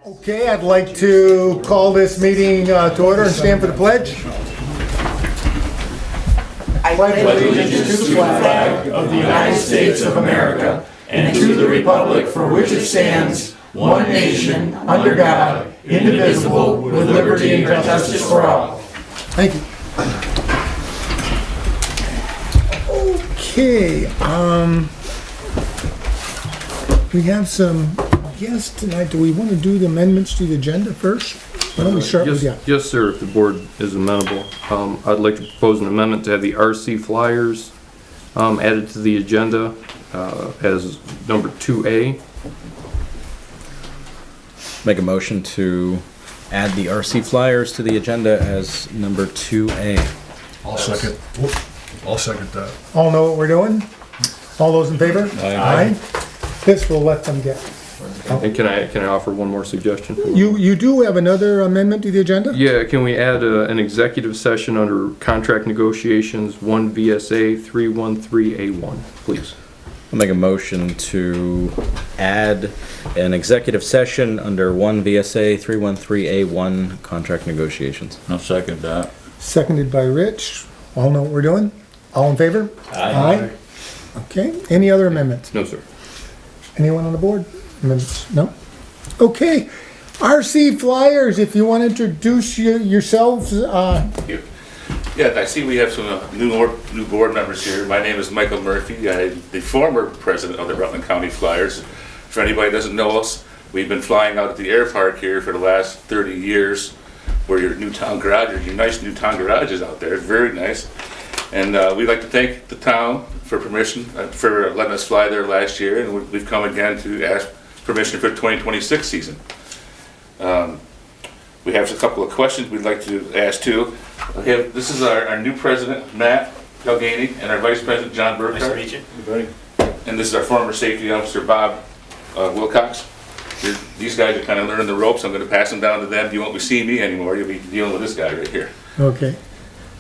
Okay, I'd like to call this meeting to order and stand for the pledge. I pledge allegiance to the flag of the United States of America and to the republic for which it stands, one nation, under God, indivisible, with liberty and justice for all. Thank you. Okay, we have some guests tonight. Do we want to do the amendments to the agenda first? Why don't we start with you? Yes, sir, if the board is amenable. I'd like to propose an amendment to have the RC flyers added to the agenda as number 2A. Make a motion to add the RC flyers to the agenda as number 2A. I'll second that. All know what we're doing? All those in favor? Aye. This will let them get. And can I offer one more suggestion? You do have another amendment to the agenda? Yeah, can we add an executive session under contract negotiations 1 VSA 313A1, please? I'll make a motion to add an executive session under 1 VSA 313A1 contract negotiations. I'll second that. Seconded by Rich. All know what we're doing? All in favor? Aye. Okay, any other amendments? No, sir. Anyone on the board? Amendments? No? Okay, RC Flyers, if you want to introduce yourselves, Yeah, I see we have some new board members here. My name is Michael Murphy. I'm the former president of the Rutland County Flyers. For anybody who doesn't know us, we've been flying out at the air park here for the last 30 years, where your nice new town garage is out there. It's very nice. And we'd like to thank the town for permission, for letting us fly there last year, and we've come again to ask permission for the 2026 season. We have a couple of questions we'd like to ask too. This is our new president, Matt Galgani, and our vice president, John Burkhart. Nice to meet you. Good. And this is our former safety officer, Bob Wilcox. These guys are kind of learning the ropes. I'm going to pass them down to them. You won't be seeing me anymore. You'll be dealing with this guy right here. okay.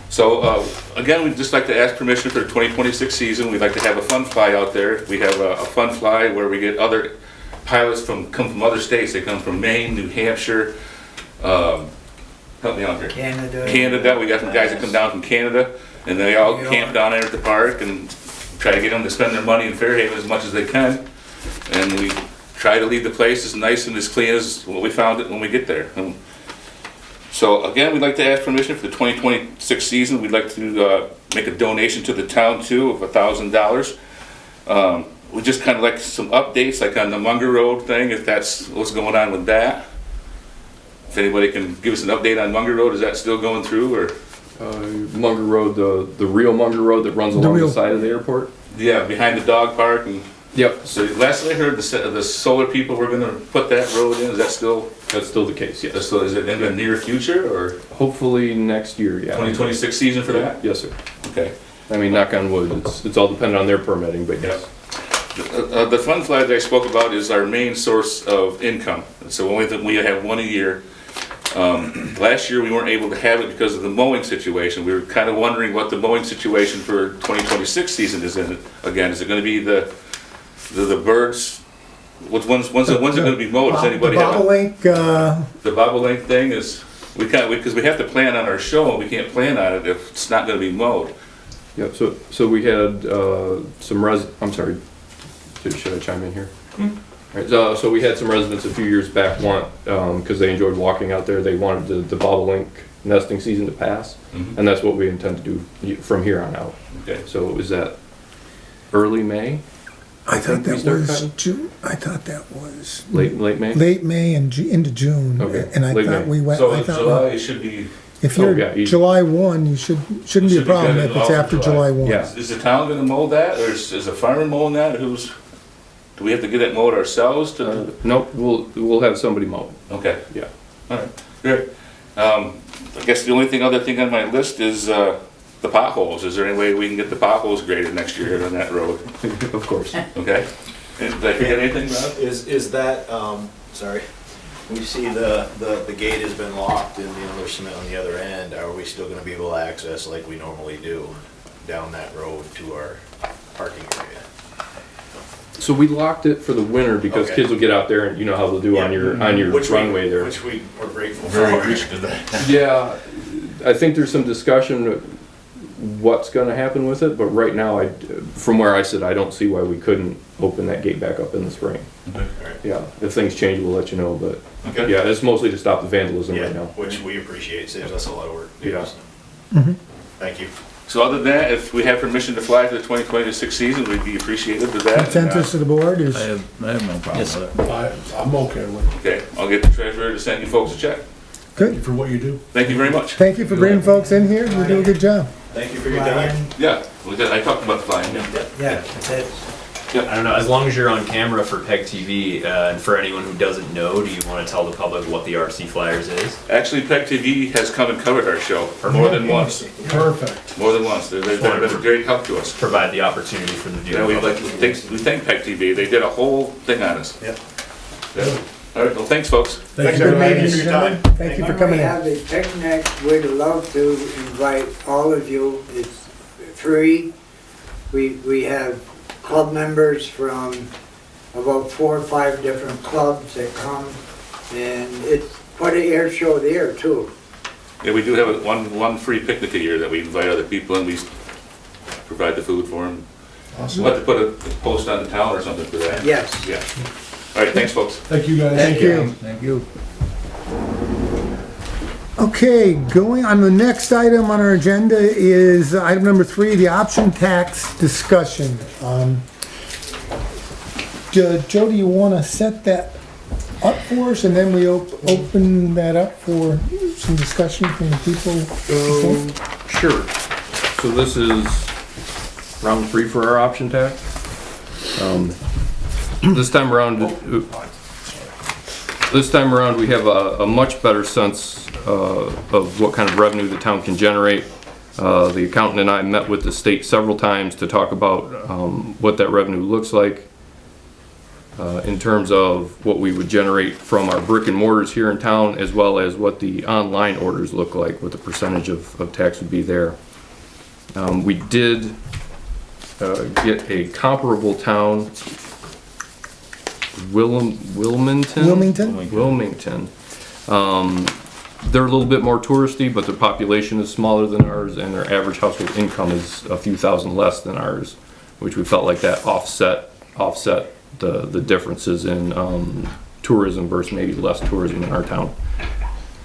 So again, we'd just like to ask permission for the 2026 season. We'd like to have a fun fly out there. We have a fun fly where we get other pilots come from other states. They come from Maine, New Hampshire, help me out here. Canada. We got some guys that come down from Canada, and they all camp down there at the park and try to get them to spend their money in Fairhaven as much as they can. And we try to leave the place as nice and as clean as what we found it when we get there. So again, we'd like to ask permission for the 2026 season. We'd like to make a donation to the town too of $1,000. We just kind of like some updates, like on the Munger Road thing, if that's what's going on with that. If anybody can give us an update on Munger Road, is that still going through, or? Munger Road, the real Munger Road that runs along the side of the airport? Yeah, behind the dog park. And Yep. so last I heard, the solar people were going to put that road in. Is that still? That's still the case, yes. So is it in the near future, or Hopefully next year, yeah. 2026 season for that? Yes, sir. Okay. I mean, knock on wood, it's all dependent on their permitting, but yes. The fun fly that I spoke about is our main source of income. So we have one a year. Last year we weren't able to have it because of the mowing situation. We were kind of wondering what the mowing situation for 2026 season is in it. Again, is it going to be the birds? When's it going to be mowed? Does anybody The have bobolink, the bobolink thing? Is because we have to plan on our show and we can't plan on it if it's not going to be mowed. Yep, so we had I'm sorry, should I chime in here? Right, so we had some residents a few years back because they enjoyed walking out there, they wanted the bobolink nesting season to pass, and that's what we intend to do from here on out. Okay. So is that early May? I thought that start was cutting? June. I thought that was Late May? late May and into June. Okay, And I late thought May. we went, So I in thought, July it should be. if you're July 1, you shouldn't be a Should be problem good if it's in after July. July 1. Yeah. Is the town going to mow that, or is a farmer mowing that? Do we have to get it mowed ourselves? Nope, we'll have somebody mow it. Okay. Yeah. All right. Great. I guess the other thing on my list is the potholes. Is there any way we can get the potholes graded next year on that road? Of course. Okay. Did I forget anything, Rob? Is that, sorry, we see the gate has been locked and, there's cement on the other end. Are we still gonna be able to access like we normally do down that road to our parking area? So we locked it for the winter because Okay. kids will get out there and you know how they'll do on your runway there. Which we were grateful Very for. appreciative of that. Yeah, I think there's some discussion what's gonna happen with it, but right now, from where I sit, I don't see why we couldn't open that gate back up in the spring. Alright. Yeah, if things change, we'll let you know, but, Okay. yeah, it's mostly to stop the vandalism Yeah, right now. which we appreciate, saves us a lot of work. Yeah. Thank you. So other than that, if we have permission to fly for the 2026 season, we'd be appreciative of that. Consensus of the board is, I have no problem Yes. with it. I'm okay with it. Okay, I'll get the treasurer to send you folks a check. Thank you good. for what you do. Thank you very much. Thank you for bringing folks in here. You do a good job. Thank you for your time. Yeah, I talked about flying. Yeah, that's I don't know, as long as you're on camera for PEG TV, and for anyone who doesn't know, do you want to tell the public what the RC Flyers is? Actually, PEG TV has come and covered our show more than once. Perfect. More than once. They've been a great help to us. Provide the opportunity for the Yeah, viewing we public. thank PEG TV. They did a whole thing on us. Yep. Yeah. All right, well, thanks, folks. Thank Good you. meeting for you, your gentlemen. time. Thank you for when coming we in. have the picnic, we'd love to invite all of you. It's free. We have club members from about 4 or 5 different clubs that come, and it's quite an air show there too. Yeah, we do have one free picnic a year that we invite other people and we provide the food for them. Awesome. We'll have to put a post on the town or something for that. Yes. Yeah. All right, thanks, folks. Thank you, guys. Thank you. Thank you. Okay, going on, the next item on our agenda is item number 3, the option tax discussion. Joe, do you want to set that up for us, and then we open that up for some discussion from the people? Sure. So this is round 3 for our option tax. This time around, we have a much better sense of what kind of revenue the town can generate. The accountant and I met with the state several times to talk about what that revenue looks like in terms of what we would generate from our brick and mortars here in town, as well as what the online orders look like, what the percentage of tax would be there. We did get a comparable town, Wilmington. They're a little bit more touristy, but their population is smaller than ours, and their average household income is a few thousand less than ours, which we felt like that offset the differences in tourism versus maybe less tourism in our town.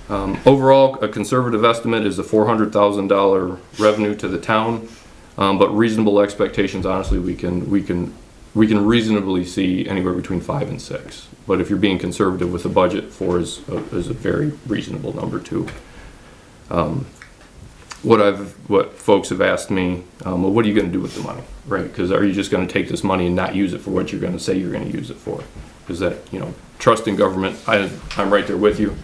Overall, a conservative estimate is a $400,000 revenue to the town, but reasonable expectations, honestly, we can reasonably see anywhere between 5 and 6. But if you're being conservative with the budget, 4 is a very reasonable number too. What folks have asked me, well, what are you going to do with the money, right? Because are you just going to take this money and not use it for what you're going to say you're going to use it for? Because that, trust in government, I'm right there with you.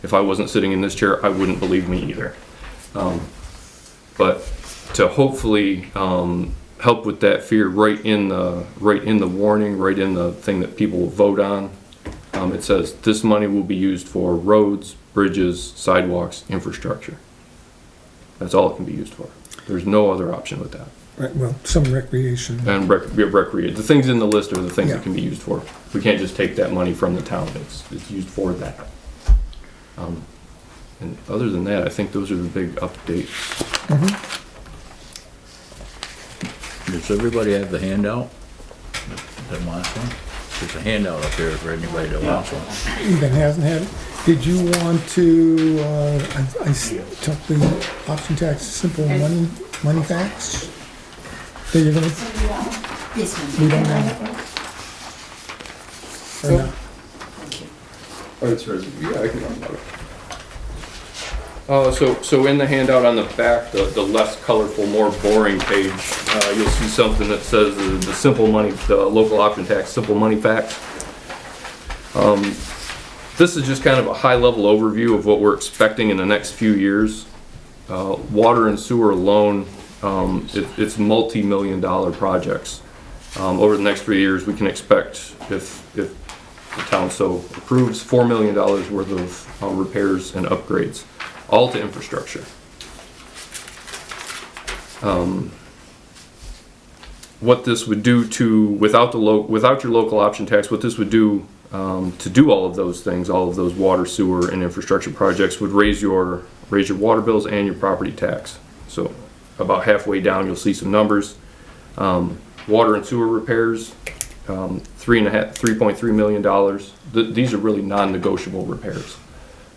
If I wasn't sitting in this chair, I wouldn't believe me either. But to hopefully help with that fear right in the warning, right in the thing that people will vote on, it says this money will be used for roads, bridges, sidewalks, infrastructure. That's all it can be used for. There's no other option with that. Right, well, some recreation. And recreate. The things in the list are the things Yeah. that can be used for. We can't just take that money from the town. It's used for that. And other than that, I think those are the big updates. Does everybody have the handout? That wants one? There's a handout up here for anybody that wants one. Even hasn't had it. Did you want to, I took the option tax, simple money facts? That you're gonna, This one. we don't know. Or not? Oh, it's right. Yeah, I can talk about it. So in the handout on the back, the less colorful, more boring page, you'll see something that says the simple money, the local option tax, simple money facts. This is just kind of a high-level overview of what we're expecting in the next few years. Water and sewer alone, it's multi-million-dollar projects. Over the next 3 years, we can expect, if the town so approves, $4 million worth of repairs and upgrades, all to infrastructure. what this would do to, without your local option tax, what this would do to do all of those things, all of those water, sewer, and infrastructure projects would raise your water bills and your property tax. So about halfway down, you'll see some numbers. Water and sewer repairs, $3.3 million. These are really non-negotiable repairs.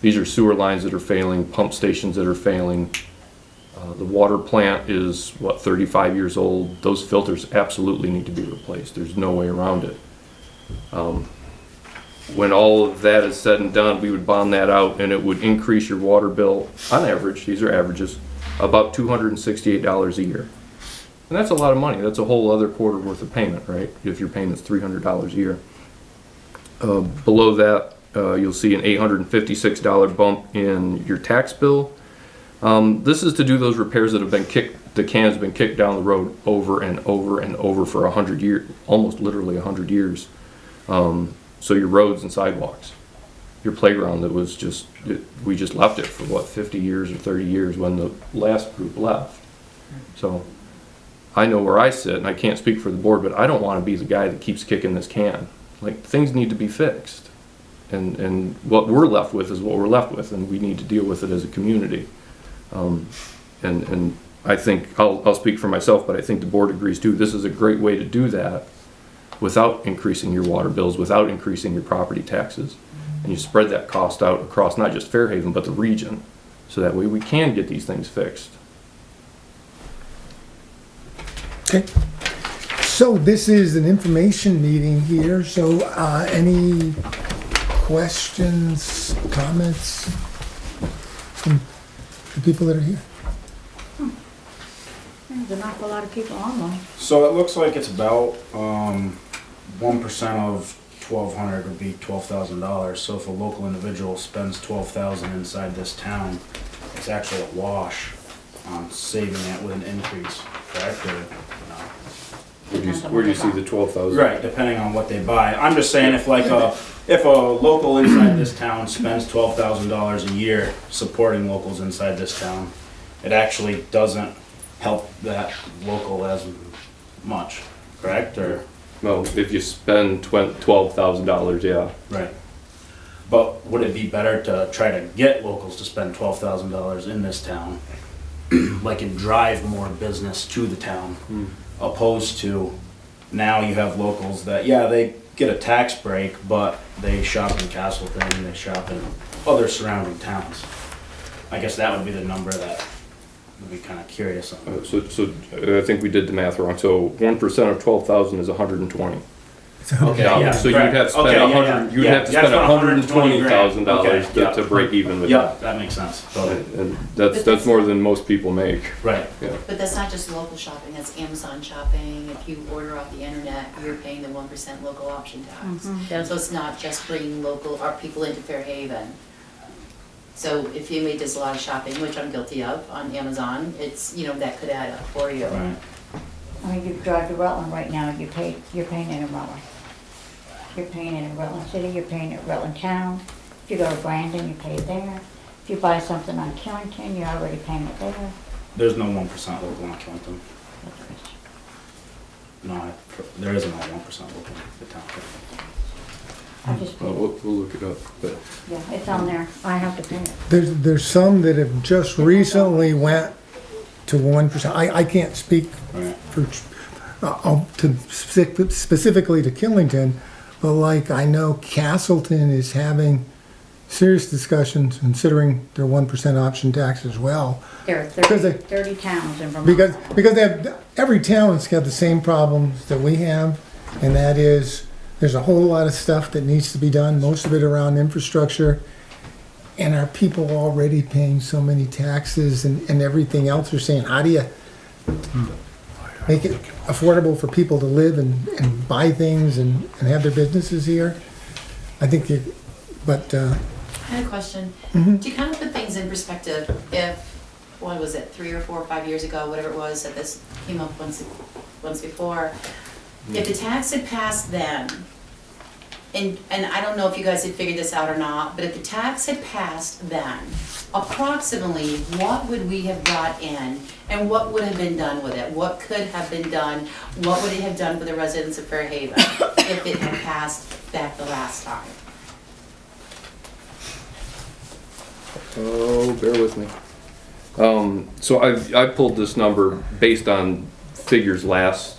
These are sewer lines that are failing, pump stations that are failing. The water plant is, 35 years old. Those filters absolutely need to be replaced. There's no way around it. When all of that is said and done, we would bond that out and it would increase your water bill, on average, these are averages, about $268 a year. And that's a lot of money. That's a whole other quarter worth of payment, right? If your payment's $300 a year. Below that, you'll see an $856 bump in your tax bill. This is to do those repairs that have been the can's been kicked down the road over and over and over for 100 years, almost literally 100 years. So your roads and sidewalks, your playground that was we just left it for 50 years or 30 years when the last group left. So I know where I sit, and I can't speak for the board, but I don't want to be the guy that keeps kicking this can. Like, things need to be fixed. And what we're left with is what we're left with, and we need to deal with it as a community. And I think, I'll speak for myself, but I think the board agrees too. This is a great way to do that without increasing your water bills, without increasing your property taxes. And you spread that cost out across not just Fairhaven, but the region. So that way we can get these things fixed. Okay. So this is an information meeting here, so any questions, comments from the people that are here? There's an awful lot of people online. So it looks like it's about 1% of 1,200 would be $12,000. So if a local individual spends $12,000 inside this town, it's actually a wash on saving it with an increase, correct? Or, Where do you see the 12,000? right, depending on what they buy. I'm just saying if a local inside this town spends $12,000 a year supporting locals inside this town, it actually doesn't help that local as much, correct? Or Well, if you spend $12,000, yeah. right. But would it be better to try to get locals to spend $12,000 in this town, like and drive more business to the town, opposed to now you have locals that, yeah, they get a tax break, but they shop in Castleton, they shop in other surrounding towns. I guess that would be the number that would be kind of curious on. So I think we did the math wrong. So 1% of 12,000 is 120. Okay, yeah, So you'd have to spend okay, you'd have to spend $120,000 to break even with Yeah, that. that makes sense. Totally. And that's more than most people make. Right. Yeah. But that's not just local shopping, that's Amazon shopping. If you order off the internet, you're paying the 1% local option tax. So it's not just bringing our people into Fairhaven. So if family does a lot of shopping, which I'm guilty of on Amazon, it's, that could add up for you. Right. I mean, you drive to Rutland right now, you're paying it in Rutland. You're paying it in Rutland City, you're paying it in Rutland Town. If you go to Brandon, you pay it there. If you buy something on Killington, you're already paying it there. There's no 1% local on Killington. No, there isn't a 1% local in the town. I just paid it. We'll look it up. But Yeah, it's on there. I have to pay it. There's some that have just recently went to 1%. I can't speak Right. for, specifically to Killington, but like I know Castleton is having serious discussions considering their 1% option tax as well. There are Because 30 towns in Vermont. Because every town's got the same problems that we have, and that is, there's a whole lot of stuff that needs to be done, most of it around infrastructure. And are people already paying so many taxes and everything else? They're saying, how do you make it affordable for people to live and buy things and have their businesses here? I think I had a question. Mhm. Do you kind of put things in perspective if, 3 or 4 or 5 years ago, whatever it was, that this came up once before, if the tax had passed then, and I don't know if you guys had figured this out or not, but if the tax had passed then, approximately what would we have brought in and what would have been done with it? What could have been done? What would it have done for the residents of Fairhaven if it had passed back the last time? Oh, bear with me. So I pulled this number based on figures last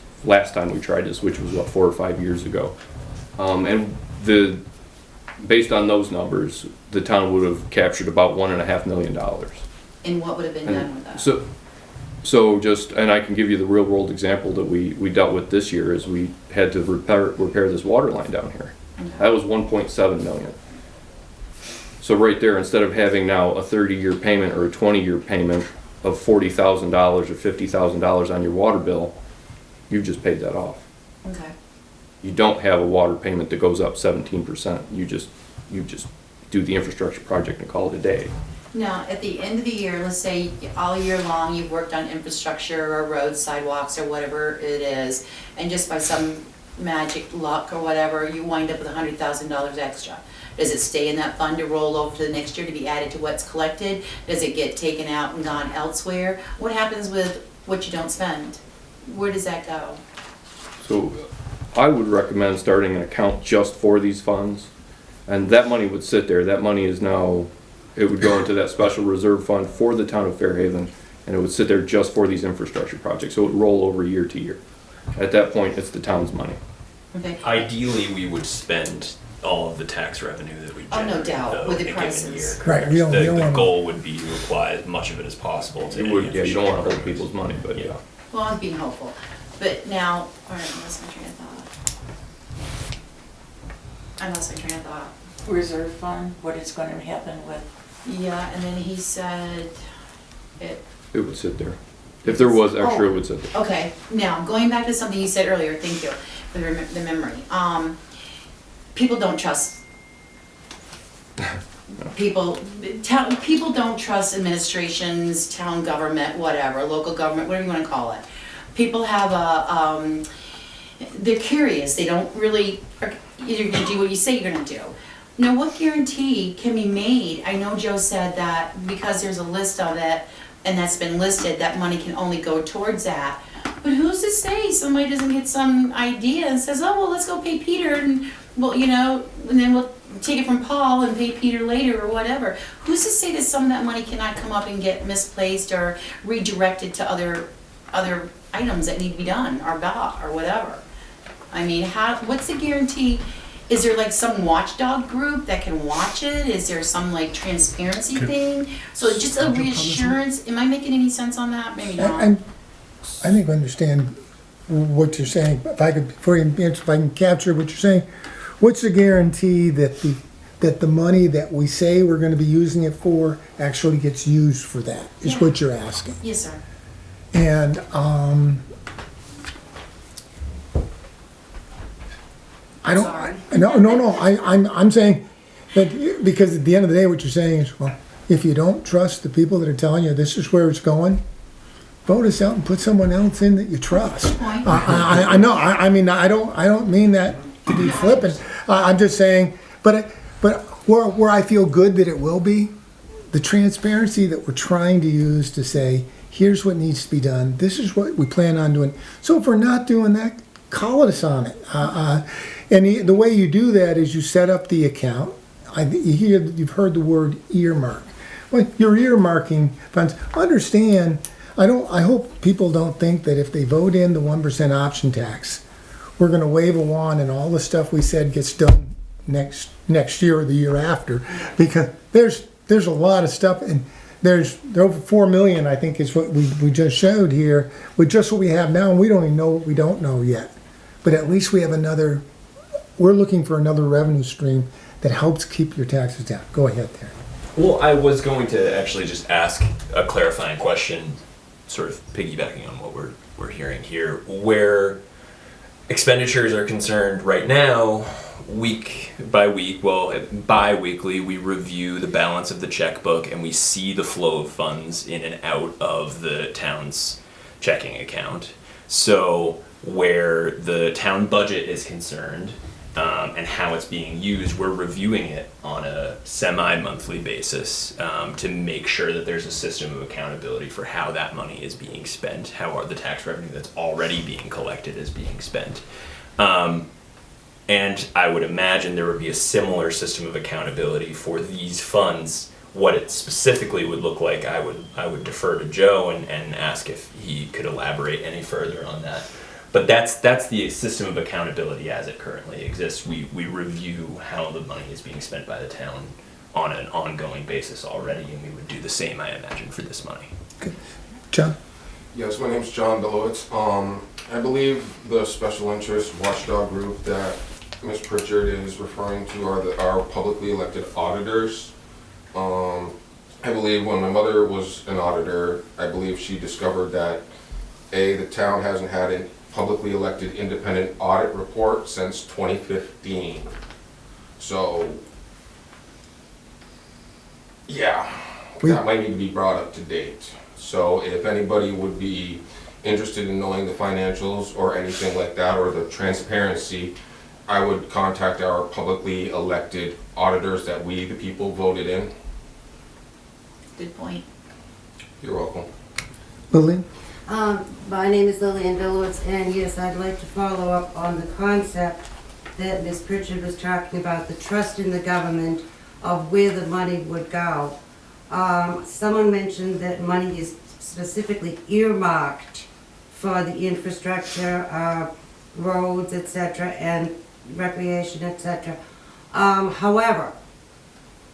time we tried this, which was what, 4 or 5 years ago. And based on those numbers, the town would have captured about $1.5 million. And what would have been done with that? So just, and I can give you the real world example that we dealt with this year is we had to repair this water line down here. Okay. That was 1.7 million. So right there, instead of having now a 30-year payment or a 20-year payment of $40,000 or $50,000 on your water bill, you've just paid that off. Okay. You don't have a water payment that goes up 17%. You just do the infrastructure project and call it a day. Now, at the end of the year, let's say all year long you've worked on infrastructure or roads, sidewalks, or whatever it is, and just by some magic luck or whatever, you wind up with $100,000 extra. Does it stay in that fund to roll over to the next year to be added to what's collected? Does it get taken out and gone elsewhere? What happens with what you don't spend? Where does that go? So I would recommend starting an account just for these funds, and that money would sit there. That money is now, it would go into that special reserve fund for the town of Fairhaven, and it would sit there just for these infrastructure projects. So it would roll over year to year. At that point, it's the town's money. Okay. Ideally, we would spend all of the tax revenue that we Oh, generate. no doubt, though, with the in a given prices. year, Right, we don't- correct? we don't The wanna- goal would be to apply as much of it as possible to You any would, yeah, you don't want to hold infrastructure people's money, but yeah. Well, I'm being hopeful. But now, all right, I lost my train of thought. Reserve fund, what is gonna happen with, Yeah, and then he said, it, It would sit there. If there was extra, it would sit there. okay, now, going back to something you said earlier, thank you for the memory. People don't trust, people don't trust administrations, town government, whatever, local government, whatever you wanna call it. People have they're curious, they don't really, you're gonna do what you say you're gonna do. Now, what guarantee can be made? I know Joe said that because there's a list of it, and that's been listed, that money can only go towards that. But who's to say somebody doesn't get some idea and says, oh, well, let's go pay Peter, and well, you know, and then we'll take it from Paul and pay Peter later or whatever. Who's to say that some of that money cannot come up and get misplaced or redirected to other items that need to be done or bought or whatever? I mean, what's the guarantee? Is there like some watchdog group that can watch it? Is there some like transparency thing? So just a reassurance, am I making any sense on that? Maybe not. I think I understand what you're saying. If I could, before you answer, if I can capture what you're saying, what's the guarantee that the money that we say we're gonna be using it for actually gets used for that, is what you're asking? Yes, sir. And, I don't, Sorry. no, I'm saying that, because at the end of the day, what you're saying is, well, if you don't trust the people that are telling you this is where it's going, vote us out and put someone else in that you trust. Point. I know, I mean, I don't mean that to be flippant. I'm just saying, but where I feel good that it will be, the transparency that we're trying to use to say, here's what needs to be done, this is what we plan on doing. So if we're not doing that, call us on it. And the way you do that is you set up the account. You've heard the word earmark. Well, you're earmarking funds. Understand, I hope people don't think that if they vote in the 1% option tax, we're gonna wave a wand and all the stuff we said gets done next year or the year after. Because there's a lot of stuff, and there's over 4 million, I think, is what we just showed here, with just what we have now, and we don't even know what we don't know yet. But at least we have we're looking for another revenue stream that helps keep your taxes down. Go ahead there. Well, I was going to actually just ask a clarifying question, sort of piggybacking on what we're hearing here. Where expenditures are concerned right now, week by week, well, bi-weekly, we review the balance of the checkbook and we see the flow of funds in and out of the town's checking account. So where the town budget is concerned, and how it's being used, we're reviewing it on a semi-monthly basis to make sure that there's a system of accountability for how that money is being spent, how the tax revenue that's already being collected is being spent. And I would imagine there would be a similar system of accountability for these funds. What it specifically would look like, I would defer to Joe and ask if he could elaborate any further on that. But that's the system of accountability as it currently exists. We review how the money is being spent by the town on an ongoing basis already, and we would do the same, I imagine, for this money. John? Yes, my name's John Bilowitz. I believe the special interest watchdog group that Ms. Pritchard is referring to are our publicly elected auditors. I believe when my mother was an auditor, I believe she discovered that the town hasn't had a publicly elected independent audit report since 2015. So, yeah, that might need to be brought up to date. So if anybody would be interested in knowing the financials or anything like that, or the transparency, I would contact our publicly elected auditors that we, the people, voted in. Good point. You're welcome. Lillian? My name is Lillian Billowitz, and yes, I'd like to follow up on the concept that Ms. Pritchard was talking about, the trust in the government of where the money would go. Someone mentioned that money is specifically earmarked for the infrastructure, roads, etc., and recreation, etc. However,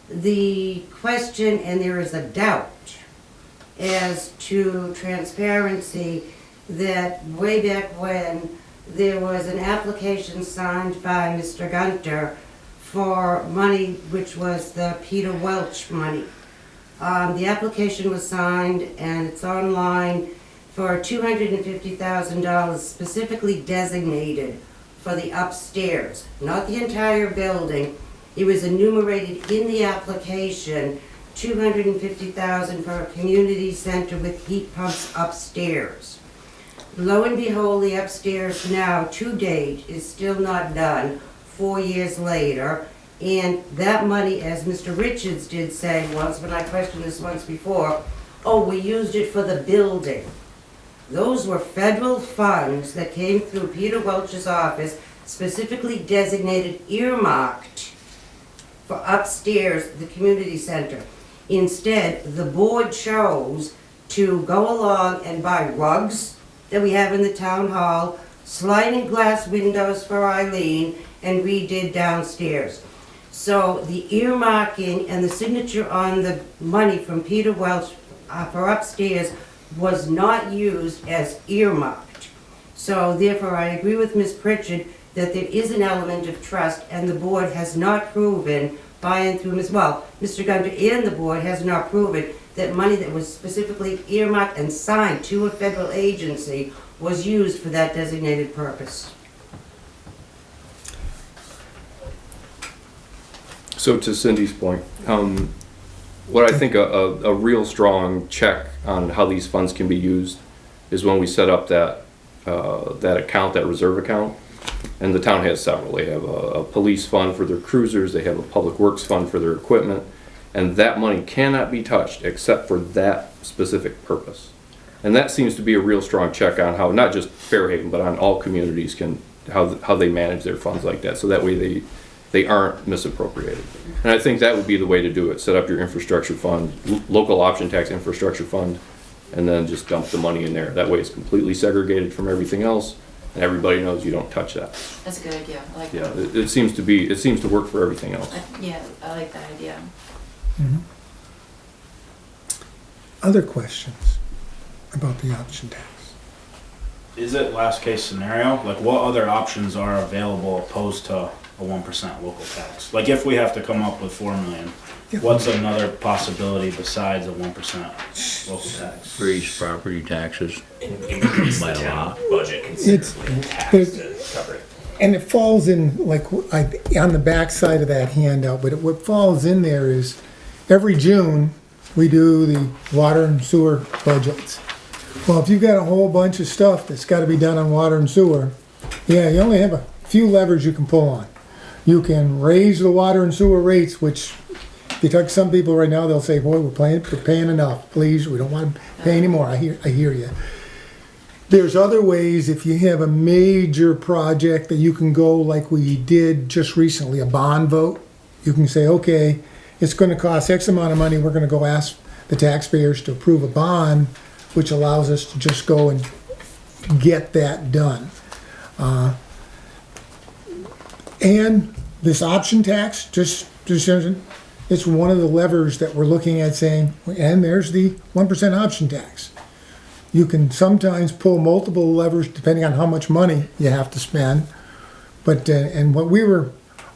the question, and there is a doubt as to transparency, that way back when there was an application signed by Mr. Gunter for money which was the Peter Welch money. The application was signed and it's online for $250,000 specifically designated for the upstairs, not the entire building. It was enumerated in the application, $250,000 for a community center with heat pumps upstairs. Lo and behold, the upstairs now, to date, is still not done 4 years later. And that money, as Mr. Richards did say once, when I questioned this once before, oh, we used it for the building. Those were federal funds that came through Peter Welch's office, specifically designated, earmarked for upstairs, the community center. Instead, the board chose to go along and buy rugs that we have in the town hall, sliding glass windows for Eileen, and redid downstairs. So the earmarking and the signature on the money from Peter Welch for upstairs was not used as earmarked. So therefore, I agree with Ms. Pritchard that there is an element of trust, and the board has not proven by and through Mr. Gunter and the board has not proven that money that was specifically earmarked and signed to a federal agency was used for that designated purpose. So to Cindy's point, what I think a real strong check on how these funds can be used is when we set up that account, that reserve account. And the town has several. They have a police fund for their cruisers, they have a public works fund for their equipment, and that money cannot be touched except for that specific purpose. And that seems to be a real strong check on how, not just Fairhaven, but on all communities how they manage their funds like that, so that way they aren't misappropriated. And I think that would be the way to do it. Set up your infrastructure fund, local option tax infrastructure fund, and then just dump the money in there. That way it's completely segregated from everything else, and everybody knows you don't touch that. That's a good idea. I like Yeah, that. it seems to work for everything else. Yeah, I like that idea. Other questions about the option tax? Is it last case scenario? Like, what other options are available opposed to a 1% local tax? Like, if we have to come up with 4 million, what's another possibility besides a 1% local tax? Freeze property taxes. Increase the By a town lot. budget considerably in tax to cover it. And it falls in, like, on the back side of that handout, but what falls in there is, every June, we do the water and sewer budgets. Well, if you've got a whole bunch of stuff that's gotta be done on water and sewer, yeah, you only have a few levers you can pull on. You can raise the water and sewer rates, which if you talk to some people right now, they'll say, boy, we're paying enough, please, we don't want to pay anymore. I hear you. There's other ways, if you have a major project that you can go like we did just recently, a bond vote. You can say, okay, it's gonna cost X amount of money, we're gonna go ask the taxpayers to approve a bond, which allows us to just go and get that done. And this option tax, it's one of the levers that we're looking at saying, and there's the 1% option tax. You can sometimes pull multiple levers depending on how much money you have to spend. But, and what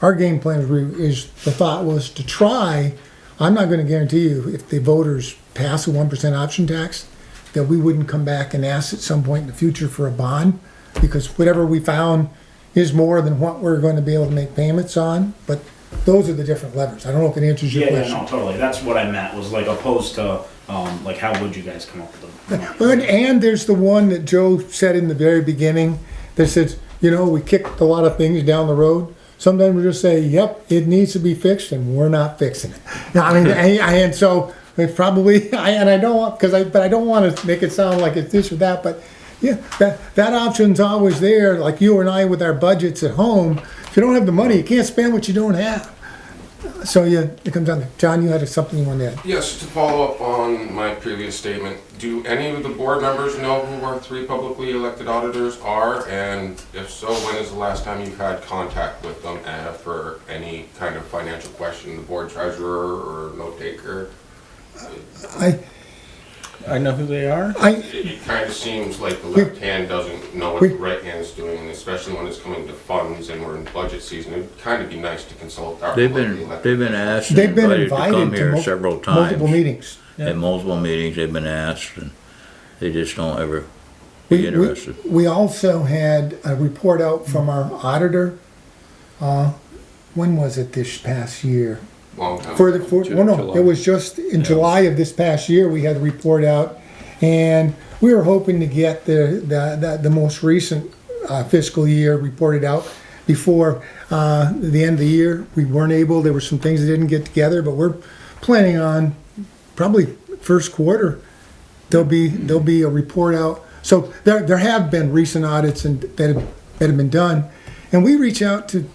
our game plan is the thought was to try, I'm not gonna guarantee you if the voters pass a 1% option tax, that we wouldn't come back and ask at some point in the future for a bond, because whatever we found is more than what we're going to be able to make payments on, but those are the different levers. I don't know if it answers your question. Yeah, no, totally. That's what I meant, was like opposed to, like how would you guys come up with them? And there's the one that Joe said in the very beginning that says, you know, we kicked a lot of things down the road. Sometimes we just say, yep, it needs to be fixed, and we're not fixing it. Now, I mean, and so it's probably, but I don't want to make it sound like it's this or that, but yeah, that option's always there. Like you and I with our budgets at home, if you don't have the money, you can't spend what you don't have. So yeah, it comes down to, John, you had something you wanted to add. Yes, to follow up on my previous statement, do any of the board members know who our 3 publicly elected auditors are? And if so, when is the last time you've had contact with them for any kind of financial question, the board treasurer or note taker? I know who they are. It kind of seems like the left hand doesn't know what the right hand's doing, and especially when it's coming to funds and we're in budget season, it'd kind of be nice to consult our They've publicly elected been asked and They've been invited to come invited to here several times. multiple meetings. At multiple meetings, they've been asked, and they just don't ever be interested. We also had a report out from our auditor. When was it this past year? Long time. It was just in July of this past year, we had a report out, and we were hoping to get the most recent fiscal year reported out before the end of the year. We weren't able, there were some things that didn't get together, but we're planning on probably first quarter, there'll be a report out. So there have been recent audits that have been done, and we reach out to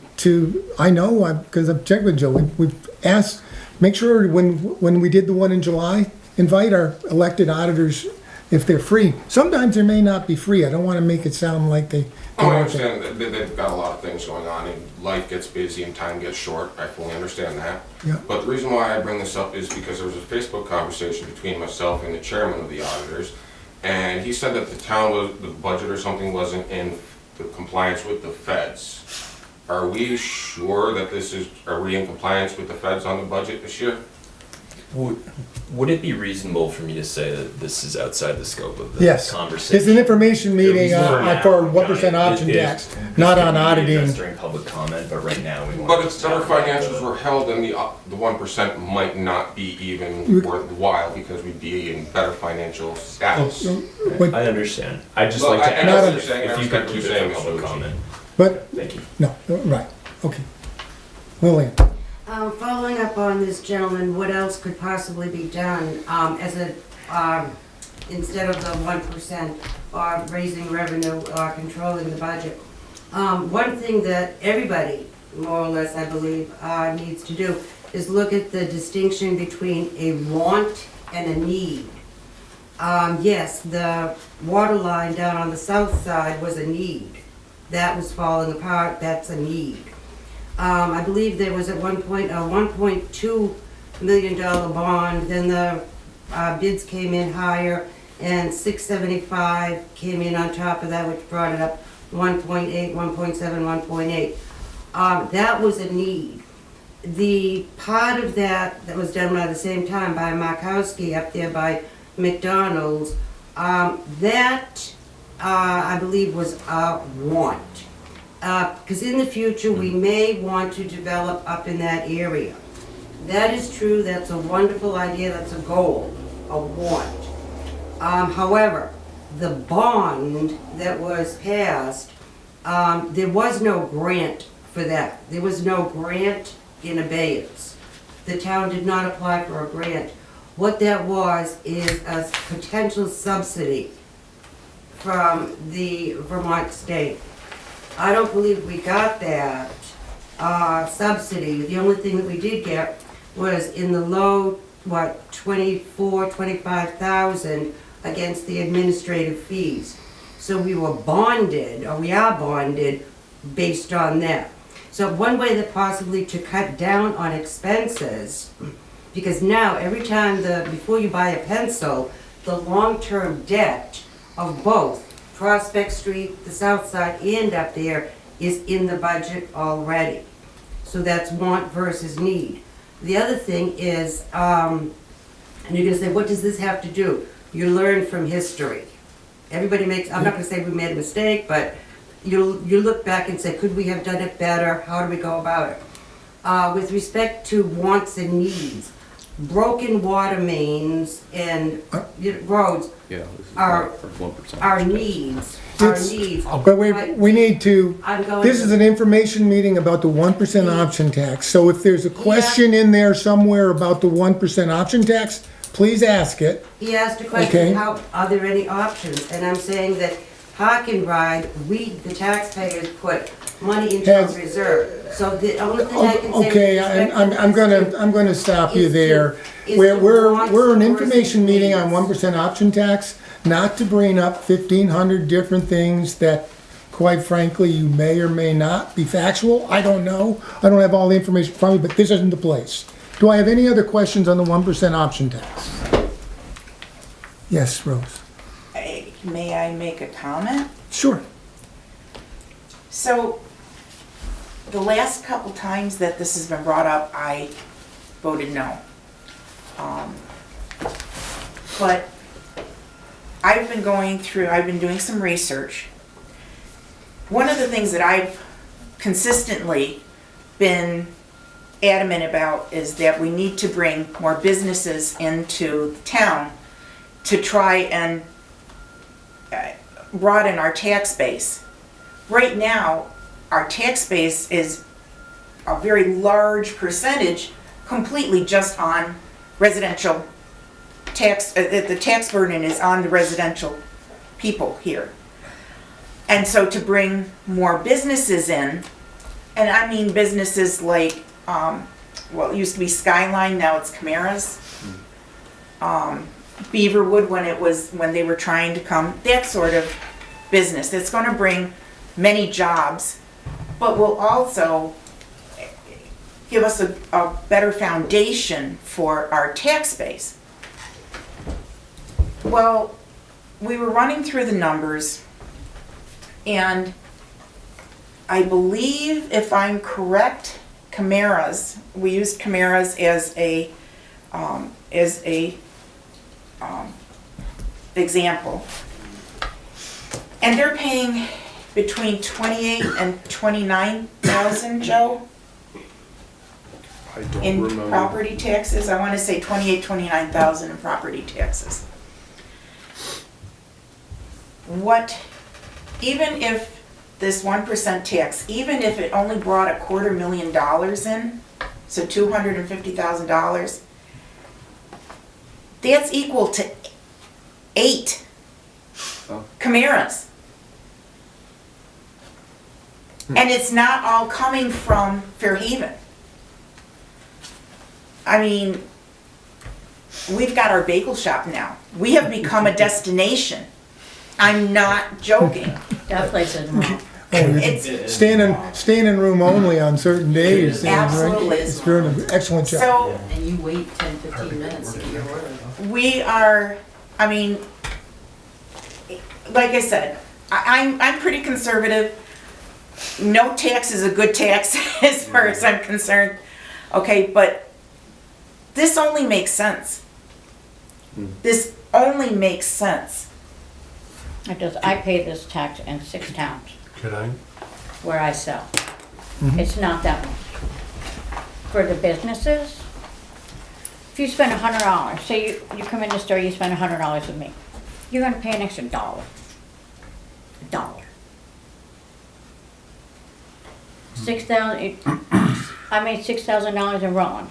I know, because I've checked with Joe, we've asked, make sure when we did the one in July, invite our elected auditors if they're free. Sometimes they may not be free. I don't want to make it sound like they Oh, I understand that they've got a lot of things going on, and life gets busy and time gets short. I fully understand that. Yeah. But the reason why I bring this up is because there was a Facebook conversation between myself and the chairman of the auditors, and he said that the budget or something wasn't in the compliance with the feds. Are we sure that are we in compliance with the feds on the budget this year? Would it be reasonable for me to say that this is outside the scope of the Yes. conversation? It's an information meeting for 1% option It- tax, not on This could be auditing. addressed during public comment, but right now we want. But if our financials were held, then the 1% might not be even worthwhile because we'd be in better financial status. I understand. I'd just Well, like to I know what ask you're saying, if I you could respect keep what it you're for saying, public Mr. comment. But, Thank you. no, right, okay. Lillian. Following up on this gentleman, what else could possibly be done instead of the 1% or raising revenue or controlling the budget? One thing that everybody, more or less, I believe, needs to do is look at the distinction between a want and a need. Yes, the water line down on the south side was a need. That was falling apart, that's a need. I believe there was at one point a $1.2 million bond, then the bids came in higher, and $675 came in on top of that, which brought it up 1.8, 1.7, 1.8. That was a need. The part of that was done at the same time by Markowski up there by McDonald's, that I believe was a want. Because in the future we may want to develop up in that area. That is true, that's a wonderful idea, that's a goal, a want. However, the bond that was passed, there was no grant for that. There was no grant in abeyance. The town did not apply for a grant. What that was is a potential subsidy from the Vermont state. I don't believe we got that subsidy. The only thing that we did get was in the low, 25,000 against the administrative fees. So we were bonded, or we are bonded, based on that. So one way that possibly to cut down on expenses, because now every time before you buy a pencil, the long-term debt of both Prospect Street, the south side, and up there is in the budget already. So that's want versus need. The other thing is, and you're gonna say, what does this have to do? You learn from history. Everybody makes, I'm not gonna say we made a mistake, but you look back and say, could we have done it better? How do we go about it? With respect to wants and needs, broken water mains and roads Yeah, this is are, not for 1%. are needs. But we need to, this is an information meeting about the 1% option tax. So if there's a question in there somewhere about the 1% option tax, please ask it. He asked a Okay. question, how, are there any options? And I'm saying that Park and Ride, we, the taxpayers, put money into a reserve. So the only thing I can say. Okay, I'm gonna stop you there. We're an information meeting on 1% option tax, not to bring up 1,500 different things that, quite frankly, you may or may not be factual. I don't know. I don't have all the information from me, but this isn't the place. Do I have any other questions on the 1% option tax? Yes, Rose. May I make a comment? Sure. So, the last couple times that this has been brought up, I voted no. But I've been doing some research. One of the things that I've consistently been adamant about is that we need to bring more businesses into the town to try and broaden our tax base. Right now, our tax base is a very large percentage completely just on residential tax. The tax burden is on the residential people here. And so to bring more businesses in, and I mean businesses like, well, it used to be Skyline, now it's Camara's. Beaverwood when they were trying to come, that sort of business. It's going to bring many jobs, but will also give us a better foundation for our tax base. Well, we were running through the numbers, and I believe, if I'm correct, Camara's, we used Camara's as a example. And they're paying between 28 and 29,000, Joe, I don't in remember. property taxes. I want to say 28, 29,000 in property taxes. Even if this 1% tax, even if it only brought $250,000 in, so $250,000, that's equal to 8 Camaras. And it's not all coming from Fairhaven. I mean, we've got our bagel shop now. We have become a destination. I'm not joking. That place is wrong. It's Staying in room only on certain days. Absolutely. It's doing an excellent job. so. And you wait 10, 15 minutes to get your order. We are, I mean, like I said, I'm pretty conservative. No tax is a good tax as far as I'm concerned. Okay, but this only makes sense. This only makes sense. It does. I pay this tax in 6 towns Can I? where I sell. It's not that much. For the businesses, if you spend $100, say you come in the store, you spend $100 with me, you're gonna pay an extra $1. $1. I made $6,000 in Rutland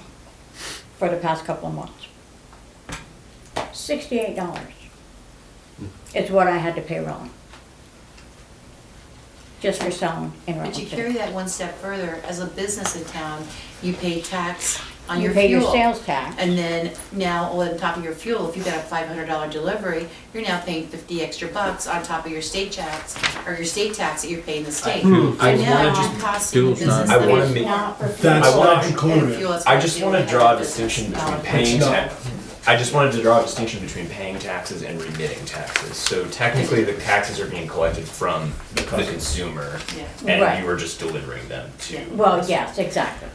for the past couple of months. $68 is what I had to pay Rutland. Just for selling in Rutland. But you carry that one step further, as a business in town, you pay tax on You your pay fuel. your sales tax. And then now on top of your fuel, if you got a $500 delivery, you're now paying 50 extra bucks on top of your state tax, or your state tax that you're paying the state. So I wanna now just- it's costing the business. I wanna that make- Not for That's I wanna- not included. fuel is I just costing want to the draw a business distinction between dollars. paying It's not. tax. I just wanted to draw a distinction between paying taxes and remitting taxes. So technically, the taxes are being collected from the consumer, Yeah. and Right. you are just delivering them to. Well, yes, exactly.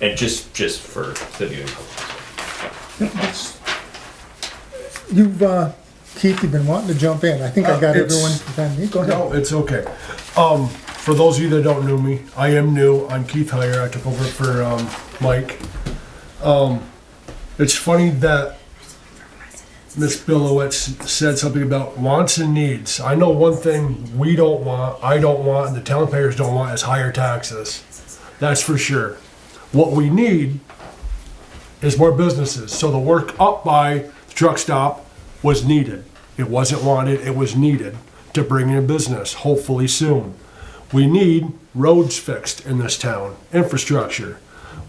And just for the viewing purposes. You've, Keith, you've been wanting to jump in. I think I got It's- everyone prepared. Go ahead. No, it's okay. For those of you that don't know me, I am new. I'm Keith Heyer. I took over for Mike. It's funny that Miss Billowitz said something about wants and needs. I know one thing we don't want, I don't want, and the town payers don't want is higher taxes. That's for sure. What we need is more businesses. So the work up by the truck stop was needed. It wasn't wanted, it was needed to bring in business, hopefully soon. We need roads fixed in this town, infrastructure.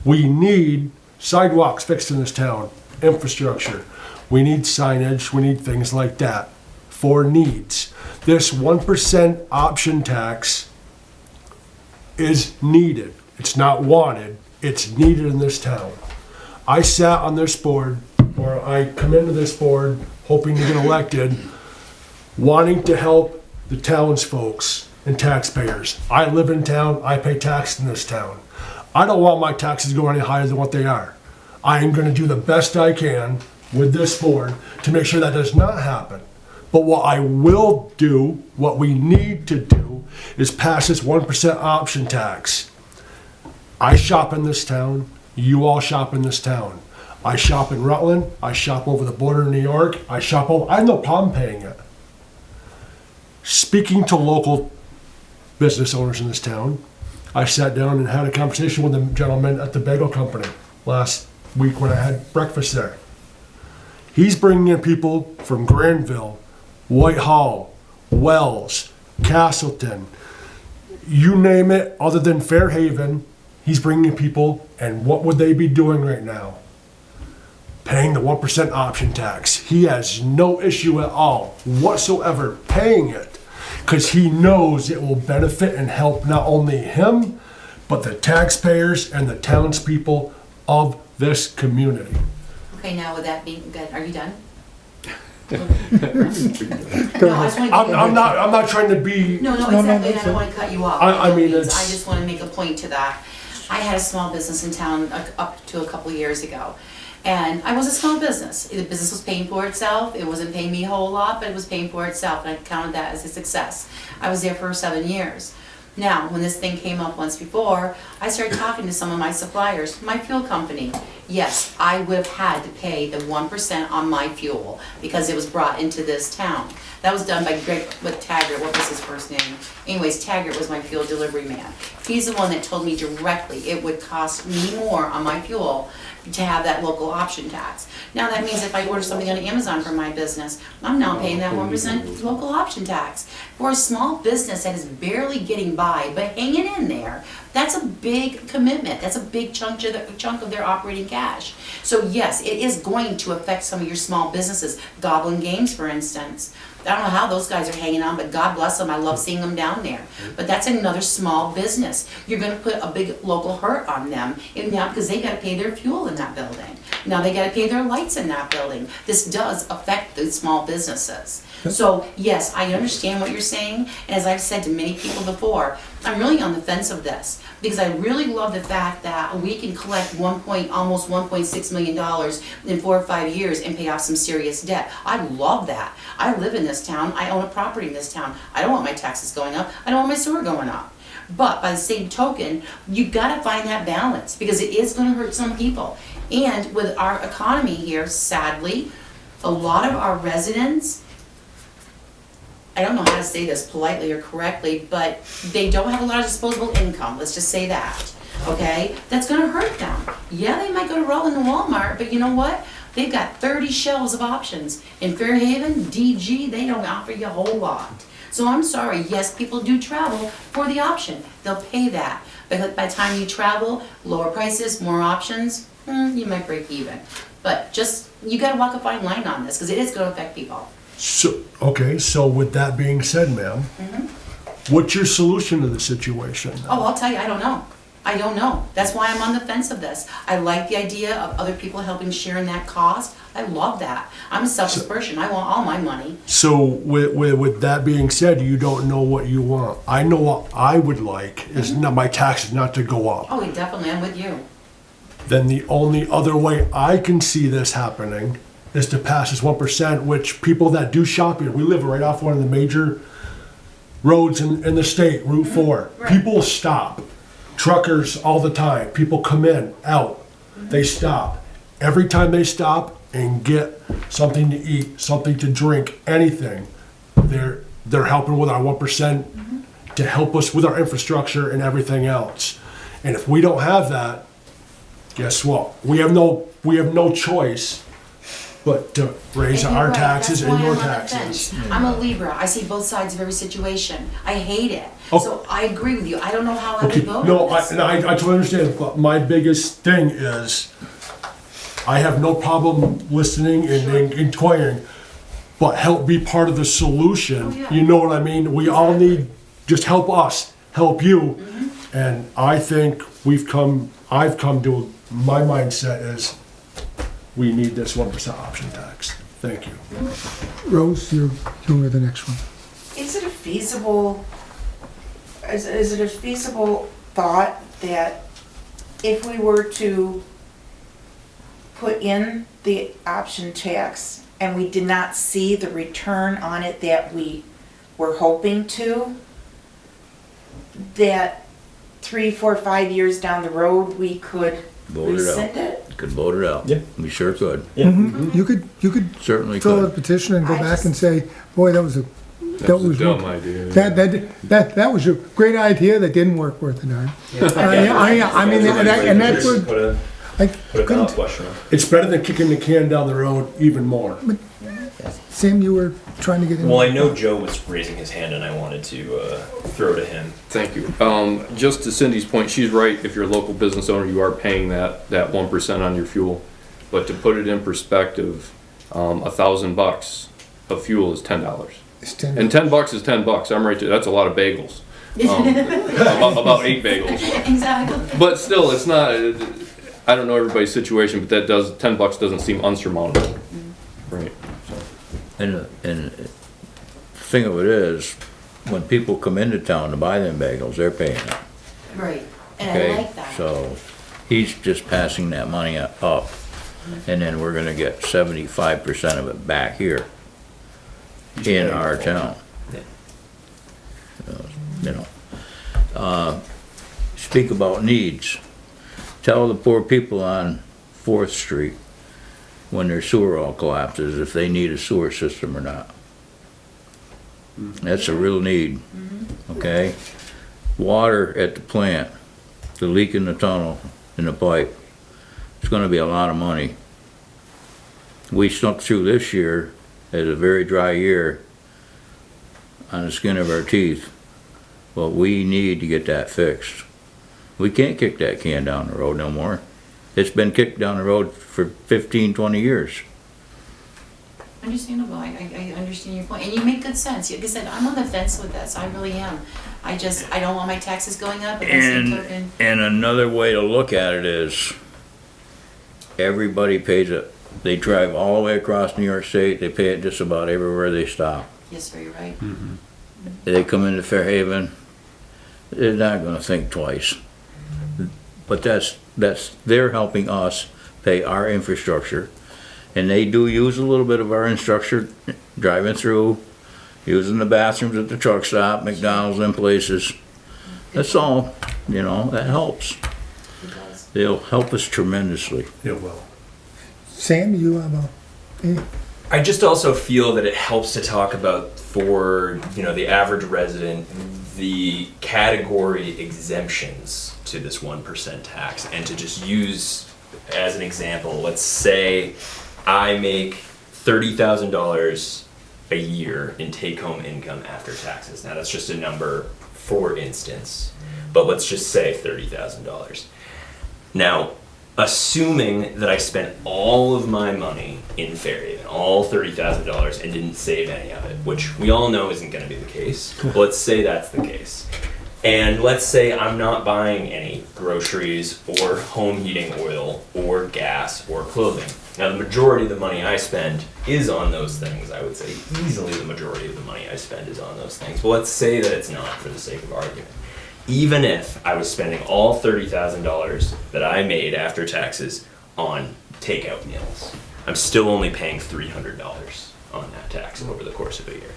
We need sidewalks fixed in this town, infrastructure. We need signage, we need things like that for needs. This 1% option tax is needed. It's not wanted, it's needed in this town. I sat on this board, or I come into this board hoping to get elected, wanting to help the townsfolk and taxpayers. I live in town, I pay tax in this town. I don't want my taxes to go any higher than what they are. I am gonna do the best I can with this board to make sure that does not happen. But what I will do, what we need to do, is pass this 1% option tax. I shop in this town, you all shop in this town. I shop in Rutland, I shop over the border in New York, I have no problem paying it. Speaking to local business owners in this town, I sat down and had a conversation with a gentleman at the bagel company last week when I had breakfast there. He's bringing in people from Granville, Whitehall, Wells, Castleton, you name it, other than Fairhaven, he's bringing in people, and what would they be doing right now? Paying the 1% option tax. He has no issue at all whatsoever paying it, because he knows it will benefit and help not only him, but the taxpayers and the townspeople of this community. Okay, now with that being good, are you done? No, I just wanna give you- I'm not trying to be. No, exactly, and I don't wanna cut you off. I mean, I it's. just wanna make a point to that. I had a small business in town up to a couple years ago. And I was a small business. The business was paying for itself. It wasn't paying me a whole lot, but it was paying for itself, and I counted that as a success. I was there for 7 years. Now, when this thing came up once before, I started talking to some of my suppliers, my fuel company. Yes, I would have had to pay the 1% on my fuel because it was brought into this town. That was done by Greg with Taggart. What was his first name? Anyways, Taggart was my fuel delivery man. He's the one that told me directly it would cost me more on my fuel to have that local option tax. Now that means if I order something on Amazon for my business, I'm now paying that 1% local option tax. For a small business that is barely getting by, but hanging in there, that's a big commitment. That's a big chunk of their operating cash. So yes, it is going to affect some of your small businesses. Goblin Games, for instance. I don't know how those guys are hanging on, but God bless them. I love seeing them down there. But that's another small business. You're going to put a big local hurt on them now because they got to pay their fuel in that building. Now they got to pay their lights in that building. This does affect the small businesses. So yes, I understand what you're saying. And as I've said to many people before, I'm really on the fence of this because I really love the fact that we can collect almost $1.6 million in 4 or 5 years and pay off some serious debt. I love that. I live in this town. I own a property in this town. I don't want my taxes going up. I don't want my sewer going up. But by the same token, you got to find that balance because it is going to hurt some people. And with our economy here, sadly, a lot of our residents, I don't know how to say this politely or correctly, but they don't have a lot of disposable income, let's just say that, okay? That's gonna hurt them. Yeah, they might go to Rutland and Walmart, but you know what? They've got 30 shelves of options. In Fairhaven, DG, they don't offer you a whole lot. So I'm sorry, yes, people do travel for the option. They'll pay that. But by the time you travel, lower prices, more options, you might break even. But just, you gotta walk a fine line on this, because it is gonna affect people. So, okay, so with that being said, ma'am, what's your solution to the situation? Oh, I'll tell you, I don't know. I don't know. That's why I'm on the fence of this. I like the idea of other people helping share in that cost. I love that. I'm a selfish person. I want all my money. So with that being said, you don't know what you want. I know what I would like is not my taxes not to go up. Oh, definitely, I'm with you. Then the only other way I can see this happening is to pass this 1%, which people that do shopping, we live right off one of the major roads in the state, Route 4. Right. People stop. Truckers all the time. People come in, out. They stop. Every time they stop and get something to eat, something to drink, anything, they're helping with our 1% to help us with our infrastructure and everything else. And if we don't have that, guess what? We have no choice but to raise And you're our right, taxes that's and why your I'm on the taxes. fence. I'm a Libra. I see both sides of every situation. I hate it. Oh. So I agree with you. I don't know how I Okay, would vote no, on this. I totally understand, but my biggest thing is, I have no problem listening and inquiring, but help be part of the solution. Oh, yeah. You know what I mean? We all need, just help us, help you. And I think I've come to, my mindset is, we need this 1% option tax. Thank you. Rose, you were the next one. Is it a feasible thought that if we were to put in the option tax and we did not see the return on it that we were hoping to, that 3, 4, 5 years down the road, we could Vote it rescind out. it? Could vote it out. Yeah. We sure could. You could Certainly fill out a could. petition and go I back just- and say, boy, that was a dumb idea. That was a great idea that didn't work worth a darn. I mean, and that's what, I couldn't, It's better than kicking the can down the road even more. Sam, you were trying to get in. Well, I know Joe was raising his hand and I wanted to throw to him. Thank you. Just to Cindy's point, she's right. If you're a local business owner, you are paying that 1% on your fuel. But to put it in perspective, $1,000 of fuel is $10. It's 10. And $10 is $10. I'm right there. That's a lot of bagels. About 8 bagels. Exactly. But still, it's not. I don't know everybody's situation, but $10 doesn't seem unsurmountable. Right. And the thing of it is, when people come into town to buy them bagels, they're paying it. Right. And I Okay, like that. so he's just passing that money up, and then we're gonna get 75% of it back here in our town. You know, speak about needs. Tell the poor people on 4th Street when their sewer all collapses if they need a sewer system or not. That's a real need, okay? Water at the plant, the leak in the tunnel, in the pipe, it's gonna be a lot of money. We snuck through this year as a very dry year on the skin of our teeth, but we need to get that fixed. We can't kick that can down the road no more. It's been kicked down the road for 15, 20 years. Understandable. I understand your point. And you make good sense. Like I said, I'm on the fence with this. I really am. I don't want my taxes going up. But And another way to look at it is, everybody pays it. They drive all the way across New York State, they pay it just about everywhere they stop. Yes, sir, you're right. They come into Fairhaven, they're not gonna think twice. But they're helping us pay our infrastructure. And they do use a little bit of our infrastructure, driving through, using the bathrooms at the truck stop, McDonald's and places. That's all, you know, that helps. They'll help us tremendously. It will. Sam, you have I just also feel that it helps to talk about, for the average resident, the category exemptions to this 1% tax, and to just use as an example, let's say I make $30,000 a year in take-home income after taxes. Now that's just a number for instance, but let's just say $30,000. Now, assuming that I spent all of my money in Fairhaven, all $30,000, and didn't save any of it, which we all know isn't going to be the case. But let's say that's the case. And let's say I'm not buying any groceries or home heating oil or gas or clothing. Now, the majority of the money I spend is on those things. I would say easily the majority of the money I spend is on those things. But let's say that it's not, for the sake of argument. Even if I was spending all $30,000 that I made after taxes on takeout meals, I'm still only paying $300 on that tax over the course of a year.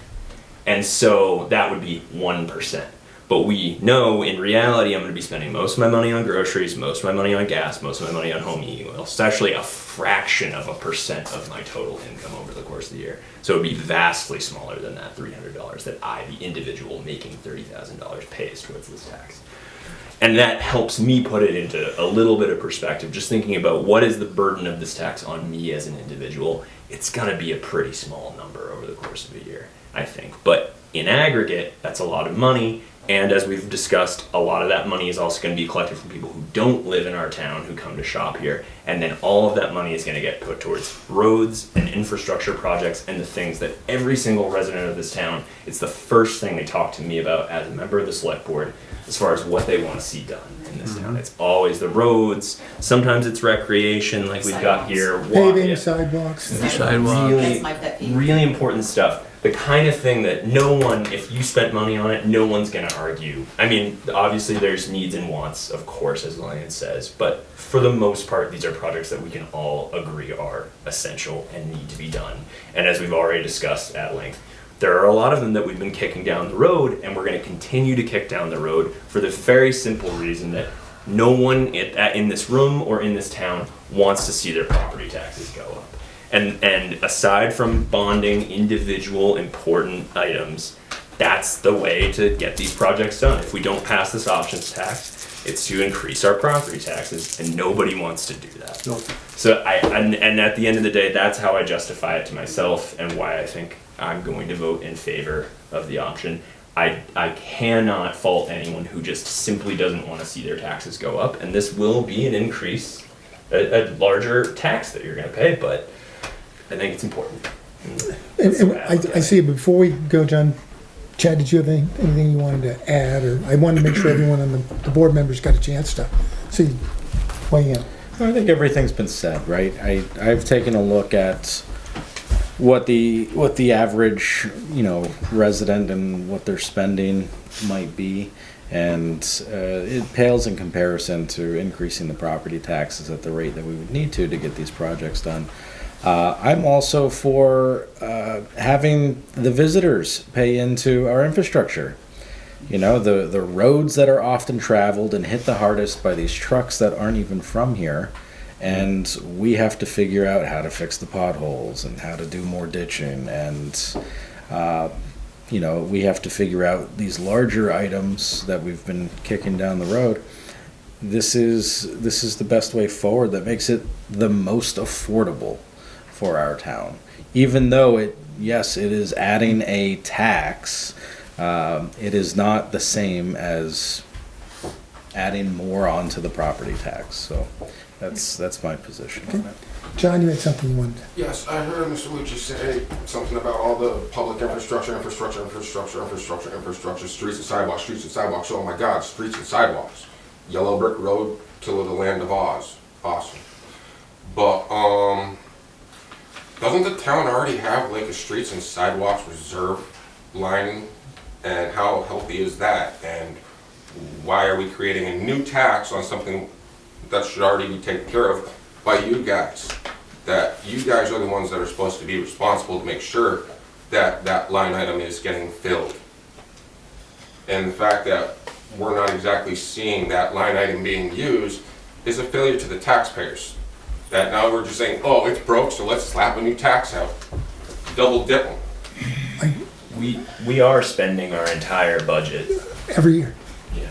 And so that would be 1%. But we know in reality I'm going to be spending most of my money on groceries, most of my money on gas, most of my money on home heating oil. It's actually a fraction of a percent of my total income over the course of the year. So it would be vastly smaller than that $300 that I, the individual making $30,000, pays towards this tax. And that helps me put it into a little bit of perspective, just thinking about what is the burden of this tax on me as an individual. It's going to be a pretty small number over the course of a year, I think. But in aggregate, that's a lot of money. And as we've discussed, a lot of that money is also going to be collected from people who don't live in our town, who come to shop here. And then all of that money is going to get put towards roads and infrastructure projects and the things that every single resident of this town, it's the first thing they talk to me about as a member of the select board as far as what they want to see done in this town. It's always the roads. Sometimes it's recreation like we've got here. Paving, sidewalks. Really important stuff. The kind of thing that no one, if you spent money on it, no one's going to argue. I mean, obviously there's needs and wants, of course, as Lillian says, but for the most part, these are projects that we can all agree are essential and need to be done. And as we've already discussed at length, there are a lot of them that we've been kicking down the road, and we're going to continue to kick down the road for the very simple reason that no one in this room or in this town wants to see their property taxes go up. And aside from bonding individual important items, that's the way to get these projects done. If we don't pass this options tax, it's to increase our property taxes, and nobody wants to do that. Nope. So and at the end of the day, that's how I justify it to myself and why I think I'm going to vote in favor of the option. I cannot fault anyone who just simply doesn't want to see their taxes go up, and this will be an increase, a larger tax that you're going to pay, but I think it's important. And I see, before we go, John, Chad, did you have anything you wanted to add? Or I wanted to make sure everyone on the board members got a chance to see, weigh in. I think everything's been said, right? I've taken a look at what the average, resident and what their spending might be. And it pales in comparison to increasing the property taxes at the rate that we would need to get these projects done. I'm also for having the visitors pay into our infrastructure. The roads that are often traveled and hit the hardest by these trucks that aren't even from here. And we have to figure out how to fix the potholes and how to do more ditching. And, we have to figure out these larger items that we've been kicking down the road. This is the best way forward that makes it the most affordable for our town. Even though it is adding a tax, it is not the same as adding more onto the property tax. So that's my position on it. John, you had something you wanted to... Yes, I heard Mr. Lucci say something about all the public infrastructure, streets and sidewalks. Oh my God, streets and sidewalks. Yellow brick road to the land of Oz. Awesome. But, doesn't the town already have like a streets and sidewalks reserve lining? And how healthy is that? And why are we creating a new tax on something that should already be taken care of by you guys? That you guys are the ones that are supposed to be responsible to make sure that that line item is getting filled. And the fact that we're not exactly seeing that line item being used is a failure to the taxpayers. That now we're just saying, oh, it's broke, so let's slap a new tax out. double dip them. We are spending our entire budget. Every year. Yeah.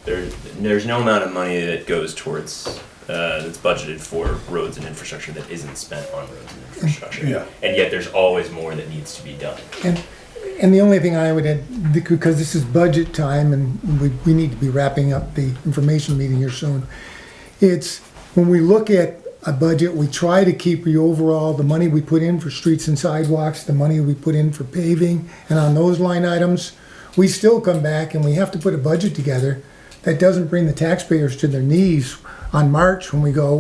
There's no amount of money that goes towards, that's budgeted for roads and infrastructure that isn't spent on roads and infrastructure. Yeah. And yet there's always more that needs to be done. And the only thing I would add, because this is budget time and we need to be wrapping up the information meeting here soon, it's when we look at a budget, we try to keep the overall, the money we put in for streets and sidewalks, the money we put in for paving, and on those line items, we still come back and we have to put a budget together that doesn't bring the taxpayers to their knees on March when we go,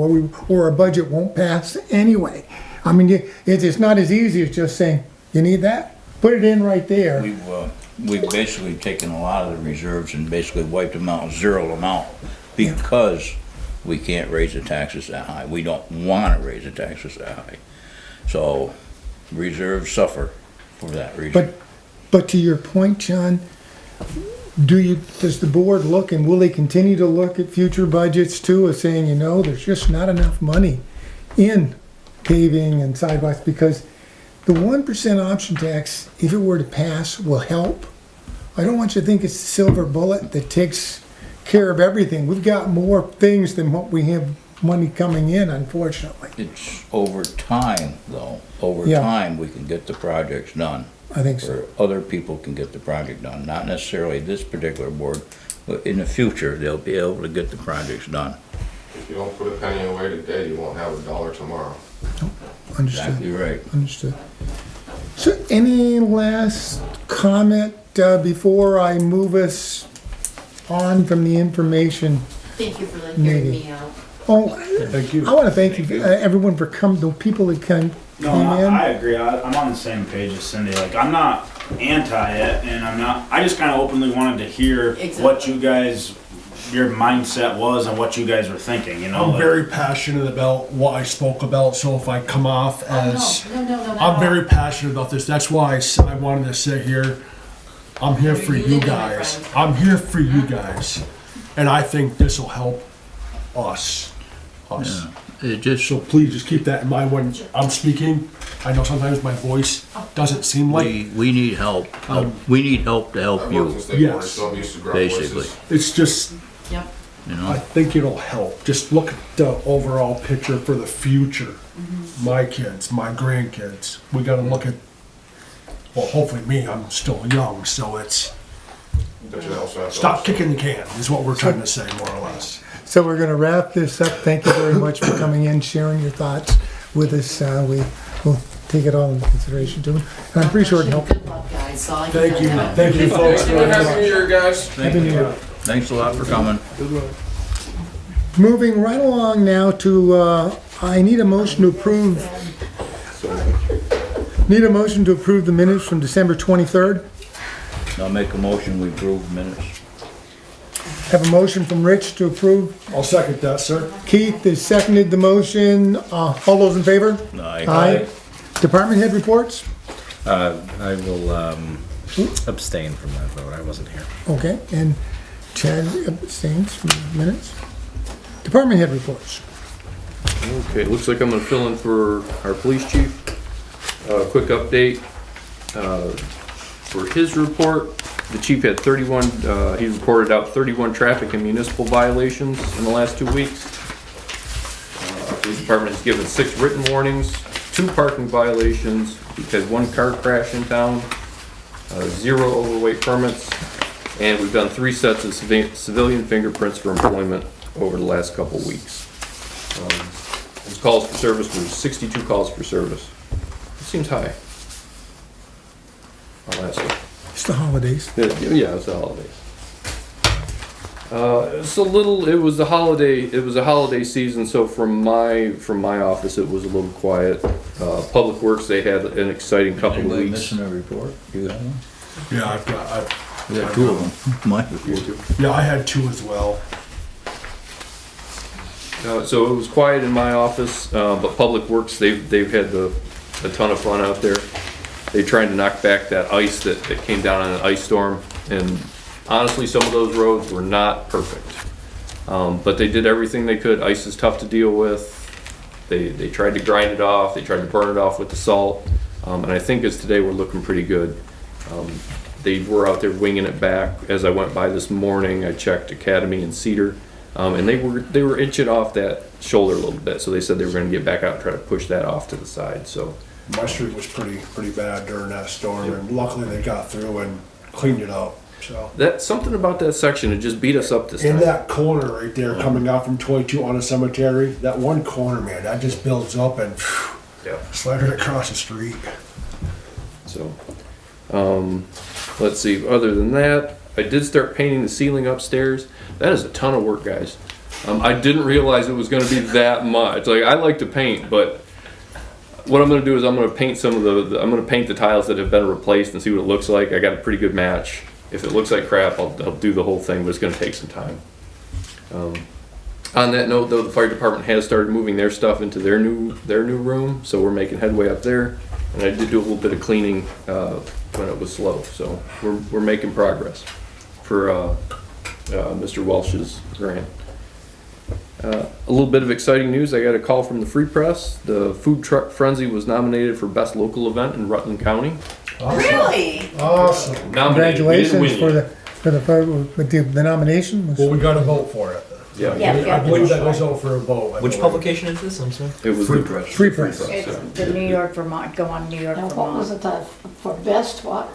or our budget won't pass anyway. I mean, it's not as easy as just saying, you need that? Put it in right there. We've basically taken a lot of the reserves and basically wiped them out, zeroed them out, because we can't raise the taxes that high. We don't want to raise the taxes that high. So reserves suffer for that reason. But to your point, John, does the board look, and will they continue to look at future budgets too, of saying, there's just not enough money in paving and sidewalks, because the 1% option tax, if it were to pass, will help. I don't want you to think it's the silver bullet that takes care of everything. We've got more things than what we have money coming in, unfortunately. It's over time, though. Over time, we can get the projects done. I think so. Or other people can get the project done. Not necessarily this particular board, but in the future, they'll be able to get the projects done. If you don't put a penny away today, you won't have $1 tomorrow. Understood. Exactly right. Understood. So any last comment before I move us on from the information? Thank you for hearing meeting. me out. Oh, Thank you. I want to thank you, everyone for coming, the people that came in. I agree. I'm on the same page as Cindy. Like, I'm not anti it, and I just kind of openly wanted to hear what you guys, your mindset was and what you guys were thinking, I'm very passionate about what I spoke about, so if I come off as... No. I'm very passionate about this. That's why I wanted to sit here. I'm here for you guys. I'm here for you guys. And I think this will help us. Yeah. It just, So please just keep that in mind when I'm speaking. I know sometimes my voice doesn't seem like... we need help. We need help to help you, Yes. basically. It's just... Yep. I think it'll help. Just look at the overall picture for the future. My kids, my grandkids. We gotta look at, well, hopefully me, I'm still young, so it's, stop kicking the can, is what we're trying to say, more or less. So we're going to wrap this up. Thank you very much for coming in, sharing your thoughts with us. We'll take it all into consideration too. And I'm pretty sure it helped. Good luck, guys. So I Thank you. can- Thank you, folks. Happy New Year, guys. Happy New Year. Thanks a lot for coming. Moving right along now to, I need a motion to approve. Need a motion to approve the minutes from December 23rd. I'll make a motion, we approve minutes. Have a motion from Rich to approve. I'll second that, sir. Keith has seconded the motion. All those in favor? Aye. Department head reports? I will abstain from that vote. I wasn't here. Okay, and Chad abstains from the minutes. Department head reports. Okay, looks like I'm gonna fill in for our police chief. Quick update, for his report, the chief had 31, he reported out 31 traffic and municipal violations in the last 2 weeks. Our police department has given 6 written warnings, 2 parking violations, we've had 1 car crash in town, 0 overweight permits, and we've done 3 sets of civilian fingerprints for employment over the last couple weeks. His calls for service was 62 calls for service. It seems high. I'll ask him. It's the holidays. Yeah, it's the holidays. It was a holiday season, so from my office, it was a little quiet. Public Works, they had an exciting couple of Anybody weeks. missing a report? You have one? Yeah, I've got, We got 2 of them. Mine report. yeah, I had 2 as well. So it was quiet in my office, but Public Works, they've had a ton of fun out there. They tried to knock back that ice that came down on an ice storm, and honestly, some of those roads were not perfect. But they did everything they could. Ice is tough to deal with. They tried to grind it off. They tried to burn it off with the salt. And I think as today, we're looking pretty good. They were out there winging it back. As I went by this morning, I checked Academy and Cedar, and they were inching off that shoulder a little bit. So they said they were going to get back out and try to push that off to the side. So My street was pretty bad during that storm, and luckily they got through and cleaned it up. So that something about that section, it just beat us up this in time. that corner right there, coming out from 22 on a cemetery, that one corner, man, that just builds up and slattered across the street. So, let's see. Other than that, I did start painting the ceiling upstairs. That is a ton of work, guys. I didn't realize it was going to be that much. Like, I like to paint, but what I'm going to do is I'm going to paint some of I'm going to paint the tiles that have been replaced and see what it looks like. I got a pretty good match. If it looks like crap, I'll do the whole thing, but it's going to take some time. On that note, though, the fire department has started moving their stuff into their new room, so we're making headway up there. And I did do a little bit of cleaning when it was slow, so we're making progress for Mr. Welsh's grant. A little bit of exciting news. I got a call from the Free Press. The Food Truck Frenzy was nominated for Best Local Event in Rutland County. Awesome. Really? Awesome. Congratulations for the nomination. Well, we got to vote for it. Yeah. I believe that goes out for a vote. Which publication is this? I'm sorry. It was Free Press. Free Press. It's the New York, Vermont, go on New York, Now, what was Vermont. it for best what?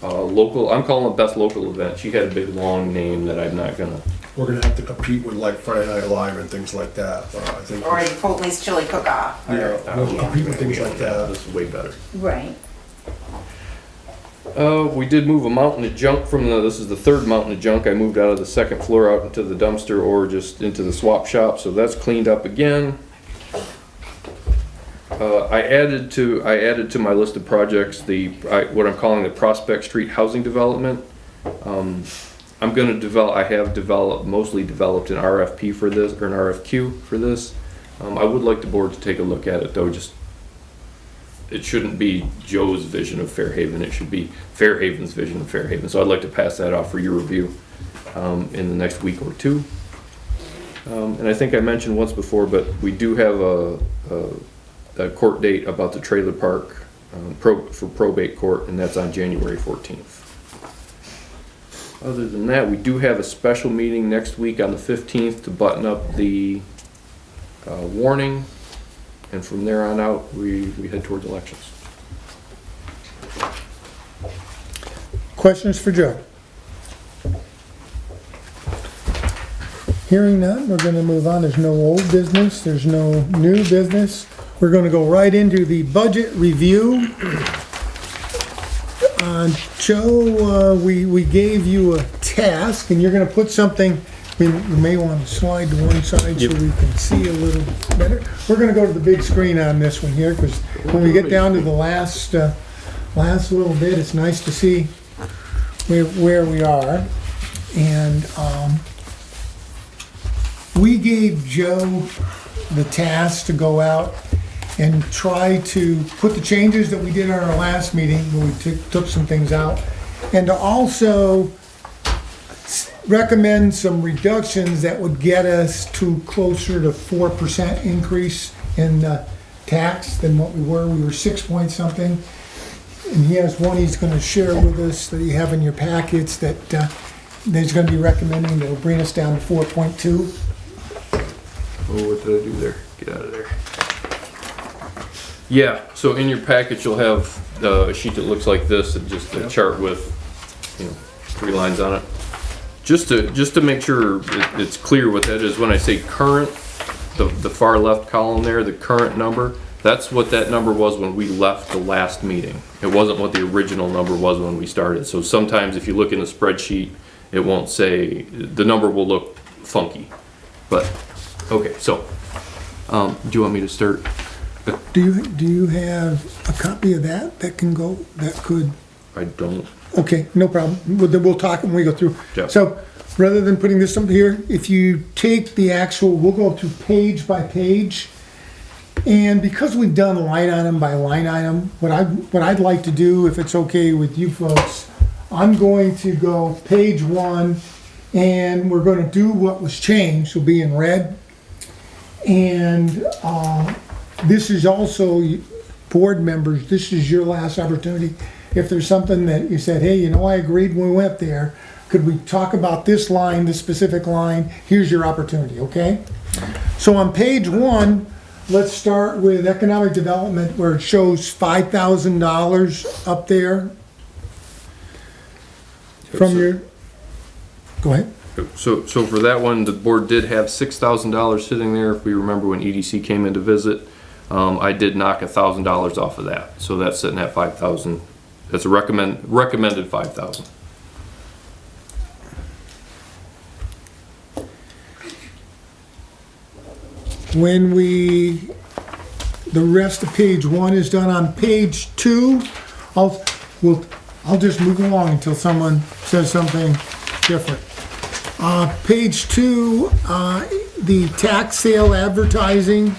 Local. I'm calling it Best Local Event. She had a big long name that I'm not gonna. We're gonna have to compete with like Friday Night Live and things like that. I think. Or Chipotle's chili cook-off. Yeah, we'll compete with things like that. This is way better. Right. We did move a mountain of junk from this is the third mountain of junk I moved out of the second floor out into the dumpster or just into the swap shop, so that's cleaned up again. I added to my list of projects what I'm calling the Prospect Street housing development. I'm going to develop. I have mostly developed an RFP for this or an RFQ for this. I would like the board to take a look at it though. It shouldn't be Joe's vision of Fairhaven. It should be Fairhaven's vision of Fairhaven. So I'd like to pass that off for your review in the next week or two. And I think I mentioned once before, but we do have a court date about the trailer park for probate court, and that's on January 14th. Other than that, we do have a special meeting next week on the 15th to button up the warning. And from there on out, we head towards elections. Questions for Joe? Hearing none, we're gonna move on. There's no old business, there's no new business. We're gonna go right into the budget review. Joe, we gave you a task, and you're gonna put something, we may want to slide to one side so we can see a little better. We're gonna go to the big screen on this one here, because when we get down to the last little bit, it's nice to see where we are. And we gave Joe the task to go out and try to put the changes that we did in our last meeting, where we took some things out, and to also recommend some reductions that would get us to closer to 4% increase in tax than what we were. We were 6 point something. And he has one he's gonna share with us that you have in your packets that he's gonna be recommending that'll bring us down to 4.2. Oh, what did I do there? Get out of there. Yeah, so in your package you'll have a sheet that looks like this, and just a chart with 3 lines on it. Just to make sure it's clear what that is, when I say current, the far left column there, the current number, that's what that number was when we left the last meeting. It wasn't what the original number was when we started. So sometimes if you look in the spreadsheet, it won't say, the number will look funky. But, okay, so, do you want me to start? Do you have a copy of that could? I don't. Okay, no problem. We'll talk when we go through. Yeah. So rather than putting this up here, if you take the actual, we'll go through page by page. And because we've done line item by line item, what I'd like to do, if it's okay with you folks, I'm going to go page 1, and we're going to do what was changed, will be in red. And this is also board members, this is your last opportunity. If there's something that you said, hey, you know, I agreed when we went there, could we talk about this line, this specific line? Here's your opportunity, okay? So on page 1, let's start with economic development where it shows $5,000 up there. From your, go ahead. So for that one, the board did have $6,000 sitting there. If we remember when EDC came in to visit, I did knock $1,000 off of that. So that's sitting at 5,000. That's a recommended 5,000. When the rest of page 1 is done, on page 2, I'll just move along until someone says something different. Page 2, the tax sale advertising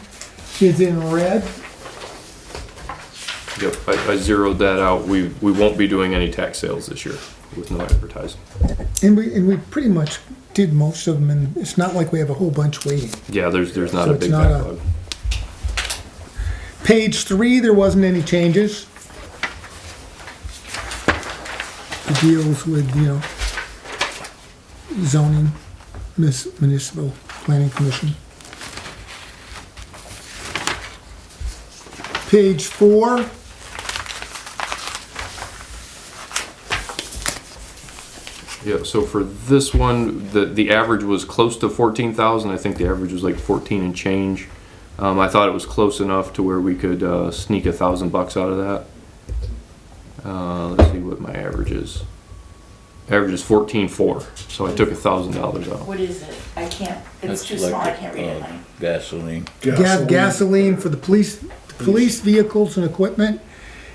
is in red. Yep, I zeroed that out. We won't be doing any tax sales this year with no advertising. And we pretty much did most of them, and it's not like we have a whole bunch waiting. Yeah, there's not So a it's big not backlog. Page 3, there wasn't any changes. It deals with, you know, zoning, municipal planning commission. Page 4. Yeah, so for this one, the average was close to 14,000. I think the average was like 14 and change. I thought it was close enough to where we could sneak $1,000 out of that. Let's see what my average is. Average is 14.4, so I took $1,000 out. What is it? I can't, it's too small, I can't read it. Gasoline. Gasoline for the police vehicles and equipment.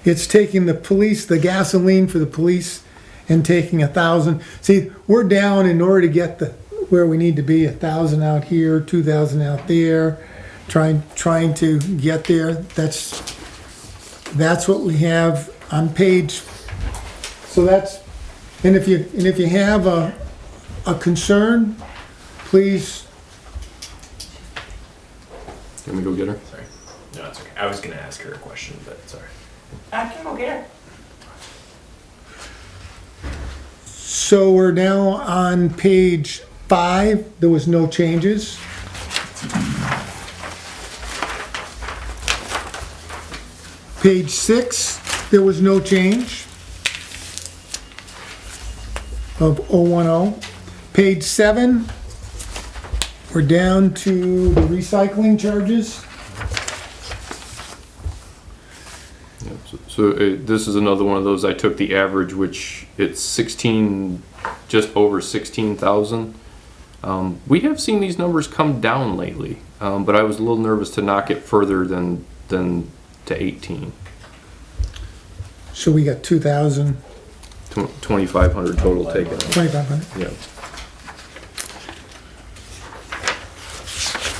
It's taking the gasoline for the police and taking 1,000. See, we're down in order to get where we need to be, 1,000 out here, 2,000 out there, trying to get there. That's what we have on page. So that's, and if you have a concern, please. Can we go get her? Sorry. No, it's okay. I was gonna ask her a question, but sorry. I can go get it. So we're now on page 5. There was no changes. Page 6, there was no change of 010. Page 7, we're down to the recycling charges. So this is another one of those. I took the average, which it's 16, just over 16,000. We have seen these numbers come down lately, but I was a little nervous to knock it further than to 18. So we got 2,000. 2,500 total taken. 2,500. Yeah.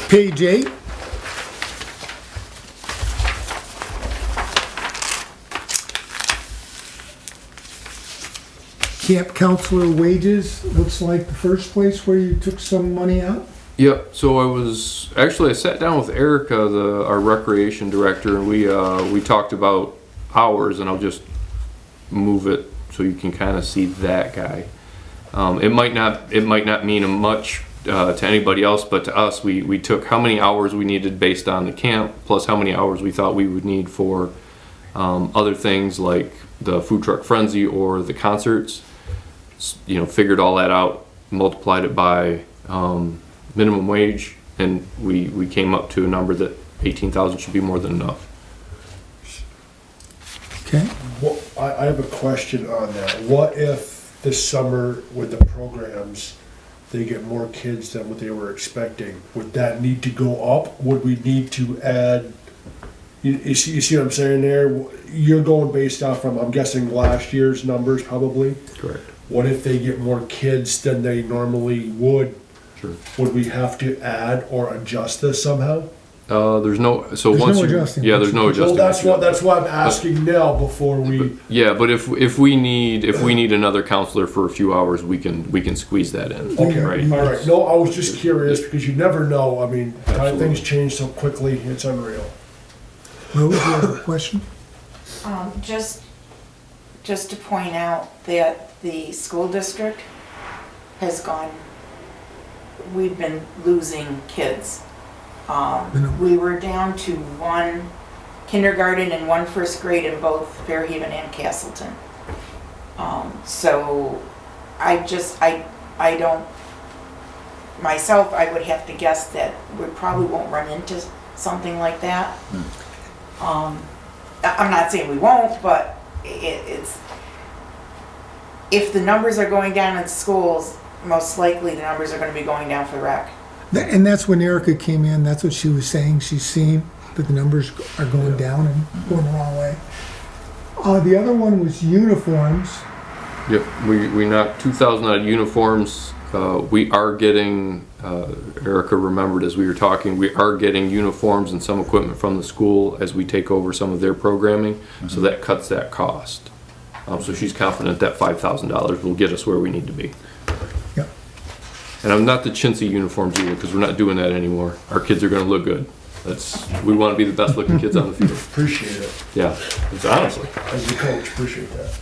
Page 8. Camp counselor wages, looks like the first place where you took some money out. Yep. So I sat down with Erica, our recreation director, and we talked about hours, and I'll just move it so you can kind of see that guy. It might not mean much to anybody else, but to us, we took how many hours we needed based on the camp, plus how many hours we thought we would need for other things like the food truck frenzy or the concerts. You know, figured all that out, multiplied it by minimum wage, and we came up to a number that 18,000 should be more than enough. Okay. Well, I have a question on that. What if this summer with the programs, they get more kids than what they were expecting? Would that need to go up? Would we need to add, you see what I'm saying there? You're going based off from, I'm guessing, last year's numbers probably? Correct. What if they get more kids than they normally would? Sure. Would we have to add or adjust this somehow? There's no There's no adjusting. Yeah, there's no adjusting. Well, that's what I'm asking now before we. Yeah, but if we need another counselor for a few hours, we can squeeze that in. Okay, Right. all right. No, I was just curious because you never know. I mean, Absolutely. things change so quickly, it's unreal. Rose, you have a question? Just to point out that the school district has gone, we've been losing kids. We were down to one kindergarten and one first grade in both Fairhaven and Castleton. So I don't, myself, I would have to guess that we probably won't run into something like that. I'm not saying we won't, but it's, if the numbers are going down in schools, most likely the numbers are gonna be going down for rec. And that's when Erica came in, that's what she was saying, she's seen that the numbers are going down and going the wrong way. The other one was uniforms. Yep, we knocked 2,000 out of uniforms. We are getting, Erica remembered as we were talking, we are getting uniforms and some equipment from the school as we take over some of their programming, so that cuts that cost. So she's confident that $5,000 will get us where we need to be. Yep. And I'm not the chintzy uniforms either, because we're not doing that anymore. Our kids are gonna look good. We wanna be the best looking kids on the field. Appreciate it. Yeah, it's honestly. As a coach, appreciate that.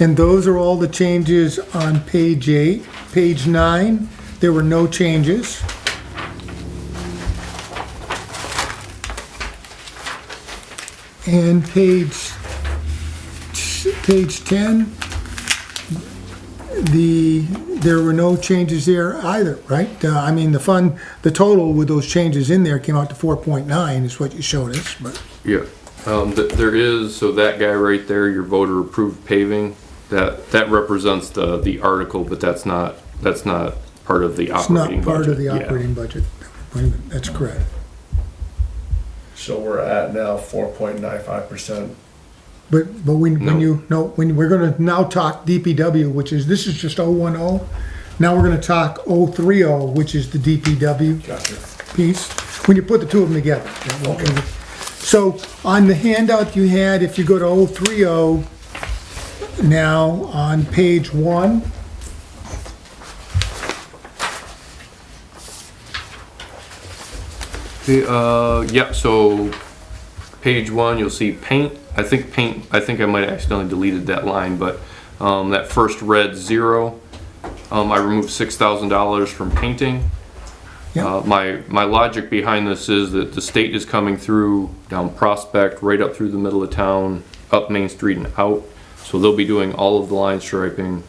And those are all the changes on page 8. Page 9, there were no changes. And page 10, there were no changes there either, right? I mean, the total with those changes in there came out to 4.9 is what you showed us, but. Yeah, there is, so that guy right there, your voter approved paving, that represents the article, but that's not part of the It's operating budget. not part of the Yeah. operating budget. That's correct. So we're at now 4.95%. But when No. we're gonna now talk DPW, this is just 010. Now we're gonna talk 030, which is the DPW Gotcha. piece, when you put the two of them together. Okay. So on the handout you had, if you go to 030, now on page 1, Yeah, so page 1, you'll see paint. I think I might have accidentally deleted that line, but that first red 0, I removed $6,000 from painting. Yeah. My logic behind this is that the state is coming through down Prospect, right up through the middle of town, up Main Street and out. So they'll be doing all of the line striping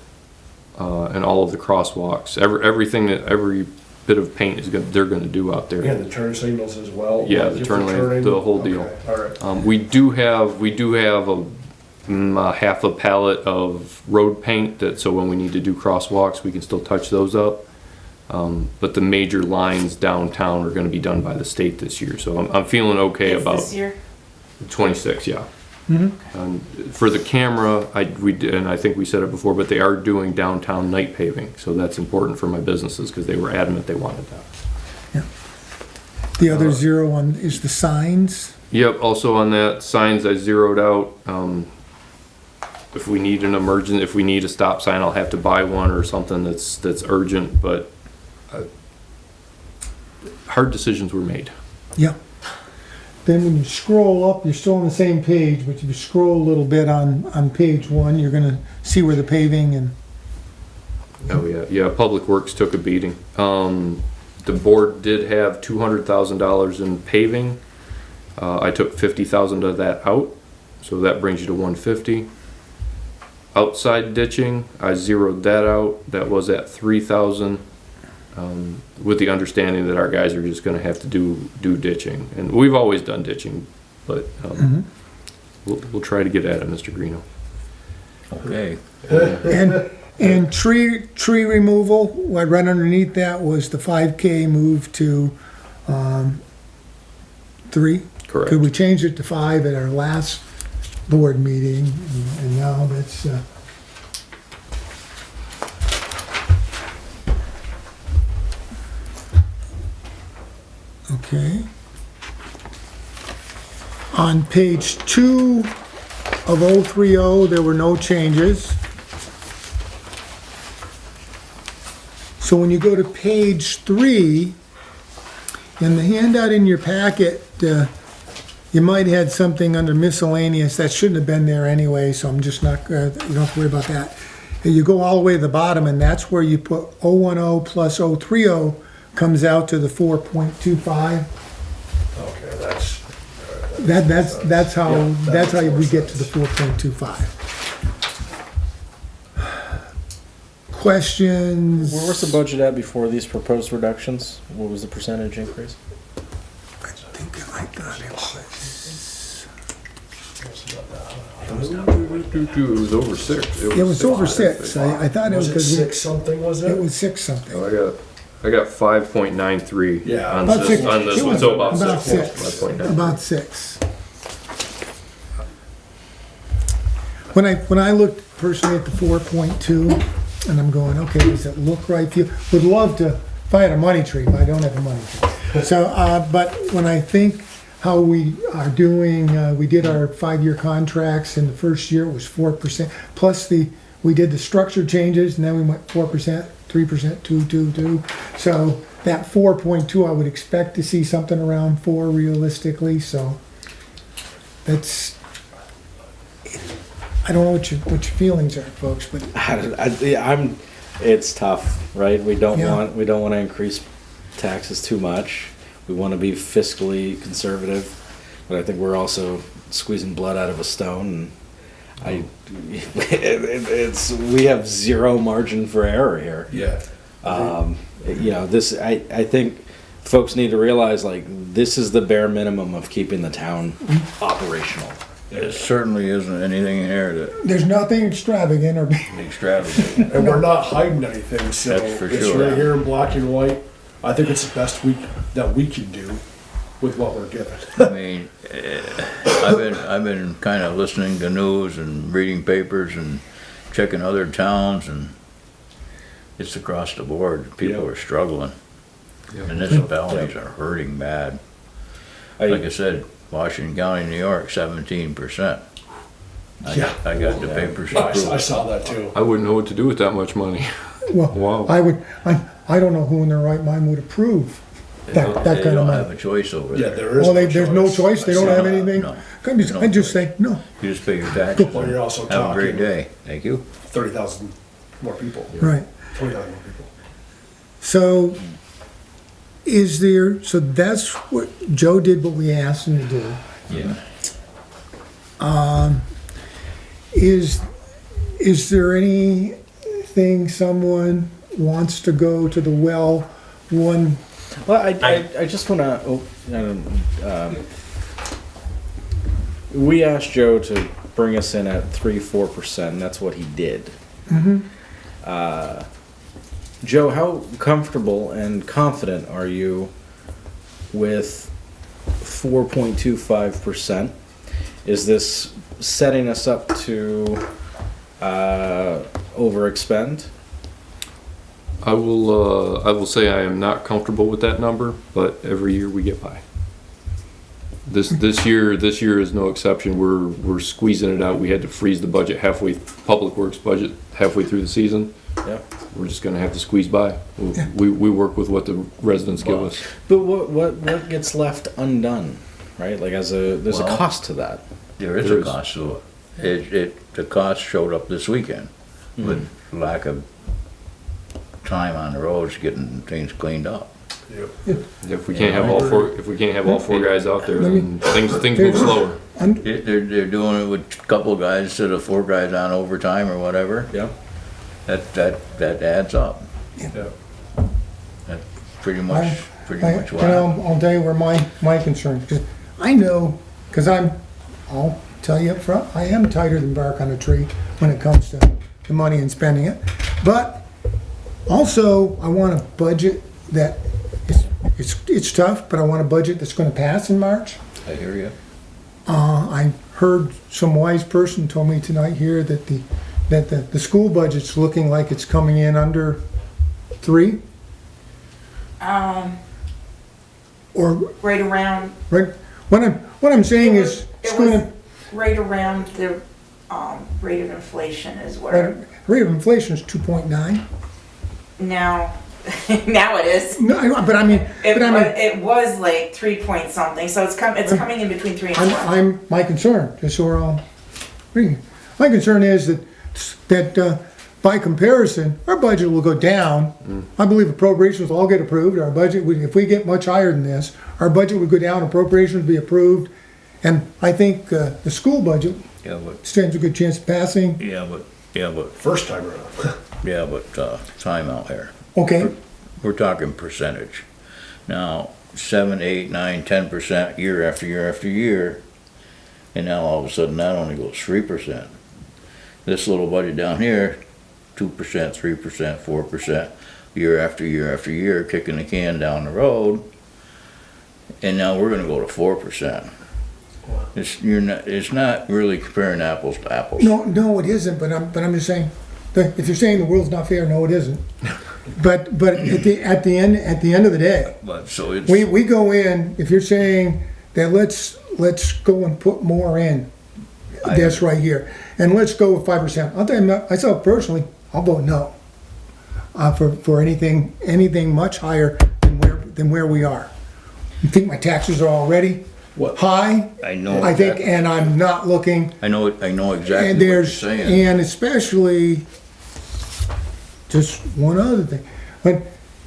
and all of the crosswalks. Every bit of paint they're going to do out there. And the turn signals as well? Yeah, like the if turn we're lane, turning? the whole deal. Okay, all right. We do have a half a pallet of road paint so when we need to do crosswalks, we can still touch those up. But the major lines downtown are going to be done by the state this year, so I'm feeling okay It's about this year? 26. Yeah. For the camera, and I think we said it before, but they are doing downtown night paving, so that's important for my businesses because they were adamant they wanted that. the other 0 is the signs. Yep, also on that, signs I zeroed out. If we need an emergency, if we need a stop sign, I'll have to buy one or something that's urgent, but hard decisions were made. Yeah. Then when you scroll up, you're still on the same page, but if you scroll a little bit on page 1, you're gonna see where the paving and. Oh, yeah, Public Works took a beating. The board did have $200,000 in paving. I took 50,000 of that out, so that brings you to 150. Outside ditching, I zeroed that out. That was at 3,000, with the understanding that our guys are just gonna have to do ditching. And we've always done ditching, but we'll try to get at it, Mr. Greeno. Okay. And tree removal, what right underneath that was the 5K move to 3. Correct. Could we change it to 5 at our last board meeting, and now that's, okay. On page 2 of 030, there were no changes. So when you go to page 3, in the handout in your packet, you might have had something under miscellaneous that shouldn't have been there anyway, so I'm just not, you don't have to worry about that. And you go all the way to the bottom, and that's where you put 010 plus 030 comes out to the 4.25. Okay, that's. That's how we get to the 4.25. Questions? Where was the budget at before these proposed reductions? What was the percentage increase? I think I thought it was. It was over 6. It was over 6. I thought it was Was it because 6 something, was it? it was 6 something. I got 5.93 Yeah. on About this, 6. on this It one, was so about about 6. 6. 5.93. About 6. When I looked personally at the 4.2, and I'm going, okay, does it look right? Would love to, if I had a money tree, but I don't have a money tree. So, but when I think how we are doing, we did our 5-year contracts, and the first year it was 4%, plus we did the structure changes, and then we went 4%, 3%, 2. So that 4.2, I would expect to see something around 4 realistically, so that's, I don't know what your feelings are, folks, but It's tough, right? We don't Yeah. want to increase taxes too much. We want to be fiscally conservative, but I think we're also squeezing blood out of a stone. And we have zero margin for error here. Yeah. I think folks need to realize, like, this is the bare minimum of keeping the town operational. It certainly isn't anything here that there's nothing extravagant or extravagant. And we're not hiding anything, so That's for it's sure. right here in black and white. I think it's the best that we can do with what we're given. I mean, I've been kind of listening to news and reading papers and checking other towns, and it's across the board. People are struggling. Municipalities are hurting bad. Like I said, Washington County, New York, 17%. I got the papers to prove I it. saw that too. I wouldn't know what to do with that much money. well, Wow. I don't know who in their right mind would approve that They kind of don't money. have a choice over Yeah, there. there is. Well, there's no choice. They don't have No, anything. no. I just say no. You just pay your taxes. Well, you're also Have a great talking day. Thank you. 30,000 more people. Right. 20,000 more people. So so that's what Joe did, what we asked him to do. Yeah. Is there anything someone wants to go to the well one? Well, I just want to. We asked Joe to bring us in at 3-4%. That's what he did. Joe, how comfortable and confident are you with 4.25%? Is this setting us up to overexpend? I will say I am not comfortable with that number, but every year we get by. This year is no exception. We're squeezing it out. We had to freeze the budget Public Works budget halfway through the season. Yeah. We're just gonna have to squeeze by. We work with what the residents give us. But what gets left undone, right? Like there's a cost to that. There is a cost to it. The cost showed up this weekend with lack of time on the roads getting things cleaned up. If we can't have all four guys out there, then things move slower. They're doing it with a couple of guys instead of 4 guys on overtime or whatever. Yeah. That adds up. Yeah. That's pretty much why. I'll tell you where my concern, because I know, because I'll tell you up front, I am tighter than bark on a tree when it comes to the money and spending it. But also, I want a budget that it's tough, but I want a budget that's going to pass in March. I hear you. I heard some wise person told me tonight here that the school budget's looking like it's coming in under 3. Or Right around, right. What I'm saying is it's it going was to right around the rate of inflation is rate where, of inflation is 2.9. now, Now it is. No, but I mean, It was like 3 point something, so it's coming in between 3 and 4. my concern, just so we're all agreeing. My concern is that by comparison, our budget will go down. I believe appropriations will all get approved. Our budget, if we get much higher than this, our budget would go down, appropriations would be approved. And I think the school budget stands a good chance of passing. Yeah, but First time around. Yeah, but, time out here. Okay, We're talking percentage. Now, 7, 8, 9, 10% year after year after year, and now all of a sudden that only goes 3%. This little budget down here, 2%, 3%, 4%, year after year after year, kicking the can down the road, and now we're gonna go to 4%. It's not really comparing apples to apples. no, it isn't, but I'm just saying, if you're saying the world's not fair, no, it isn't. But at the end of the day, But, so it's. we go in, if you're saying that let's go and put more in, that's right here, and let's go with 5%. I'll tell you, myself personally, I'll vote no. For anything much higher than where we are. You think my taxes are already high? I know. I think, and I'm not looking. I know exactly And what you're there's, saying. and especially, just one other thing, but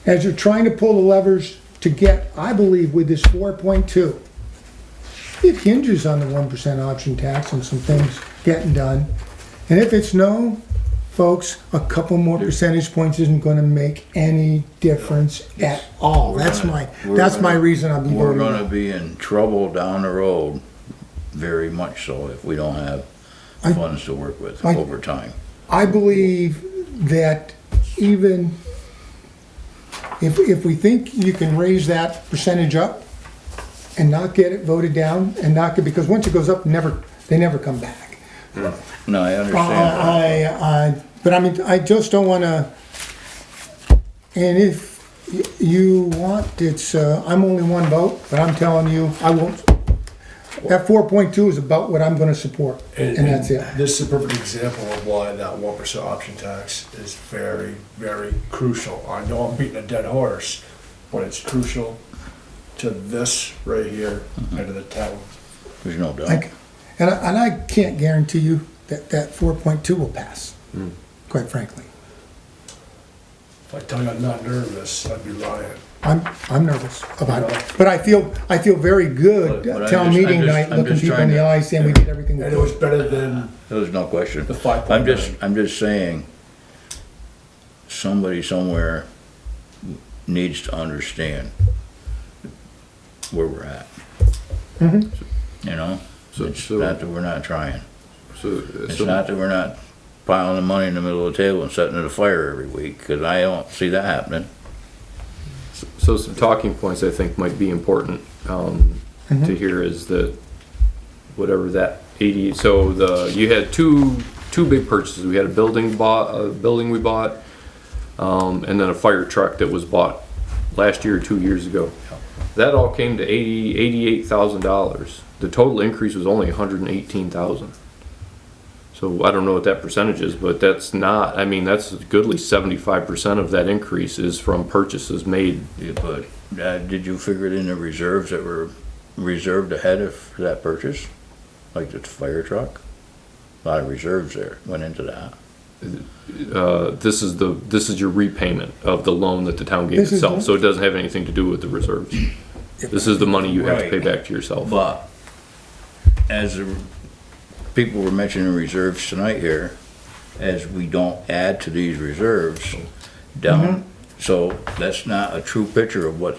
as you're trying to pull the levers to get, I believe with this 4.2, it hinges on the 1% option tax and some things getting done. And if it's no, folks, a couple more percentage points isn't gonna make any difference at all. That's my reason I'll be We're voting gonna no. be in trouble down the road, very much so, if we don't have funds to work with over time. I believe that even if we think you can raise that percentage up and not get it voted down and not get, because once it goes up, they never come back. No, I understand. But I mean, I just don't wanna, and if you want, I'm only one vote, but I'm telling you, I won't. That 4.2 is about what I'm gonna support, and that's it. This is a perfect example of why that 1% option tax is very, very crucial. I know I'm beating a dead horse, but it's crucial to this right here and to the town. There's no doubt. And I can't guarantee you that 4.2 will pass, quite frankly. If I tell you I'm not nervous, I'd be lying. I'm nervous about it, but I feel very good But town meeting night, looking people in the eye, saying we did everything we And did. it was better than There's no question. the 5.9. I'm just saying, somebody somewhere needs to understand where we're at. You know? It's not that we're not trying. It's not that we're not piling the money in the middle of the table and setting it afire every week, because I don't see that happening. So some talking points I think might be important to hear is that whatever that 80. So you had two big purchases. We had a building we bought, and then a fire truck that was bought last year or 2 years ago. That all came to $88,000. The total increase was only $118,000. So I don't know what that percentage is, but that's not, I mean, that's goodly 75% of that increase is from purchases made. Yeah, but did you figure it in the reserves that were reserved ahead of that purchase? Like the fire truck? A lot of reserves there went into that. This is your repayment of the loan that the town gave itself, so it doesn't have anything to do with the reserves. This is the money you have to pay back to yourself. But as the people were mentioning reserves tonight here, as we don't add to these reserves down, so that's not a true picture of what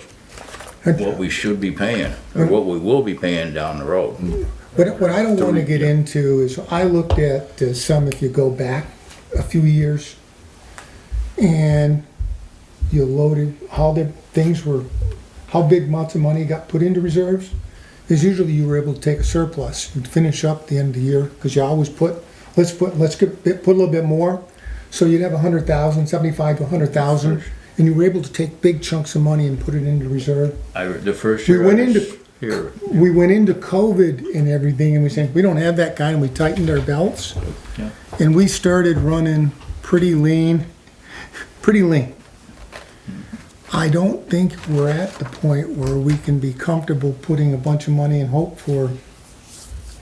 we should be paying or what we will be paying down the road. But what I don't want to get into is, I looked at some, if you go back a few years, and you loaded how the things were, how big amounts of money got put into reserves, is usually you were able to take a surplus and finish up the end of the year, because you always let's put a little bit more. So you'd have 100,000, 75 to 100,000, and you were able to take big chunks of money and put it into reserve. The first year we went into COVID and everything, and we said we don't have that kind, and we tightened our belts, and we started running pretty lean. I don't think we're at the point where we can be comfortable putting a bunch of money in hope for,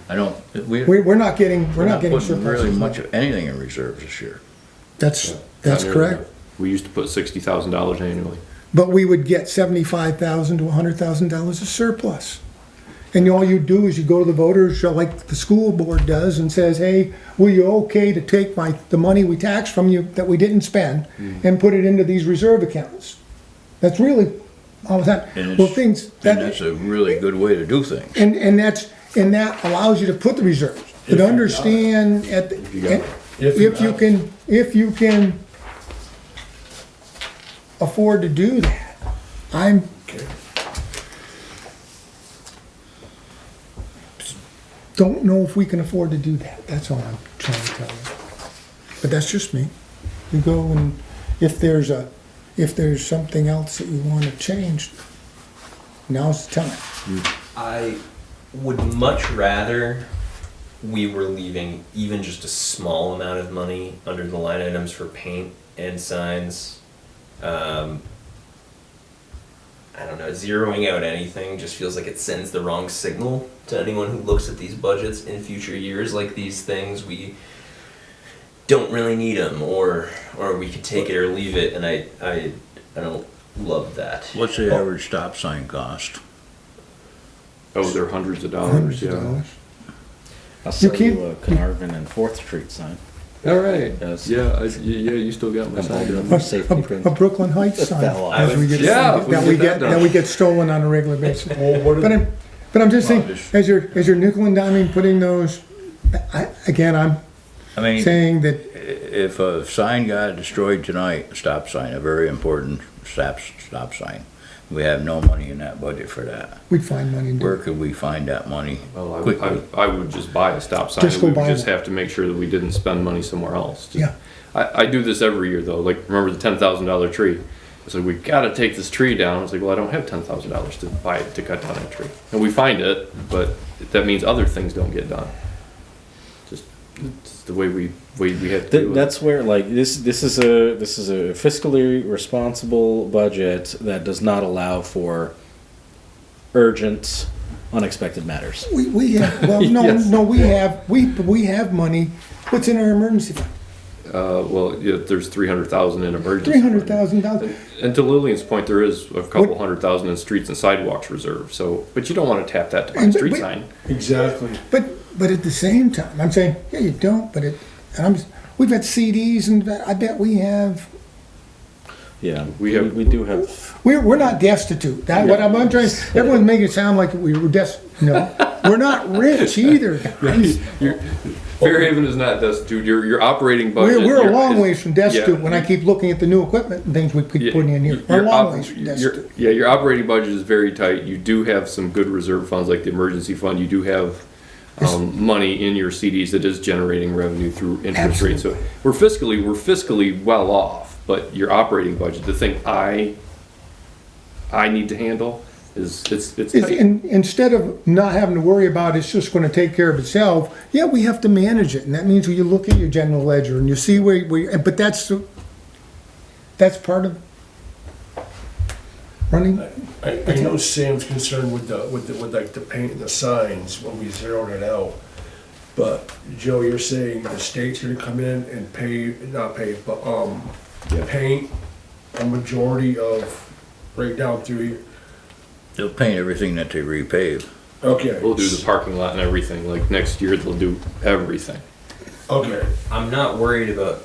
I don't, we're not getting putting surpluses. really much of anything in reserves this year. That's Not nearly correct. enough. We used to put $60,000 annually. But we would get $75,000 to $100,000 of surplus. And all you do is you go to the voters, like the school board does, and says, hey, will you okay to take the money we taxed from you that we didn't spend and put it into these reserve accounts? That's really all that. And Well, it's- and that's a really good way to do things. And that allows you to put the reserves, but understand if you can afford to do that. Don't know if we can afford to do that. That's all I'm trying to tell you. But that's just me. You go and if there's something else that you want to change, now's the time. I would much rather we were leaving even just a small amount of money under the line items for paint and signs. I don't know, zeroing out anything just feels like it sends the wrong signal to anyone who looks at these budgets in future years. Like these things, we don't really need them, or we could take it or leave it, and I don't love that. What's the average stop sign cost? Oh, they're hundreds of dollars, Hundreds of yeah. dollars. I'll sell you a Carnarvon and 4th Street sign. All right. Yes. Yeah, you still got my sign. A Brooklyn Heights sign. fell off. as we get- Yeah, if we That get we that get, done. that we get stolen on a regular basis. Well, what But are, I'm just saying, just- as you're nickel and diming, putting those, I'm I mean, saying that if a sign got destroyed tonight, a stop sign, a very important stop sign, we have no money in that budget for that. we'd find money to do Where it. could we find that money Well, quickly? I would just buy a stop sign. Just go We would buy just one. have to make sure that we didn't spend money somewhere else. Just- Yeah. I do this every year though. Like, remember the $10,000 tree? It's like, we gotta take this tree down. It's like, well, I don't have $10,000 to buy it, to cut down a tree. And we find it, but that means other things don't get done. Just, it's the way we have to do it. That's where like this is a fiscally responsible budget that does not allow for urgent, unexpected matters. We have, well, Yes. no, we have money. What's in our emergency fund? Well, yeah, there's 300,000 in emergency. $300,000. And to Lillian's point, there is a couple $100,000 in streets and sidewalks reserve. So, but you don't want to tap that to buy a And- street but- sign. exactly. But at the same time, I'm saying, yeah, you don't, but we've got CDs and I bet we have, Yeah, We have- we do have. we're not destitute. What I'm trying, everyone's making it sound like we were no, we're not rich either, guys. Fairhaven is not destitute. Your operating budget. We're a your- long is- ways from destitute yeah, when I keep looking at the new equipment and things we keep Yeah, putting in here. We're a your long op- ways from your- destitute. Yeah, your operating budget is very tight. You do have some good reserve funds like the emergency fund. You do have money in your CDs that is generating revenue through interest rates. So we're fiscally well off, but your operating budget, the thing I need to handle is it's tight. Instead of not having to worry about it's just gonna take care of itself, yeah, we have to manage it, and that means when you look at your general ledger and you see but that's part of running. I know Sam's concerned with like the paint and the signs when we zeroed it out. But Joe, you're saying the state's gonna come in and paint a majority of right down through. They'll paint everything that they repave. Okay. We'll do the parking lot and everything. Like next year, they'll do everything. Okay. I'm not worried about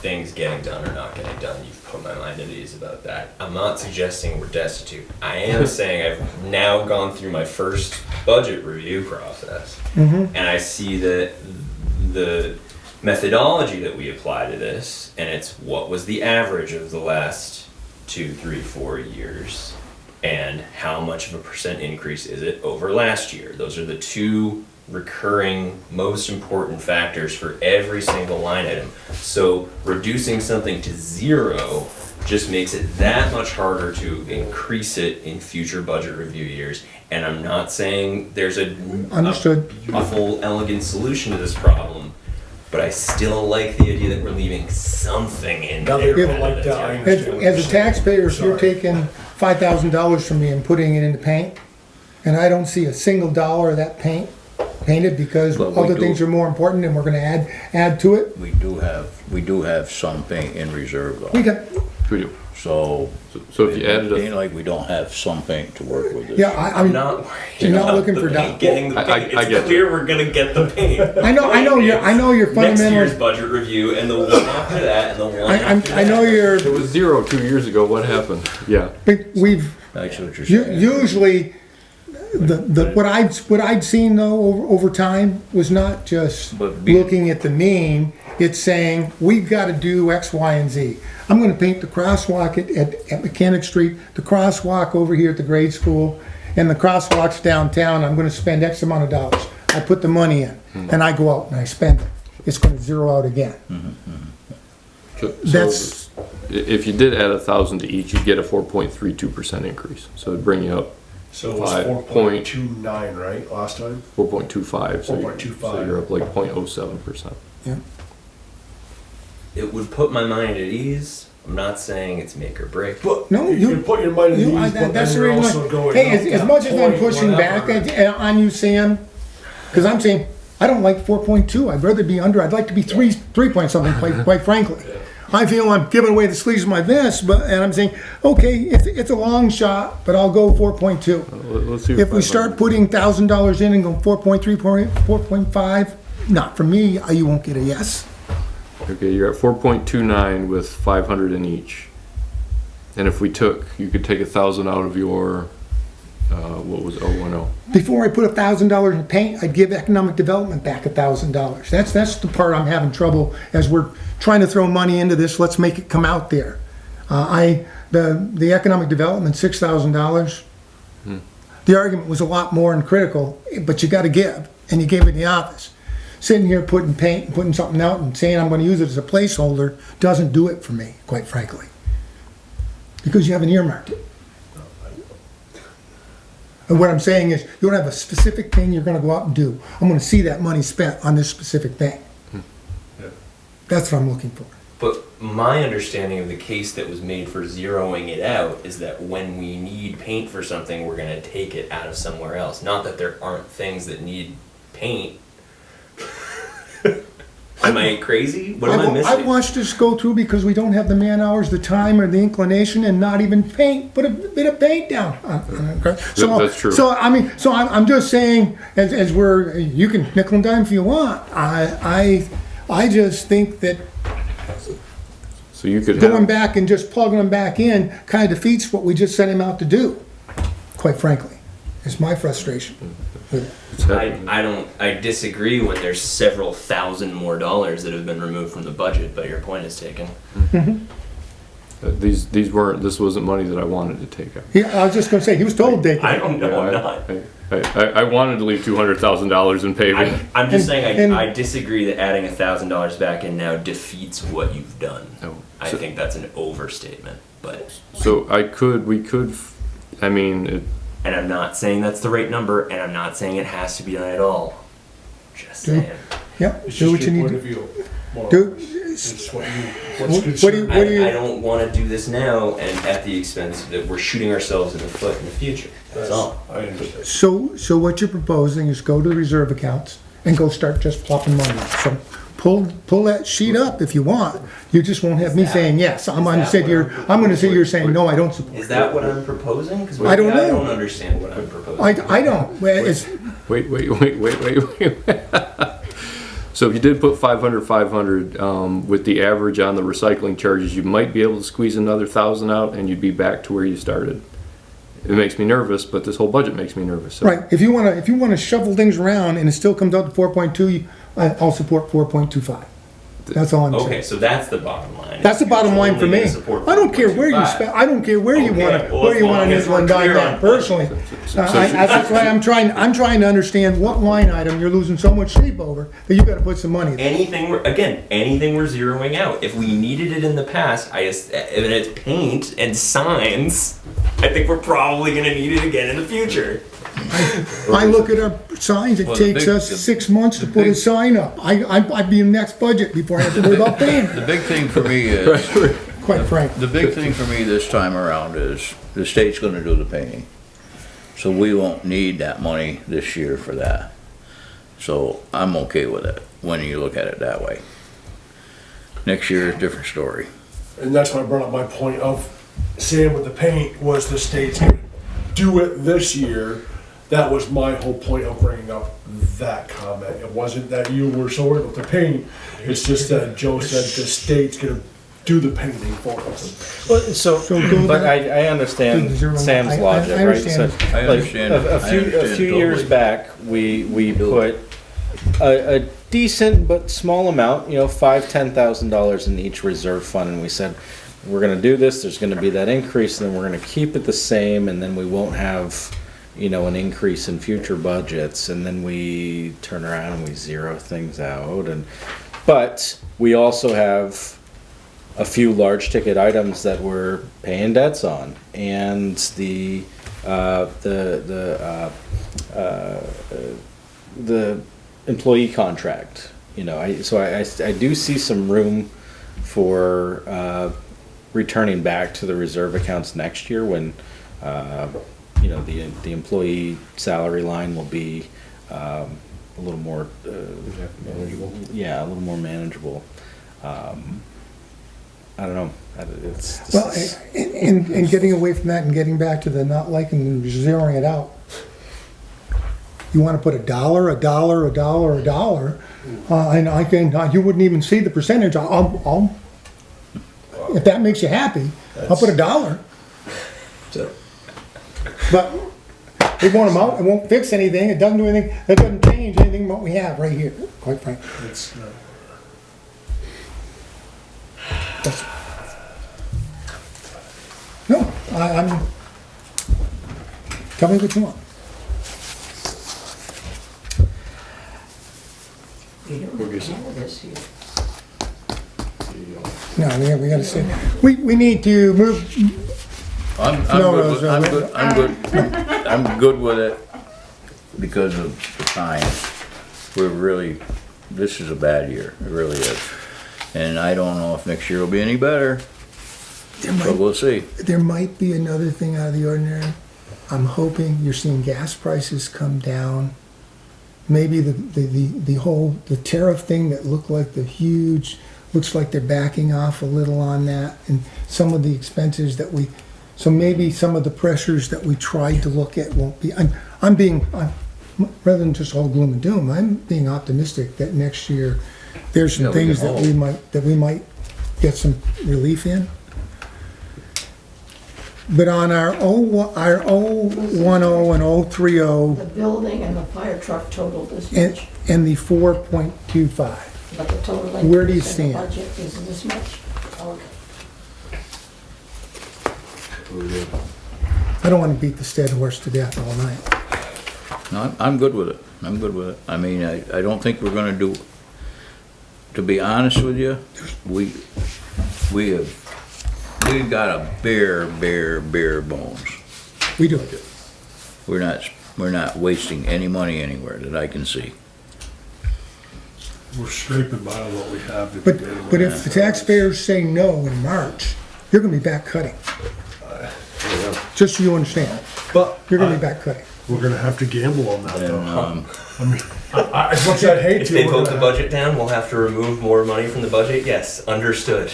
things getting done or not getting done. You've put my mind at ease about that. I'm not suggesting we're destitute. I am saying I've now gone through my first budget review process, and I see that the methodology that we apply to this, and it's what was the average of the last 2, 3, 4 years, and how much of a percent increase is it over last year. Those are the two recurring most important factors for every single line item. So reducing something to 0 just makes it that much harder to increase it in future budget review years. And I'm not saying there's a Understood. beautiful, elegant solution to this problem, but I still like the idea that we're leaving something in Now there. they don't like that, I understand what you're As a saying. taxpayer, if you're Sorry. taking $5,000 from me and putting it into paint, and I don't see a single dollar of that painted because But we other do. things are more important and we're gonna add to it, We do have some paint in reserve we though. got, We do. So, So if you added it ain't a, like we don't have some paint to work with this. yeah, I'm I'm not worried you're not about looking the for paint dollars. getting the I paint. get It's clear we're gonna get the paint. I know your Next year's fundamentals, budget review and the one after that and the one after I know that. you're, it was 0 2 years ago, what happened? Yeah. we've, I see what you're saying. usually, what I'd seen though over time was not just But be- looking at the mean, it's saying, we've gotta do X, Y, and Z. I'm gonna paint the crosswalk at Mechanic Street, the crosswalk over here at the grade school, and the crosswalks downtown, I'm gonna spend X amount of dollars. I put the money in, and I go out and I spend it. It's gonna zero out again. So That's- if you did add 1,000 to each, you'd get a 4.32% increase. So it'd bring you up So it was 4.29, right, last time? 4.25. So 4.25. So you're up like 0.07%. It would put my mind at ease. I'm not saying it's make or break. But No, you you- can put your money at ease, but That's then the you're reason also why, going hey, up as that much as I'm point, pushing back whatever. on you, Sam, because I'm saying, I don't like 4.2, I'd rather be under, I'd like to be 3 point something, quite frankly. I feel I'm giving away the sleeves of my vest, and I'm saying, okay, it's a long shot, but I'll go 4.2. Let's see. If we start putting $1,000 in and go 4.3, 4.5, not for me, you won't get a yes. Okay, you're at 4.29 with 500 in each. And if we took, you could take 1,000 out of your, what was 010? Before I put $1,000 in paint, I'd give economic development back $1,000. That's the part I'm having trouble as we're trying to throw money into this. Let's make it come out there. The economic development $6,000. The argument was a lot more and critical, but you got to give, and you gave it in the office. Sitting here putting paint and putting something out and saying I'm going to use it as a placeholder doesn't do it for me, quite frankly, because you haven't earmarked it. And what I'm saying is, you don't have a specific thing you're gonna go out and do. I'm gonna see that money spent on this specific thing. That's what I'm looking for. But my understanding of the case that was made for zeroing it out is that when we need paint for something, we're gonna take it out of somewhere else. Not that there aren't things that need paint. Am I crazy? What am I I've missing? watched this go through because we don't have the man hours, the time, or the inclination, and not even put a bit of paint down. That's true. So I'm just saying, as we're, you can nickel and dime if you want. I just think that So you could going have, back and just plugging them back in kind of defeats what we just sent him out to do, quite frankly. It's my frustration. I disagree when there's several thousand more dollars that have been removed from the budget, but your point is taken. this wasn't money that I wanted to take out. Yeah, I was just gonna say, he was told they could. I don't know, I'm not. I wanted to leave $200,000 in paving. I'm just saying, And- I disagree that adding $1,000 back in now defeats what you've done. No. I So- think that's an overstatement, but, So we could, I mean, and I'm not saying that's the right number, and I'm not saying it has to be done at all. Just Do- saying. Yep, It's do just what you your need point to of view. more or do. less. It's what What what's do you- concerning. what do you- I don't want to do this now and at the expense that we're shooting ourselves in the foot in the future. That's all. I understand. So what you're proposing is go to the reserve accounts and go start just plopping money in. So pull that sheet up if you want. You just won't have me saying yes. I'm gonna sit here saying, no, I don't support. Is that what I'm proposing? Because I don't know. I don't understand what I'm proposing. I don't. Well, it's, wait. So if you did put 500, with the average on the recycling charges, you might be able to squeeze another 1,000 out and you'd be back to where you started. It makes me nervous, but this whole budget makes me nervous. So. right. If you wanna shovel things around and it still comes out to 4.2, I'll support 4.25. That's all I'm saying. Okay, so that's the bottom line. That's the bottom line for Only me. gonna support I don't care where you 4.25. spend, I don't care where you Okay, wanna, well, where as you wanna long as nickel and we're dime clear that on- personally. That's why I'm trying to understand what line item you're losing so much sleep over that you gotta put some money in. Anything we're zeroing out. If we needed it in the past, and it's paint and signs, I think we're probably gonna need it again in the future. I look at our signs, it Well, the takes big- us 6 months to put a sign up. I'd be in the next budget before I have to worry about paying, The big thing for me is, quite frankly. the big thing for me this time around is the state's gonna do the painting. So we won't need that money this year for that. So I'm okay with it when you look at it that way. Next year is a different story. And that's why I brought up my point of saying with the paint was the state's gonna do it this year. That was my whole point of bringing up that comment. It wasn't that you were so worried about the paint, it's just that Joe said the state's gonna do the painting for us. Well, so, go but back I understand to zero. Sam's I logic, right? understand. So, I like, understand. A I few understand years totally. back, we put a decent but small amount, $5,000-$10,000 in each reserve fund, and we said, we're gonna do this, there's gonna be that increase, and then we're gonna keep it the same, and then we won't have, an increase in future budgets, and then we turn around and we zero things out, but we also have a few large ticket items that we're paying debts on, and the employee contract. I do see some room for returning back to the reserve accounts next year when the employee salary line will be a little more manageable. Yeah, a little more manageable. I don't know. Well, and getting away from that and getting back to the not liking and zeroing it out. You want to put $1, and you wouldn't even see the percentage. I'll if that makes you happy, I'll put $1. But we want them out. It won't fix anything. It doesn't do anything. It doesn't change anything what we have right here. Quite frankly. No, I'm. Tell me what you want. No, we gotta say, we need to move. I'm good with it because of the time. This is a bad year, it really is. And I don't know if next year will be any better, but we'll see. There might be another thing out of the ordinary. I'm hoping you're seeing gas prices come down. Maybe the tariff thing that looked like looks like they're backing off a little on that, and some of the expenses that so maybe some of the pressures that we tried to look at won't be. Rather than just all gloom and doom, I'm being optimistic that next year there's some things that we might get some relief in. But on our 010 and 030 The building and the fire truck totaled this much, and the 4.25, but the total where do you increase in the stand? budget is this much. Okay. I don't want to beat the dead horse to death all night. No, I'm good with it. I mean, I don't think we're gonna do, to be honest with you, we've got a bare bones. We do. We're not wasting any money anywhere that I can see. We're scraping by on what we have. But if the taxpayers say no in March, you're gonna be back cutting. Just so you understand. But you're gonna be back cutting. We're gonna have to gamble on that, though. I mean, as much as I'd hate if to, they we're vote gonna the budget down, we'll have to remove more money from the budget. Yes, understood.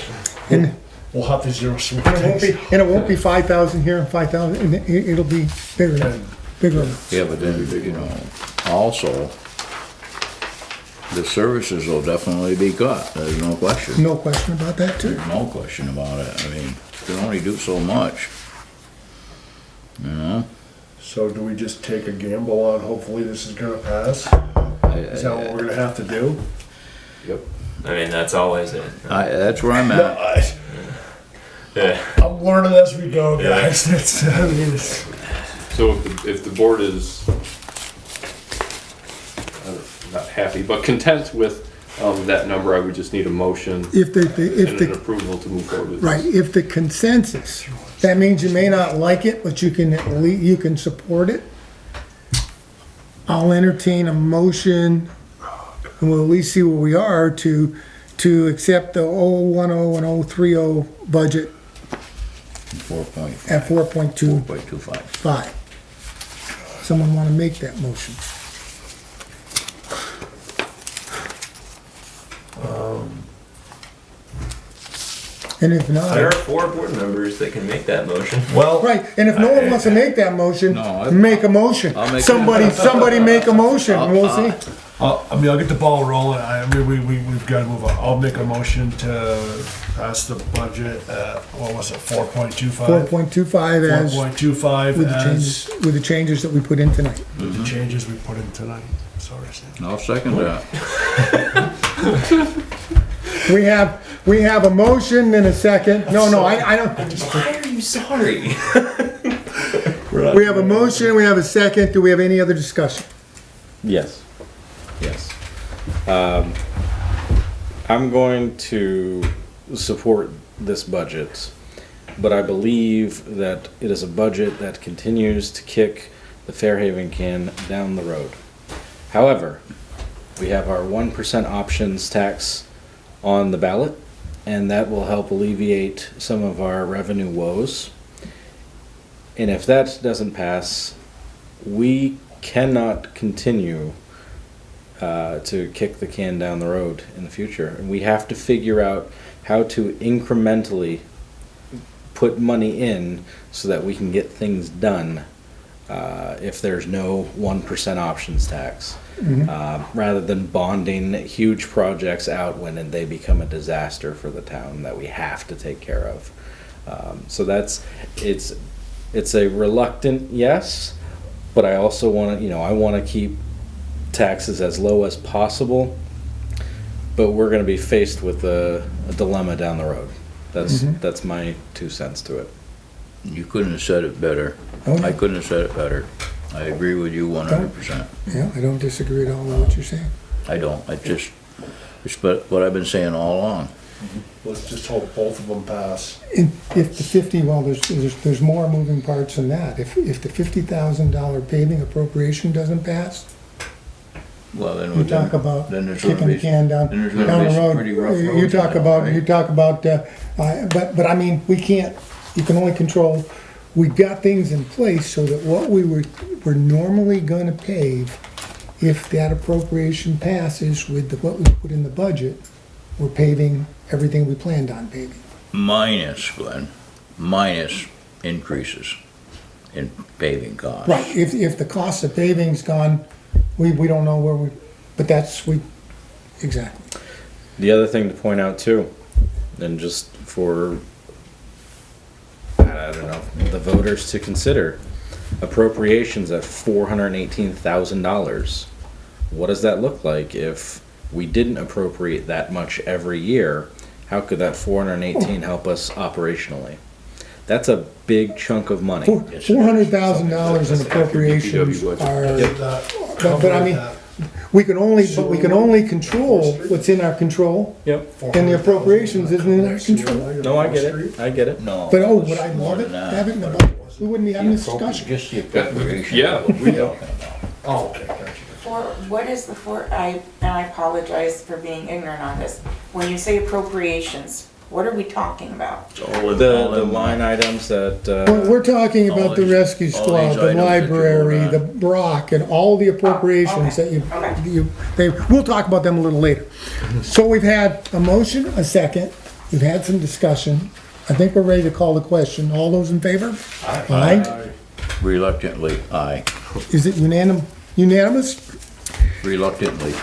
And we'll have to zero some it won't be 5,000 here and 5,000. It'll be bigger. Yeah, but then also the services will definitely be cut. There's no question. No question about that too. There's no question about it. I mean, you can only do so much. So do we just take a gamble on hopefully this is gonna pass? Is that what we're gonna have to do? Yep. I mean, that's always it. That's where I'm at. Yeah. I'm learning as we go, guys. So if the board is not happy, but content with that number, I would just need a motion and an approval to move forward with Right, this. if the consensus, that means you may not like it, but you can support it. I'll entertain a motion, and we'll at least see where we are, to accept the 010 and 030 budget 4.5. at 4.25. 4.25. Someone wanna make that motion? And if not. There are 4 board members that can make that motion. Well, Right, and if no one wants to make that motion, No, make a motion. I'll make Somebody make a motion, and we'll see. I'll get the ball rolling. We've got to move on. I'll make a motion to pass the budget at, what was it, 4.25? 4.25 as, 4.25 with the changes that we put in tonight. with the changes we put in tonight. Sorry, Sam. I'll second that. We have a motion and a second. No, I don't. Why are you sorry? We have a motion, we have a second. Do we have any other discussion? Yes. Yes. I'm going to support this budget, but I believe that it is a budget that continues to kick the Fairhaven can down the road. However, we have our 1% options tax on the ballot, and that will help alleviate some of our revenue woes. And if that doesn't pass, we cannot continue to kick the can down the road in the future. And we have to figure out how to incrementally put money in so that we can get things done if there's no 1% options tax. Rather than bonding huge projects out when they become a disaster for the town that we have to take care of. So it's a reluctant yes, but I also want to, I want to keep taxes as low as possible, but we're going to be faced with a dilemma down the road. That's my 2 cents to it. You couldn't have said it better. Oh, yeah. I couldn't have said it better. I agree with you 100%. Yeah, I don't disagree at all with what you're saying. I don't. It's what I've been saying all along. Let's just hope both of them pass. And if the 50, well, there's more moving parts than that. If the $50,000 paving appropriation doesn't pass, Well, then you talk about then there's gonna kicking the be- can down then there's gonna the be some road. pretty rough You roads talk in about, town, right? but I mean, we can't, you can only control, we've got things in place so that what we're normally gonna pave, if that appropriation passes with what we put in the budget, we're paving everything we planned on paving. Minus, Glenn, minus increases in paving costs. Right, if the cost of paving's gone, we don't know where but exactly. The other thing to point out too, and just for, I don't know, the voters to consider, appropriations at $418,000. What does that look like if we didn't appropriate that much every year? How could that 418 help us operationally? That's a big chunk of money. $400,000 in appropriations are, but I mean, we can only control what's in our control. Yep. And the appropriations isn't in our control. No, I get it. No. But would I love it, have it in the budget? We wouldn't be having this discussion. Just the appropriation. Yeah, we don't. Oh, okay, gotcha. What is and I apologize for being ignorant on this. When you say appropriations, what are we talking about? The line items that, We're talking All about the these- rescue all squad, these the items that you're library, voting the on. Brock, and all the appropriations that we'll talk about them a little later. So we've had a motion, a second, we've had some discussion. I think we're ready to call the question. All those in favor? Aye. Reluctantly, aye. Is it unanimous? Reluctantly.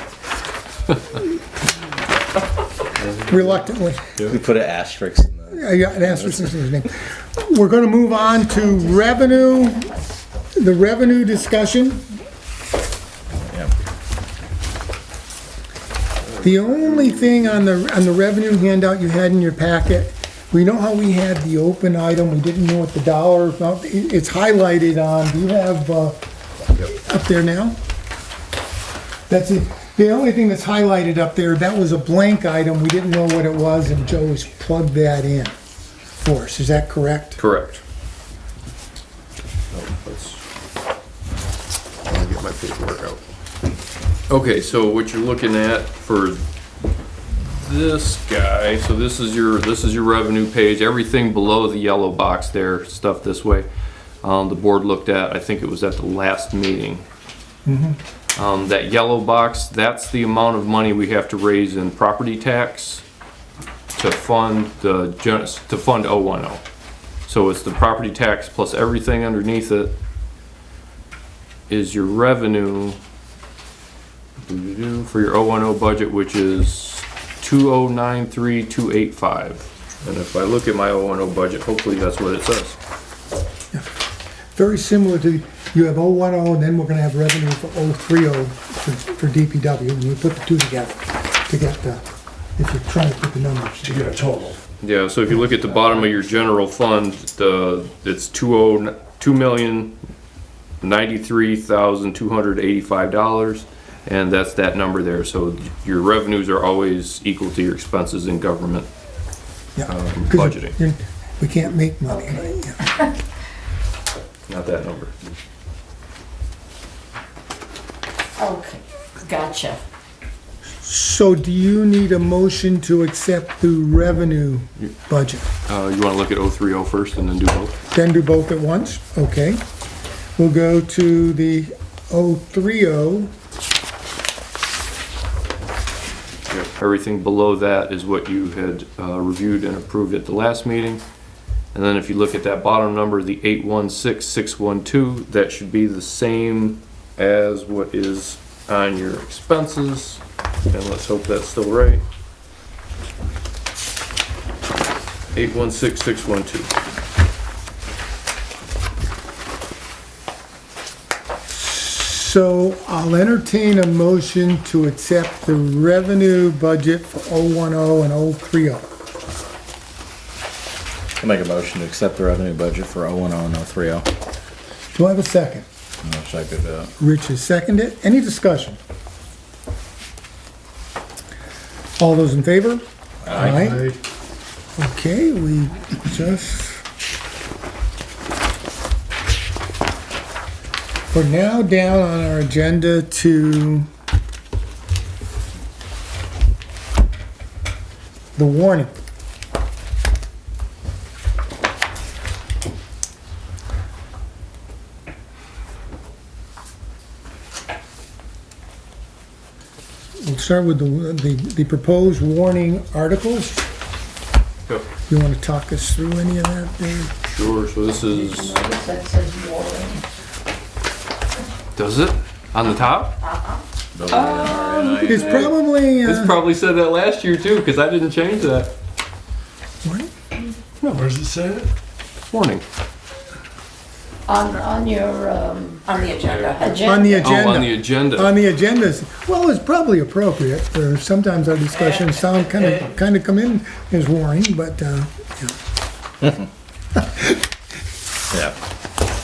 Reluctantly. we put an asterisk in the. Yeah, an asterisk is his name. We're gonna move on to revenue, the revenue discussion. The only thing on the revenue handout you had in your packet, we know how we had the open item, we didn't know what the dollar, it's highlighted on, do you have, up there now? That's it. The only thing that's highlighted up there, that was a blank item, we didn't know what it was, and Joe's plugged that in for us, is that correct? Correct. get my paperwork out. Okay, so what you're looking at for this guy, so this is your revenue page. Everything below the yellow box there, stuff this way. The board looked at, I think it was at the last meeting. That yellow box, that's the amount of money we have to raise in property tax to fund 010. So it's the property tax plus everything underneath it is your revenue for your 010 budget, which is 2093285. And if I look at my 010 budget, hopefully that's what it says. Very similar to, you have 010 and then we're gonna have revenue for 030 for DPW, and you put the two together to get the, if you're trying to put the numbers. To get a total. Yeah, so if you look at the bottom of your general fund, it's $2,093,285, and that's that number there. So your revenues are always equal to your expenses in government budgeting. We can't make money, right? Yeah. Not that number. Okay, gotcha. So do you need a motion to accept the revenue budget? You wanna look at 030 first and then do both? Then do both at once? Okay. We'll go to the 030. Everything below that is what you had reviewed and approved at the last meeting. And then if you look at that bottom number, the 816612, that should be the same as what is on your expenses. And let's hope that's still right. 816612. So I'll entertain a motion to accept the revenue budget for 010 and 030. I'll make a motion to accept the revenue budget for 010 and 030. Do I have a second? I'll second that. Rich has seconded it. Any discussion? All those in favor? Aye. Okay, we just... We're now down on our agenda to the warning. We'll start with the proposed warning articles. Yep. You want to talk us through any of that, Dave? Sure, so this is, Notice that says warning. does it? On the top? It's probably, This probably said that last year too, because I didn't change that. Where does it say it? Warning. On your, On the agenda. on the Oh, agenda. on the agenda. On the agendas. Well, it's probably appropriate, for sometimes our discussions sound kind of come in as warning, but, Yeah.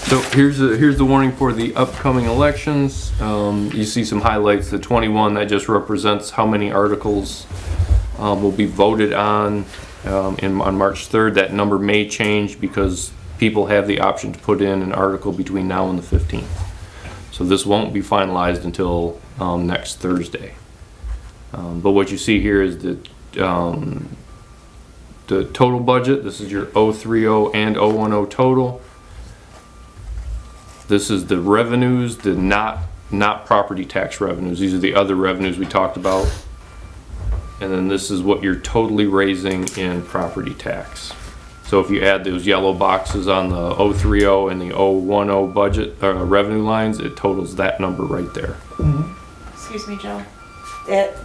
So here's the warning for the upcoming elections. You see some highlights. The 21, that just represents how many articles will be voted on on March 3rd. That number may change because people have the option to put in an article between now and the 15th. So this won't be finalized until next Thursday. But what you see here is the total budget. This is your 030 and 010 total. This is the revenues, the not property tax revenues. These are the other revenues we talked about. And then this is what you're totally raising in property tax. So if you add those yellow boxes on the 030 and the 010 budget revenue lines, it totals that number right there. Excuse me, Joe. That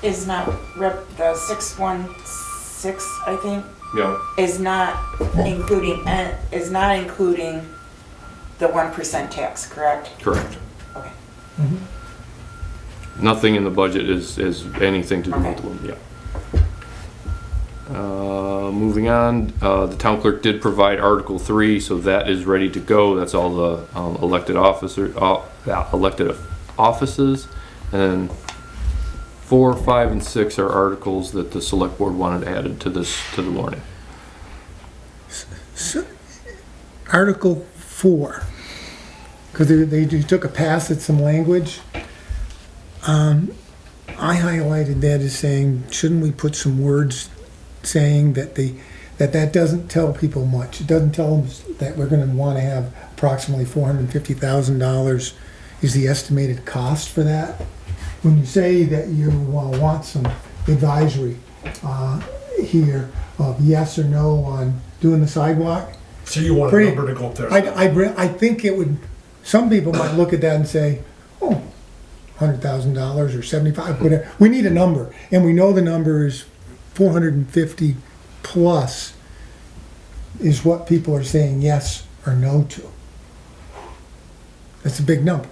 is not, the 616, I think, Yeah. is not including the 1% tax, correct? Correct. Okay. Nothing in the budget is anything to do with them, yeah. Moving on, the town clerk did provide Article 3, so that is ready to go. That's all the elected offices. And then 4, 5, and 6 are articles that the select board wanted added to the warning. so, Article 4. because they took a pass at some language. I highlighted that as saying, shouldn't we put some words saying that that doesn't tell people much. It doesn't tell them that we're gonna wanna have approximately $450,000 is the estimated cost for that. When you say that you want some advisory here of yes or no on doing the sidewalk. So you want a number to go up there? I think it would, some people might look at that and say, oh, $100,000 or 75, whatever. We need a number, and we know the number is 450 plus is what people are saying yes or no to. That's a big number.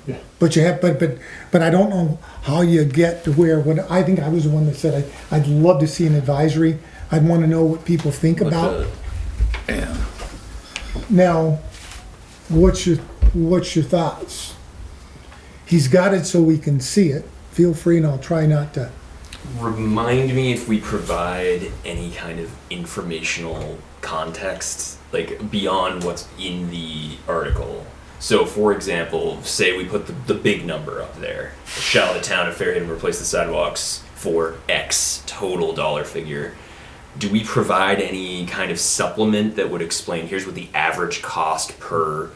Yeah. But you have, but I don't know how you get to where, when, I think I was the one that said I'd love to see an advisory. I'd want to know what people think about. Yeah. Now, what's your thoughts? He's got it so we can see it. Feel free, and I'll try not to. Remind me if we provide any kind of informational context, like beyond what's in the article. So, for example, say we put the big number up there. Shall the town of Fairhaven replace the sidewalks for X total dollar figure? Do we provide any kind of supplement that would explain, here's what the average cost per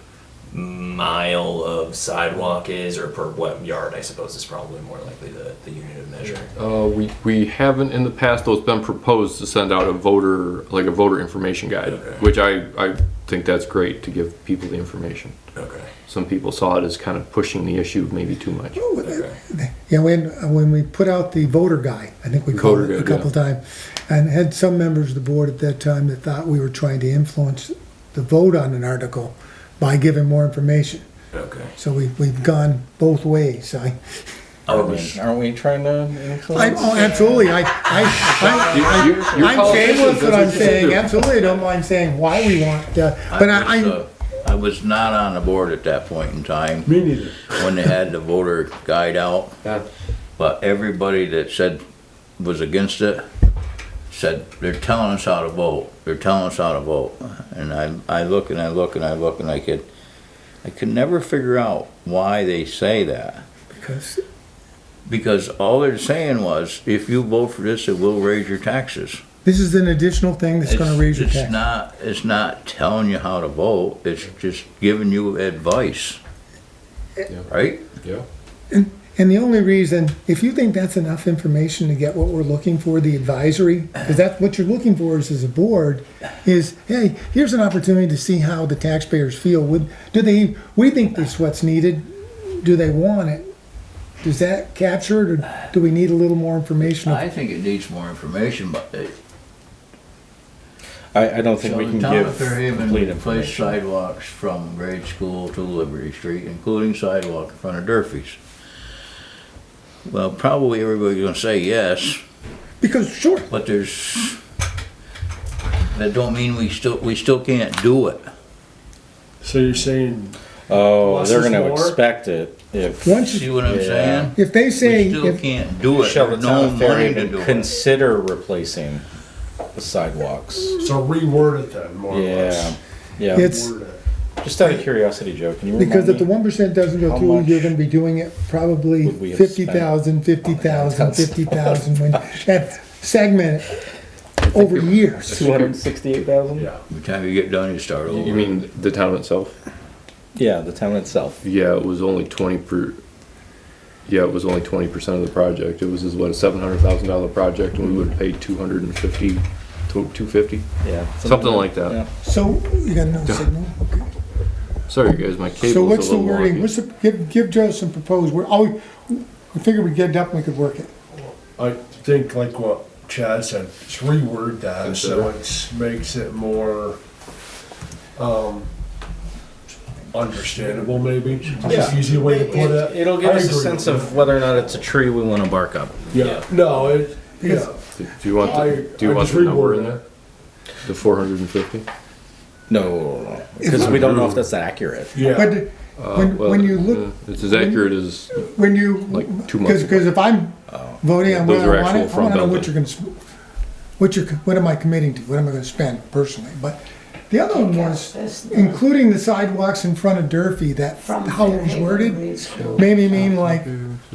mile of sidewalk is, or per what yard, I suppose, is probably more likely the unit of measure? We haven't in the past, though it's been proposed to send out a voter information guide, which I think that's great to give people the information. Okay. Some people saw it as kind of pushing the issue maybe too much. Yeah, when we put out the voter guide, I think we called it a couple of times, and had some members of the board at that time that thought we were trying to influence the vote on an article by giving more information. Okay. So we've gone both ways. Aren't we trying to influence? Oh, absolutely. I'm shameless what I'm saying. Absolutely, I don't mind saying why we want. But I was not on the board at that point in time. Me neither. When they had the voter guide out. Yeah. But everybody that said was against it said they're telling us how to vote. They're telling us how to vote. And I look and I look and I look and I could never figure out why they say that. Because all they're saying was, if you vote for this, it will raise your taxes. this is an additional thing that's going to raise your tax. It's not telling you how to vote. It's just giving you advice. Right? Yeah. And the only reason, if you think that's enough information to get what we're looking for, the advisory, because that's what you're looking for is as a board, is, hey, here's an opportunity to see how the taxpayers feel. We think this is what's needed. Do they want it? Does that capture it, or do we need a little more information? I think it needs more information, but I don't think we can give Fairhaven complete replace information. sidewalks from Grade School to Liberty Street, including sidewalk in front of Durfee's. Well, probably everybody's gonna say yes. Because, sure. But that don't mean we still can't do it. So you're saying? Oh, less they're is gonna more? expect it if. Once you See what I'm saying? If they say, We still can't do it. Shall the There's town no of money to Fairhaven do it. consider replacing the sidewalks? So reword it then, more or Yeah, less. yeah. it's, Word it. Just out of curiosity, Joe, can you because if the remind me? 1% doesn't go How through, much you're gonna be doing it probably would we have 50,000, 50,000, 50,000, when, that segment over years. 268,000? Yeah. By the time you get done, you start over. You mean the town itself? Yeah, the town itself. Yeah, it was only 20%. Yeah, it was only 20% of the project. It was a $700,000 project, and we would have paid 250. Yeah. Something like that. Yeah. So, you got no signal? Okay. Sorry, guys, my cable's So a what's the little wording? wonky. Give Joe some proposed, we figured we'd get it up and we could work it. I think like what Chad said, just reword that so it makes it more understandable maybe. Just easy way to put it. It'll give I us a agree sense with of whether or not it's a tree we want to bark up. Yeah, no, yeah. Do you want I the just number reword in there? The 450? No, because we don't know if that's accurate. Yeah. But when you look, It's as accurate as when you, like 2 months ago. because if I'm voting on Those whether are I want actual it, I wanna know from what you're gonna, what am I committing to? What am I gonna spend personally? But The other one was including the sidewalks in front of Durfee, that, how it was worded, made me mean like,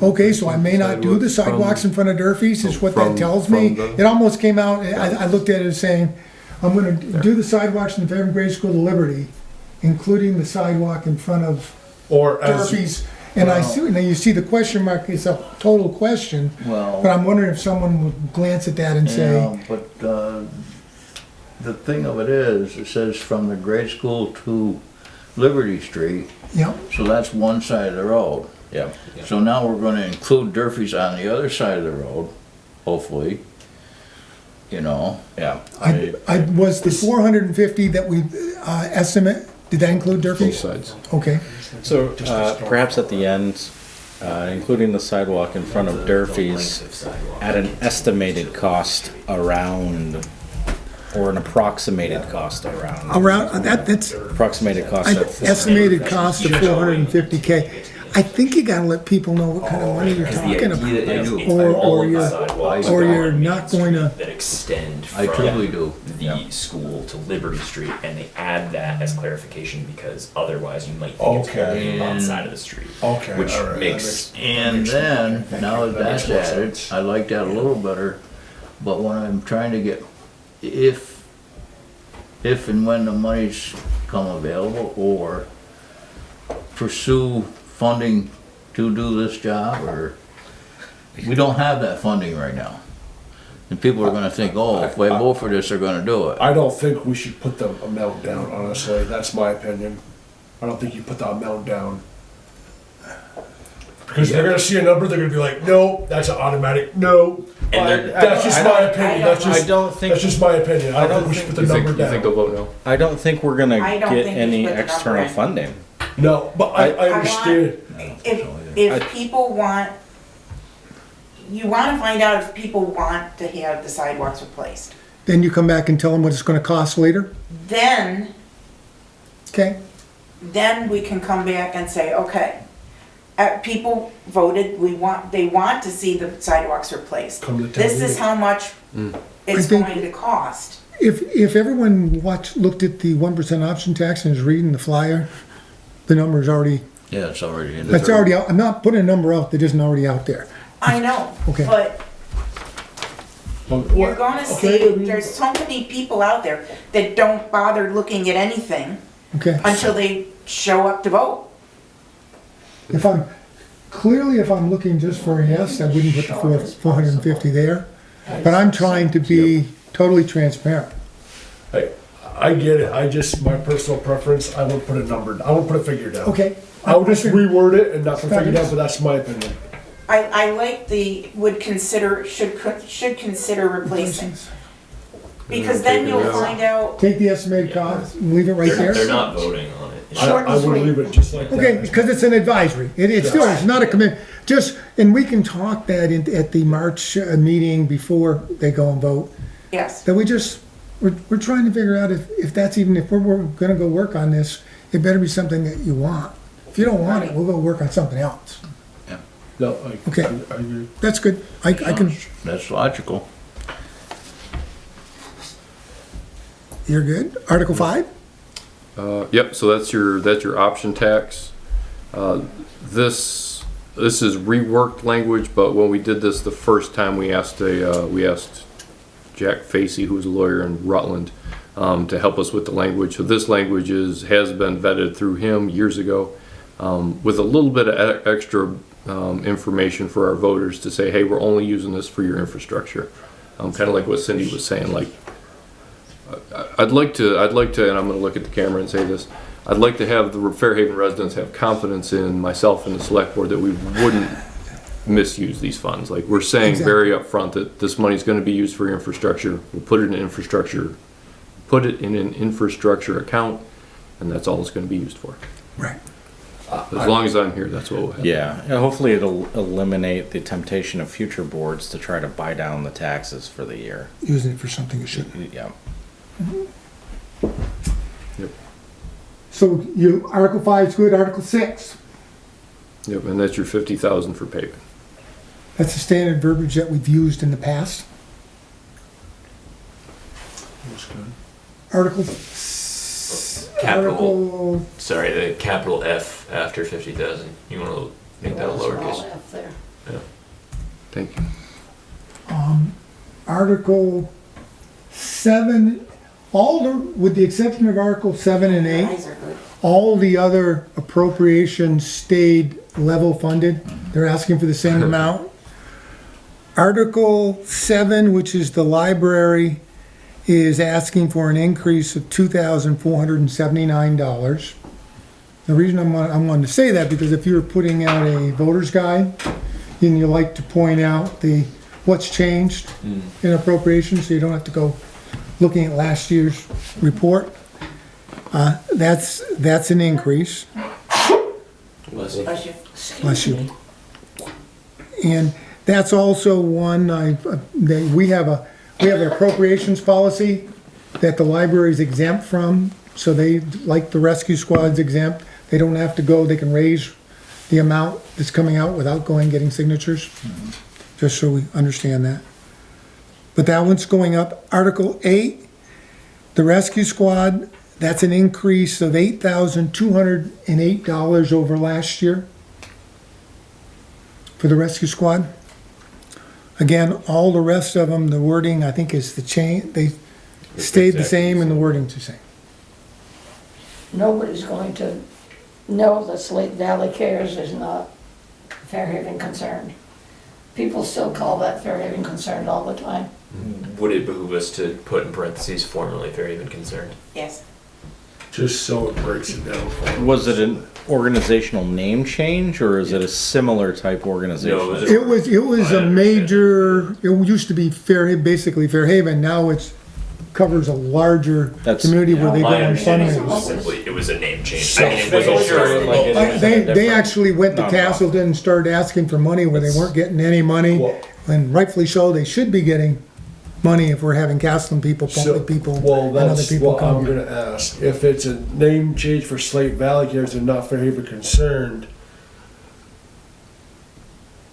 okay, so I may not do the sidewalks in front of Durfee's, is what that tells me. It almost came out, I looked at it as saying, I'm gonna do the sidewalks in the Fairhaven Grade School to Liberty, including the sidewalk in front of Or as, Durfee's. And I see, now you see the question mark, it's a total question, Well, but I'm wondering if someone would glance at that and say, yeah, but, the thing of it is, it says from the grade school to Liberty Street, yep, so that's one side of the road. Yeah. So now we're gonna include Durfee's on the other side of the road, hopefully. You know, Yeah. I was the 450 that we estimate, did that include Both Durfee's? sides. Okay, So perhaps at the end, including the sidewalk in front of Durfee's at an estimated cost around, or an approximated cost around. that's, Approximated cost I of. estimated cost of 450K. I think you gotta let people know what kind of money you're talking about. Or you're not going to, that extend I truly from do. the school to Liberty Street, and they add that as clarification because otherwise you might think it's Okay. only one side of the street. Okay, Which all right, makes And then, now that that's more added, sense. I like that a little better, but when I'm trying to get, if and when the monies come available, or pursue funding to do this job, or, we don't have that funding right now. And people are gonna think, oh, if we vote for this, they're gonna do it. I don't think we should put the amount down, honestly, that's my opinion. I don't think you put the amount down. Because they're gonna see a number, they're gonna be like, no, that's an automatic, no. And they're- That's just my opinion, that's I just, don't think, that's just my opinion, I don't think we should put the You number think they'll down. vote no? I don't think we're gonna I don't get think we any should put the number external in. funding. No, but I understand. If people want, you wanna find out if people want to have the sidewalks replaced. then you come back and tell them what it's gonna cost later, Then okay? we can come back and say, okay, people voted, they want to see the sidewalks replaced. Come to town This is meeting. how much it's I think- going to cost. If everyone looked at the 1% option tax and is reading the flyer, the number's already, Yeah, it's already in there. that's already out, I'm not putting a number out that isn't already out there. I know, Okay. but you're gonna Okay, see, but we- there's so many people out there that don't bother looking at anything Okay, until they show up to vote. if I'm looking just for a yes, I wouldn't put the 450 there, but I'm trying to be totally transparent. I get it, I just, my personal preference, I won't put a number, I won't put a figure down. Okay. I would just reword it and not put a figure down, but that's my opinion. I like the, should consider replacing. Because then you'll find out, Take the estimated cost and leave it right They're there. not voting on it. I would leave it just like that. Okay, because it's an advisory. It's still, it's not a commit, just, and we can talk that at the March meeting before they go and vote. yes, That we're trying to figure out if that's even, if we're gonna go work on this, it better be something that you want. If you don't want it, we'll go work on something else. No, Okay. I agree. That's good. I can, That's logical. you're good? Article 5? Yep, so that's your option tax. This is reworked language, but when we did this the first time, we asked Jack Facey, who's a lawyer in Rutland, to help us with the language. So this language has been vetted through him years ago, with a little bit of extra information for our voters to say, hey, we're only using this for your infrastructure. Kind of like what Cindy was saying, like, I'd like to, and I'm gonna look at the camera and say this, I'd like to have the Fairhaven residents have confidence in myself and the select board that we wouldn't misuse these funds. Like, we're saying very upfront that this money's gonna be used for infrastructure, we'll put it in an infrastructure account, and that's all it's gonna be used for. Right. As long as I'm here, that's what will happen. Yeah, and hopefully it'll eliminate the temptation of future boards to try to buy down the taxes for the year. Using it for something you shouldn't. Yeah. Yep. So Article 5 is good, Article 6? Yep, and that's your 50,000 for paving. That's the standard verbiage that we've used in the past. That's good. Article 7? Capital, Article, sorry, the capital F after 50,000. You want to make that a lowercase? F there. Thank you. Article 7, with the exception of Article 7 and 8, Eyes are good. all the other appropriations stayed level funded. They're asking for the same amount. Article 7, which is the library, is asking for an increase of $2,479. The reason I'm wanting to say that, because if you're putting out a voter's guide, and you like to point out what's changed in appropriations, so you don't have to go looking at last year's report, that's an increase. Bless you. Bless you. Bless you. And that's also one, we have an appropriations policy that the library is exempt from, so they, like the rescue squad's exempt, they don't have to go, they can raise the amount that's coming out without getting signatures, just so we understand that. But that one's going up. Article 8, the rescue squad, that's an increase of $8,208 over last year for the rescue squad. Again, all the rest of them, the wording, I think, is they stayed the same and the wording's the same. Nobody's going to know that Slate Valley Cares is not Fairhaven concerned. People still call that Fairhaven concerned all the time. Would it behoove us to put in parentheses formerly Fairhaven concerned? Yes. Just so it breaks it down for us. Was it an organizational name change, or is it a similar type organization? No, It was a major, it used to be Fairhaven, basically Fairhaven, now it's covers a larger community where they go My on understanding fundraisers. was simply it was a name change. So I mean, it wasn't sure. They actually went to Nonprofit. Castleton and started asking for money where they weren't getting any money, Well- and rightfully so, they should be getting money if we're having Castleton people, Pontley people, Well, and other that's people what I'm come. gonna ask. If it's a name change for Slate Valley Cares and not Fairhaven concerned,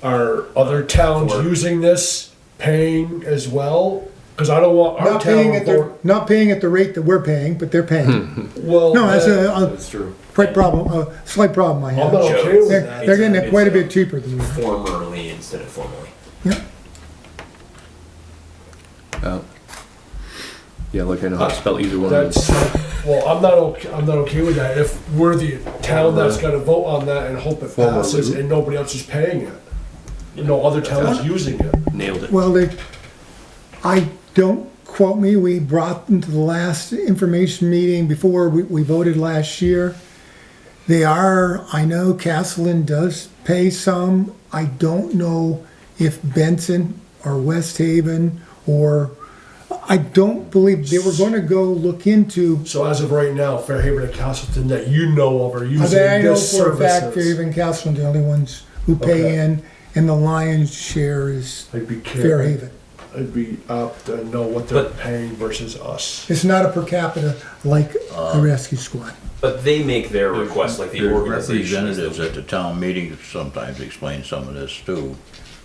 are other towns using this, paying as well? Cause I don't want our Not paying town. not paying at the rate that we're paying, but they're paying. Well, No, that's That's true. slight problem I I'm have. not okay with They're that. getting it quite a bit cheaper than we are. Formerly instead of formally. Yeah, like I know how to spell either one of That's, them. well, I'm not okay with that. If we're the town that's gotta vote on that and hope it passes and nobody else is paying it. No other towns using it. Nailed it. Well, don't quote me, we brought them to the last information meeting before we voted last year. I know Castleton does pay some. I don't know if Benson or West Haven I don't believe they were gonna go look into. So as of right now, Fairhaven and Castleton that you know of are using I know this for a fact services. Fairhaven and Castleton are the only ones who pay Okay. in, and the lion's share is I'd be careful. Fairhaven. I'd be up to know what they're paying versus us. It's not a per capita like the rescue squad. But they make their request like the Their organization. representatives at the town meetings sometimes explain some of this too.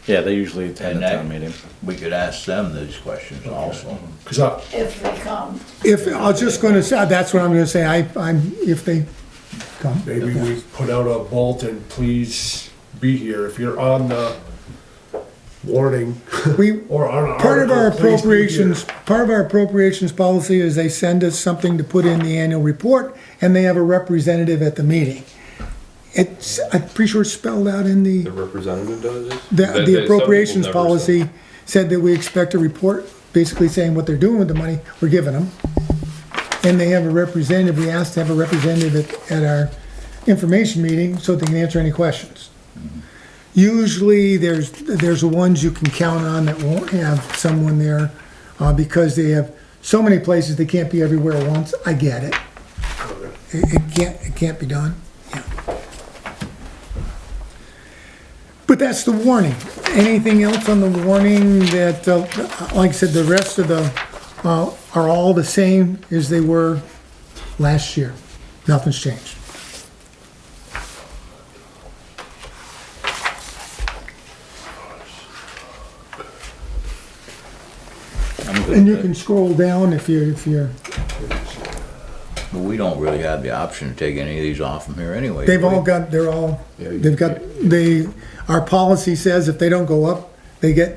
Yeah, they usually attend And the that, town meeting. we could ask them these questions also. Cause If they come. I was just gonna say, that's what I'm gonna say, if they come. maybe we put out a bulletin, please be here. If you're on the warning We, or on an part of our article, please be here. appropriations policy is they send us something to put in the annual report, and they have a representative at the meeting. I'm pretty sure it's spelled out in The representative does this? the Some people appropriations never policy said that we expect a report, basically saying what they're doing with the money we're giving them. And they have a representative, we asked to have a representative at our information meeting so they can answer any questions. Usually, there's the ones you can count on that won't have someone there, because they have so many places, they can't be everywhere at once. I get it. It can't be done. Yeah. But that's the warning. Anything else on the warning that, like I said, the rest of the, are all the same as they were last year. Nothing's changed. And you can scroll down if you're, But we don't really have the option to take any of these off from here anyway. They've do we? all got, Yeah, you they've got, our policy says if they don't go up, they don't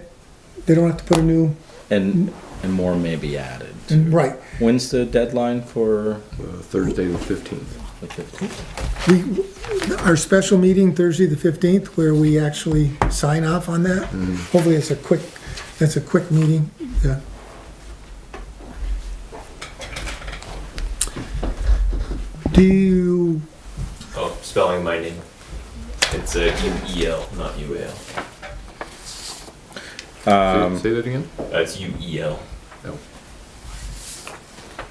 have to put a new, And more may be added. right. When's the deadline for Thursday the 15th. the 15th? Our special meeting Thursday the 15th, where we actually sign off on that. Hopefully it's a quick meeting. Yeah. Do you, Oh, spelling my name. It's U-E-L, not U-A-L. Say that again? That's U-E-L.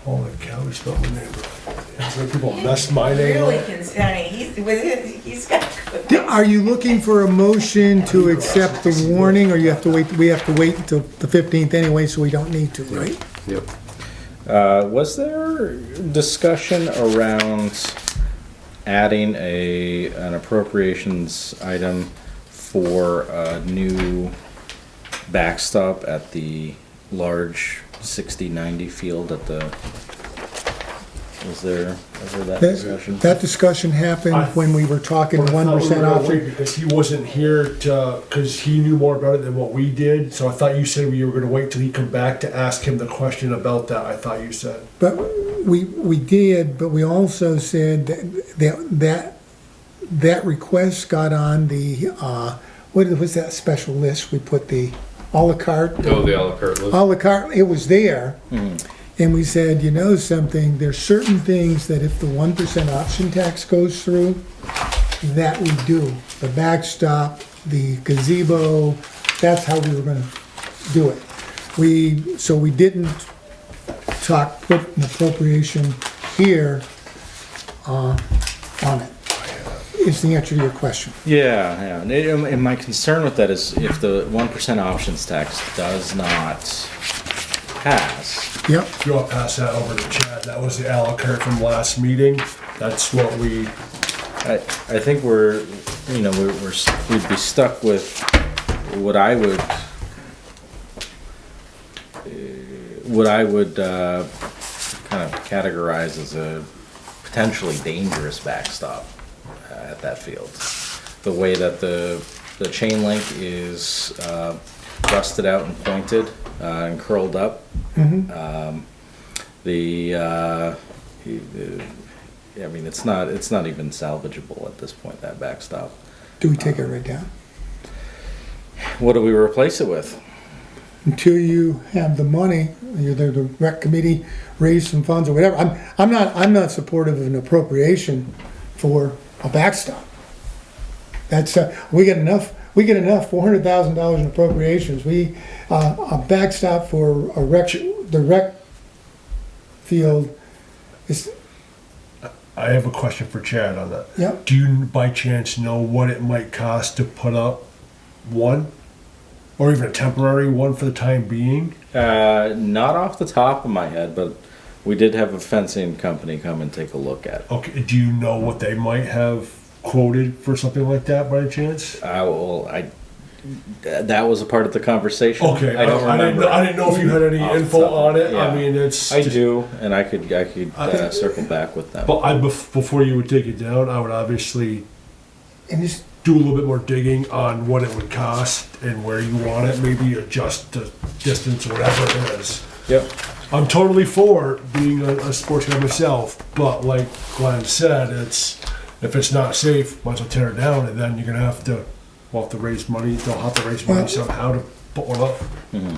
Holy cow, we spelled my name right. Some people messed my name Really up. he's got good. are you looking for a motion to accept the warning, or you have to wait, we have to wait until the 15th anyway, so we don't need to, right? Yep. Was there discussion around adding an appropriations item for a new backstop at the large 60-90 field at the, was there ever that discussion? That discussion happened when we were talking 1% option. Because he wasn't here because he knew more about it than what we did. So I thought you said we were gonna wait till he come back to ask him the question about that, I thought you said. But we did, but we also said that request got on the, what was that special list? We put the à la carte. Oh, the à la carte list. À la carte, it was there. And we said, you know something, there's certain things that if the 1% option tax goes through, that we do. The backstop, the gazebo, that's how we were gonna do it. So we didn't put an appropriation here, on it. Is the answer to your question. Yeah. And my concern with that is if the 1% options tax does not pass. Yep. If you want to pass that over to Chad, that was the à la carte from last meeting. That's what we, I think we'd be stuck with what I would kind of categorize as a potentially dangerous backstop at that field. The way that the chain link is rusted out and pointed and curled up. I mean, it's not even salvageable at this point, that backstop. Do we take it right down? What do we replace it with? Until you have the money, either the rec committee raise some funds or whatever. I'm not supportive of an appropriation for a backstop. That's, we get enough, $400,000 in appropriations. A backstop for the rec field is. I have a question for Chad on that. Yep. Do you by chance know what it might cost to put up one? Or even a temporary one for the time being? Not off the top of my head, but we did have a fencing company come and take a look at it. Okay, do you know what they might have quoted for something like that by chance? That was a part of the conversation. Okay, I don't remember. I didn't know if you had any info on it. Yeah. I mean, it's. I do, and I could circle back with them. But before you would take it down, I would obviously and just do a little bit more digging on what it would cost and where you want it. Maybe adjust the distance or whatever it is. Yep. I'm totally for being a sports guy myself, but like Glenn said, if it's not safe, might as well tear it down, and then you're gonna have to raise money. They'll have to raise money somehow to put one up.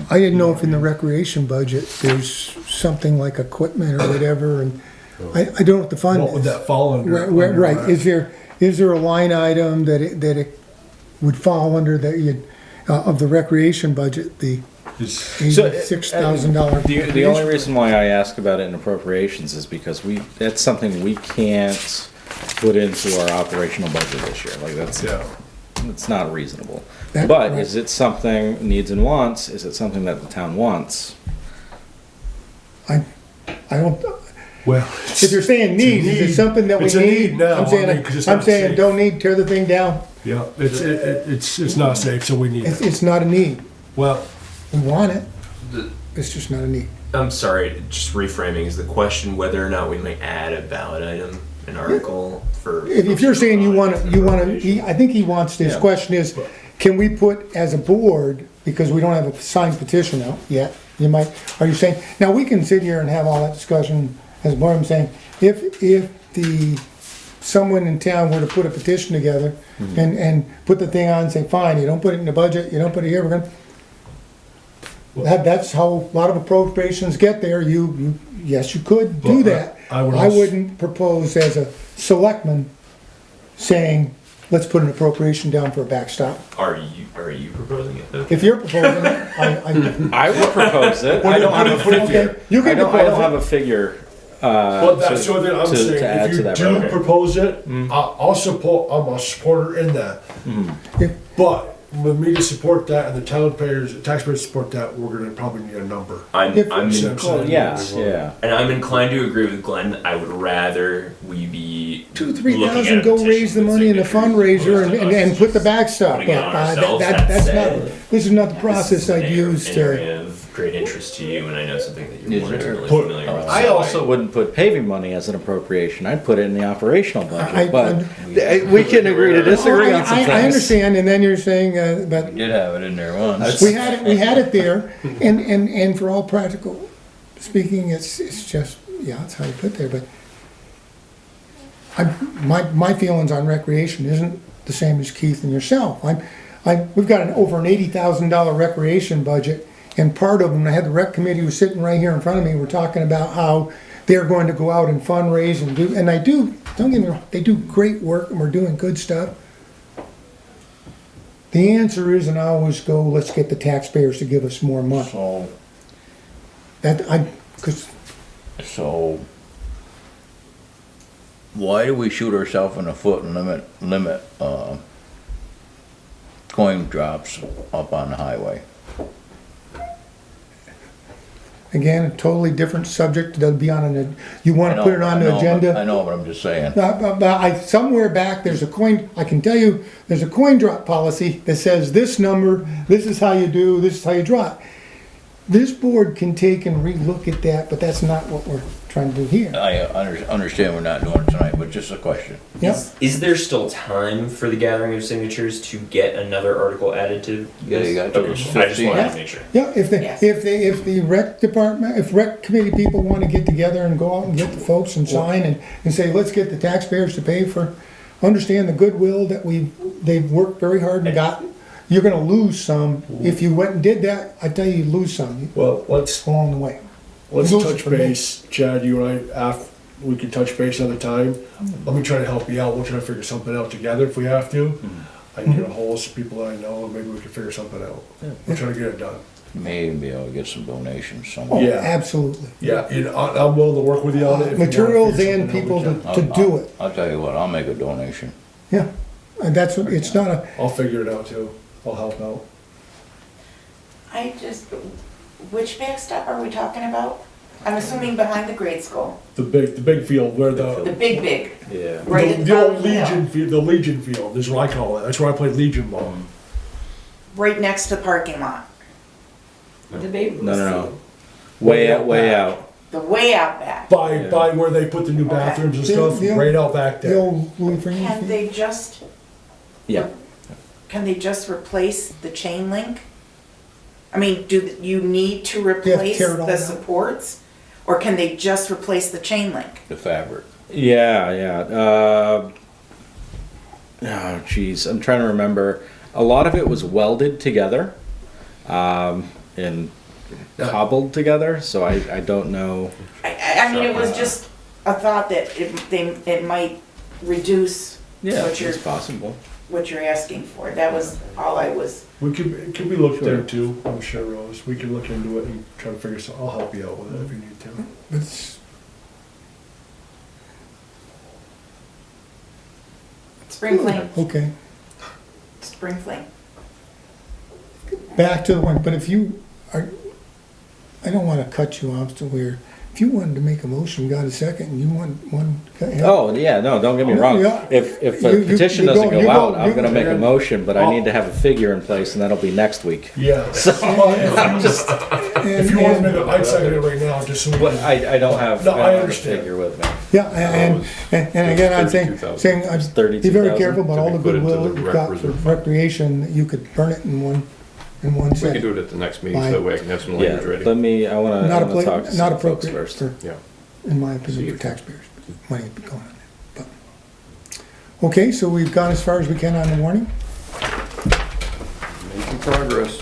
I didn't know if in the recreation budget there's something like equipment or whatever, and I don't know what the fund is. What would that fall under? Right. Is there a line item that it would fall under of the recreation budget? The $86,000. The only reason why I ask about it in appropriations is because that's something we can't put into our operational budget this year. Like it's not reasonable. But is it something needs and wants? Is it something that the town wants? I don't. Well, if you're saying need, is it something that we it's need? A need now. I'm saying don't need. Tear the thing down. Yeah, it's not safe, so we need it. It's not a need. Well, we want it. it's just not a need. I'm sorry, just reframing, is the question whether or not we might add a ballot item, an article for? If you're saying you want to, I think he wants, his question is, can we put as a board, because we don't have a signed petition out yet, are you saying, now we can sit here and have all that discussion as a board, I'm saying, if someone in town were to put a petition together and put the thing on and say, fine, you don't put it in the budget, you don't put it here, we're gonna, that's how a lot of appropriations get there, yes, you could do that. I wouldn't propose as a selectman saying, let's put an appropriation down for a backstop. Are you proposing it? Okay. If you're proposing it, I would propose it. I don't have a figure. You can I don't propose have a figure. But that's the other thing I'm to saying, add if to you that do revenue. propose it, I'll support, I'm a supporter in that. But with me to support that and the taxpayers support that, we're gonna probably need a number. I'm yeah. And I'm inclined to agree with Glenn. I would rather we be $2,000-3,000, go raise the money in the fundraiser and put the backstop up. That's not, this is not the process I'd use an to. area of great interest to you, and I know something that you're more intimately Put- familiar with. I also wouldn't put paving money as an appropriation. I'd put it in the operational budget, I- but we can agree to disagree on some things. I understand, and then you're saying, but We did have it in there once. we had it there, and for all practical speaking, it's just, it's how you put there, but my feelings on recreation isn't the same as Keith and yourself. We've got over an $80,000 recreation budget, and part of them, I had the rec committee was sitting right here in front of me, we're talking about how they're going to go out and fundraise and don't get me wrong, they do great work and we're doing good stuff. The answer isn't always go, let's get the taxpayers to give us more money. So why do we shoot ourselves in the foot and limit coin drops up on the highway? Again, a totally different subject, that'll be on you wanna put it on the agenda? I know, but I'm just saying. But somewhere back, there's a coin, I can tell you, there's a coin drop policy that says this number, this is how you do, this is how you drop. This board can take and relook at that, but that's not what we're trying to do here. I understand we're not doing it tonight, but just a question. Yep. Is there still time for the gathering of signatures to get another article added to this? you got to. Okay, I just wanted to make sure. Yeah, if the rec department, if rec committee people wanna get together and go out and get the folks and sign and say, let's get the taxpayers to pay for, understand the goodwill that they've worked very hard and got. You're gonna lose some, if you went and did that, I tell you, you lose some. Well, let's along the way. Let's Lose touch for me. base, Chad, you and I, we can touch base another time. Let me try to help you out, we'll try to figure something out together if we have to. I can get a whole list of people that I know, and maybe we can figure something out. We'll try to get it done. May even be able to get some donations Oh, somewhere. Yeah. absolutely. Yeah, I'm willing to work with you on it. If you wanna Materials figure and something out, people we can. to do it, I'll tell you what, I'll make a donation. yeah. And that's what, it's not a, I'll figure it out too, I'll help out. Which backstop are we talking about? I'm assuming behind the grade school, The big field where the the, big, Yeah. right at the the top old of the hill. Legion field, the Legion field, is what I call it, that's where I played Legion ball. Right next to the parking lot, The baby. No. Way out. the way out back. By where they put the new bathrooms and stuff, The- right out back the there. old Louis Freeman Can field. they just, Yeah. can they just replace the chain link? I mean, do you need to have to replace tear it all the down. supports? Or can they just replace the chain link? The fabric. Yeah. Oh, geez, I'm trying to remember. A lot of it was welded together, and cobbled together. So I don't know. I mean, it was just a thought that it might reduce Yeah, what you're, it's possible. what you're asking for. That was all I was, It could be looked there too, I'm sure, Rose, we can look into it and try to figure something, I'll help you out with it if you need to. But it's- spring fling, Okay, spring fling. back to the one, but if you are, I don't wanna cut you off to where If you wanted to make a motion, got a second, and you want one. Oh, yeah, no, don't get me No, wrong. yeah. If You- a you- petition you doesn't go- you go go- out, I'm you- gonna make a motion, but I Oh. need to have a figure in place, and that'll be next week. Yeah. So, I'm just, If you want to make it, I'd second it right now, just so we but I don't have, No, I I don't have a understand. figure with me. Yeah, and again, I'm saying, 32,000. I'd be 32,000 very careful about all the to be put into goodwill the that you've rec got for reserve. recreation, that you could burn it in one We can setting. do it at the next meeting, Fine. so that way I can have some Yeah, language ready. let me, I wanna Not talk to not some folks appropriate first. for, Yeah. in my opinion, for taxpayers. Money would be going on there, but. Okay, so we've gone as far as we can on the warning. Making progress.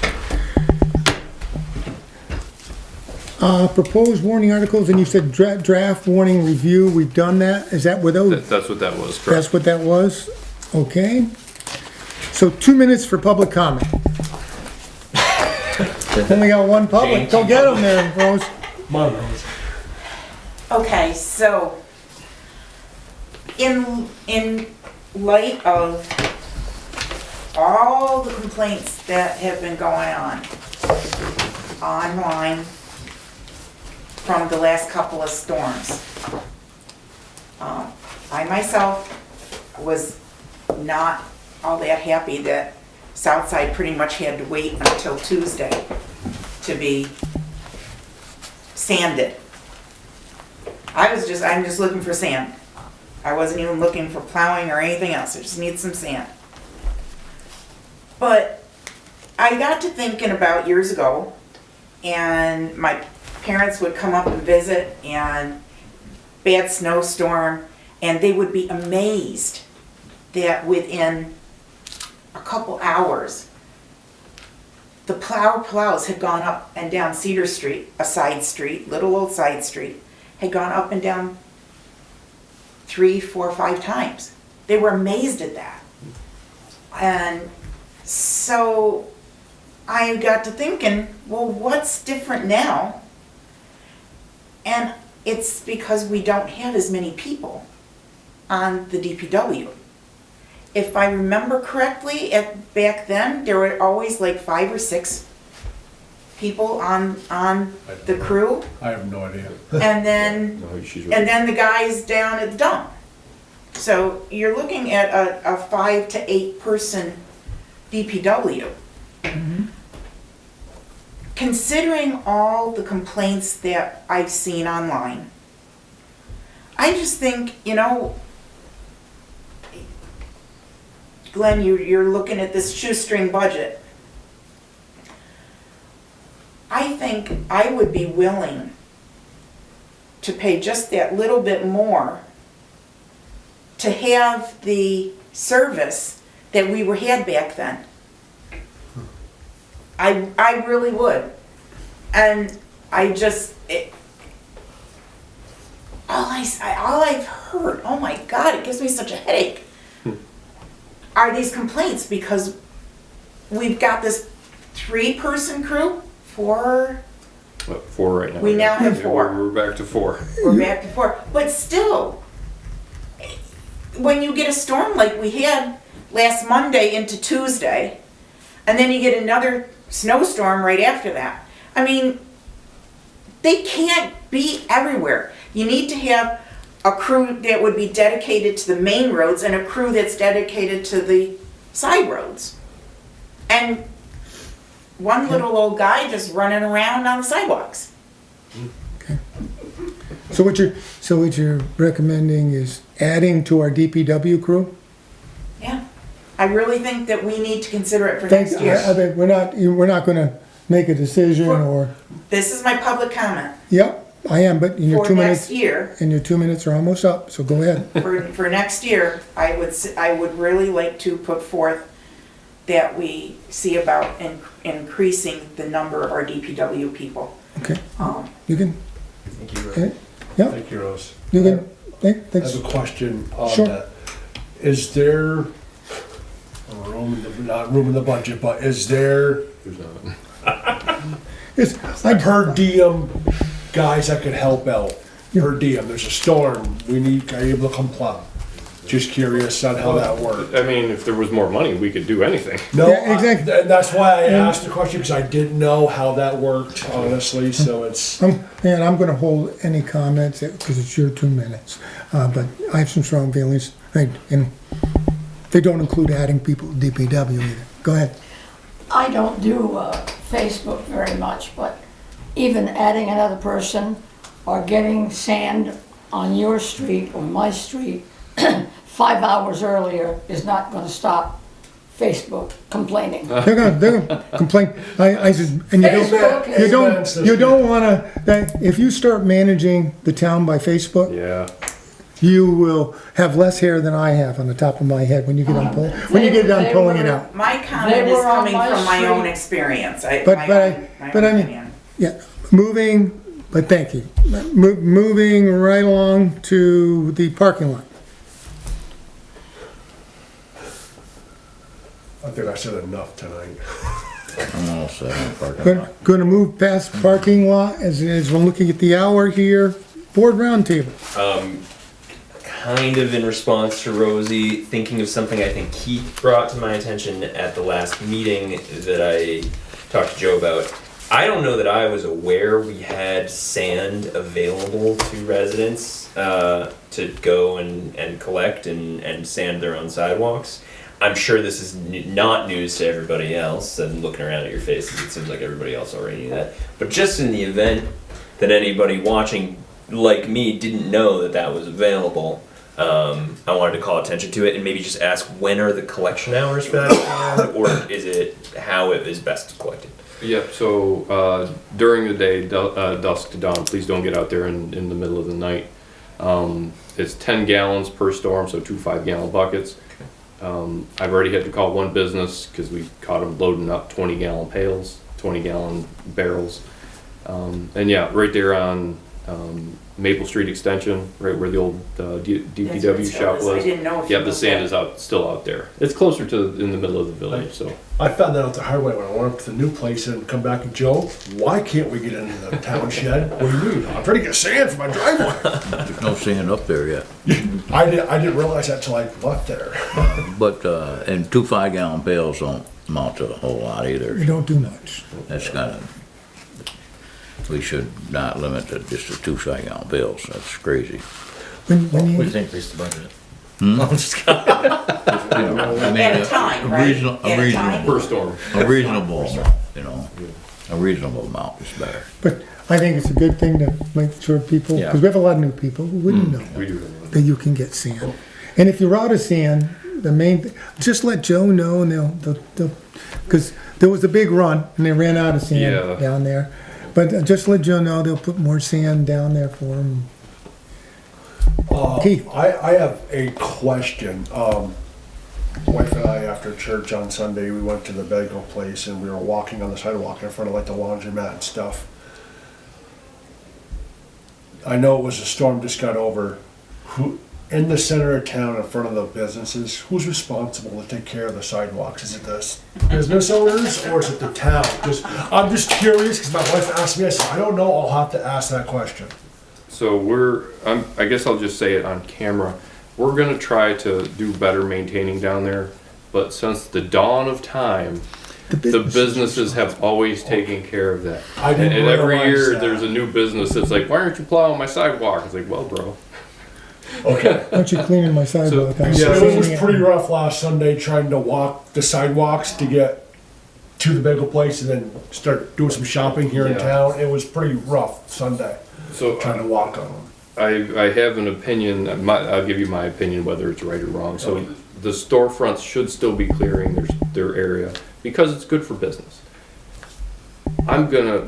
Proposed warning articles, and you said draft warning review, we've done that, is that without? That's what that was, correct? That's what that was? Okay. So 2 minutes for public comment. Only got one public, go get them there, Rose. Come on, Rose. Okay, so in light of all the complaints that have been going on online from the last couple of storms, I myself was not all that happy that Southside pretty much had to wait until Tuesday to be sanded. I'm just looking for sand. I wasn't even looking for plowing or anything else, I just need some sand. But I got to thinking about years ago, and my parents would come up and visit, and bad snowstorm, and they would be amazed that within a couple hours, the plows had gone up and down Cedar Street, a side street, little old side street, had gone up and down 3, 4, 5 times. They were amazed at that. And so I got to thinking, well, what's different now? And it's because we don't have as many people on the DPW. If I remember correctly, back then, there were always like 5 or 6 people on the crew, I have no idea. and then No, she's right. and then the guys down at the dump. So you're looking at a 5 to 8 person DPW. Considering all the complaints that I've seen online, I just think, Glenn, you're looking at this shoestring budget. I think I would be willing to pay just that little bit more to have the service that we had back then. I really would. And I just, all I've heard, oh my God, it gives me such a headache, are these complaints, because we've got this 3-person crew, 4, What, 4 right now? We now have Yeah, 4. We're back to 4. we're back to 4, but still, when you get a storm like we had last Monday into Tuesday, and then you get another snowstorm right after that, I mean, they can't be everywhere. You need to have a crew that would be dedicated to the main roads and a crew that's dedicated to the side roads. And one little old guy just running around on the sidewalks. So what you're recommending is adding to our DPW crew? Yeah. I really think that we need to consider it for Thanks, next year. I think we're not gonna make a decision or, This is my public comment. yep, I am, but in your For 2 next minutes, year, and your 2 minutes are almost up, so go ahead. for next year, I would really like to put forth that we see about increasing the number of our DPW people. Okay, Um, you can, Thank you, eh, Rose. yeah, Thank you, Rose. you can, I thanks. have a question on Sure. that. Is there not room in the budget, but is there There's not. like per diem guys that could help out? Per diem, there's a storm, are you able to come plow? Just curious on how that worked. I mean, if there was more money, we could do anything. No, Yeah, exactly. and that's why I asked the question, because I didn't know how that worked, honestly, so it's, And I'm gonna hold any comments, because it's your 2 minutes. But I have some strong feelings, and they don't include adding people to DPW either. Go ahead. I don't do Facebook very much, but even adding another person or getting sand on your street or my street 5 hours earlier is not gonna stop Facebook complaining. They're gonna complain. I said, and you don't wanna, if you start managing the town by Facebook, Yeah. you will have less hair than I have on the top of my head when you get done pulling it out. My comment is coming from my own experience. But I mean, yeah, but thank you. Moving right along to the parking lot. I think I said enough tonight. I'm all set on parking lot. Gonna move past parking lot as we're looking at the hour here. Board roundtable. Kind of in response to Rosie, thinking of something I think Keith brought to my attention at the last meeting that I talked to Joe about. I don't know that I was aware we had sand available to residents to go and collect and sand their own sidewalks. I'm sure this is not news to everybody else, and looking around at your faces, it seems like everybody else already knew that. But just in the event that anybody watching like me didn't know that that was available, I wanted to call attention to it and maybe just ask, when are the collection hours for that, or is it how it is best collected? Yep, so during the day, dusk to dawn, please don't get out there in the middle of the night. It's 10 gallons per storm, so 2 5-gallon buckets. I've already had to call one business because we caught them loading up 20-gallon pails, 20-gallon barrels. And yeah, right there on Maple Street Extension, right where the old DPW shop was. I didn't know if yeah, you the moved sand that. is still out there. It's closer to in the middle of the village, so. I found that out the hard way when I went up to the new place and come back and Joe, why can't we get into the town shed? What do you mean? I'm trying to get sand for my driveway. There's no sand up there yet. I didn't realize that till I left there. But, and 2 5-gallon pails don't amount to a whole lot either. You don't do much. That's kind of, we should not limit it just to 2 5-gallon pails. That's crazy. When you, We can increase the budget. I'm just kidding. I mean, At a time, right? At a time. Per storm. A reasonable, a reasonable amount is better. but I think it's a good thing to make sure people, Yeah. because we have a lot of new people who wouldn't know We do. that you can get sand. And if you're out of sand, the main, just let Joe know and they'll, because there was a big run and they ran out of sand Yeah. down there. But just let Joe know, they'll put more sand down there for him. Keith. I have a question. Wife and I, after church on Sunday, we went to the bagel place and we were walking on the sidewalk in front of like the laundromat and stuff. I know it was a storm just got over. Who, in the center of town in front of the businesses, who's responsible to take care of the sidewalks? Is it the business owners or is it the town? Just, I'm just curious because my wife asked me, I said, I don't know, I'll have to ask that question. So I guess I'll just say it on camera. We're gonna try to do better maintaining down there, but since the dawn of time, the businesses have always taken care of that. I didn't And every realize year, that. there's a new business that's like, why aren't you plowing my sidewalk? It's like, well, bro. Okay. Why don't you cleaning my sidewalk? I'm Yeah, it saying was pretty rough last Sunday trying to walk the sidewalks to get to the bagel place and then start doing some shopping here in Yeah. town. It was pretty rough Sunday, So trying to walk on them. I have an opinion, I'll give you my opinion whether it's right or wrong. So the storefronts should still be clearing their area because it's good for business.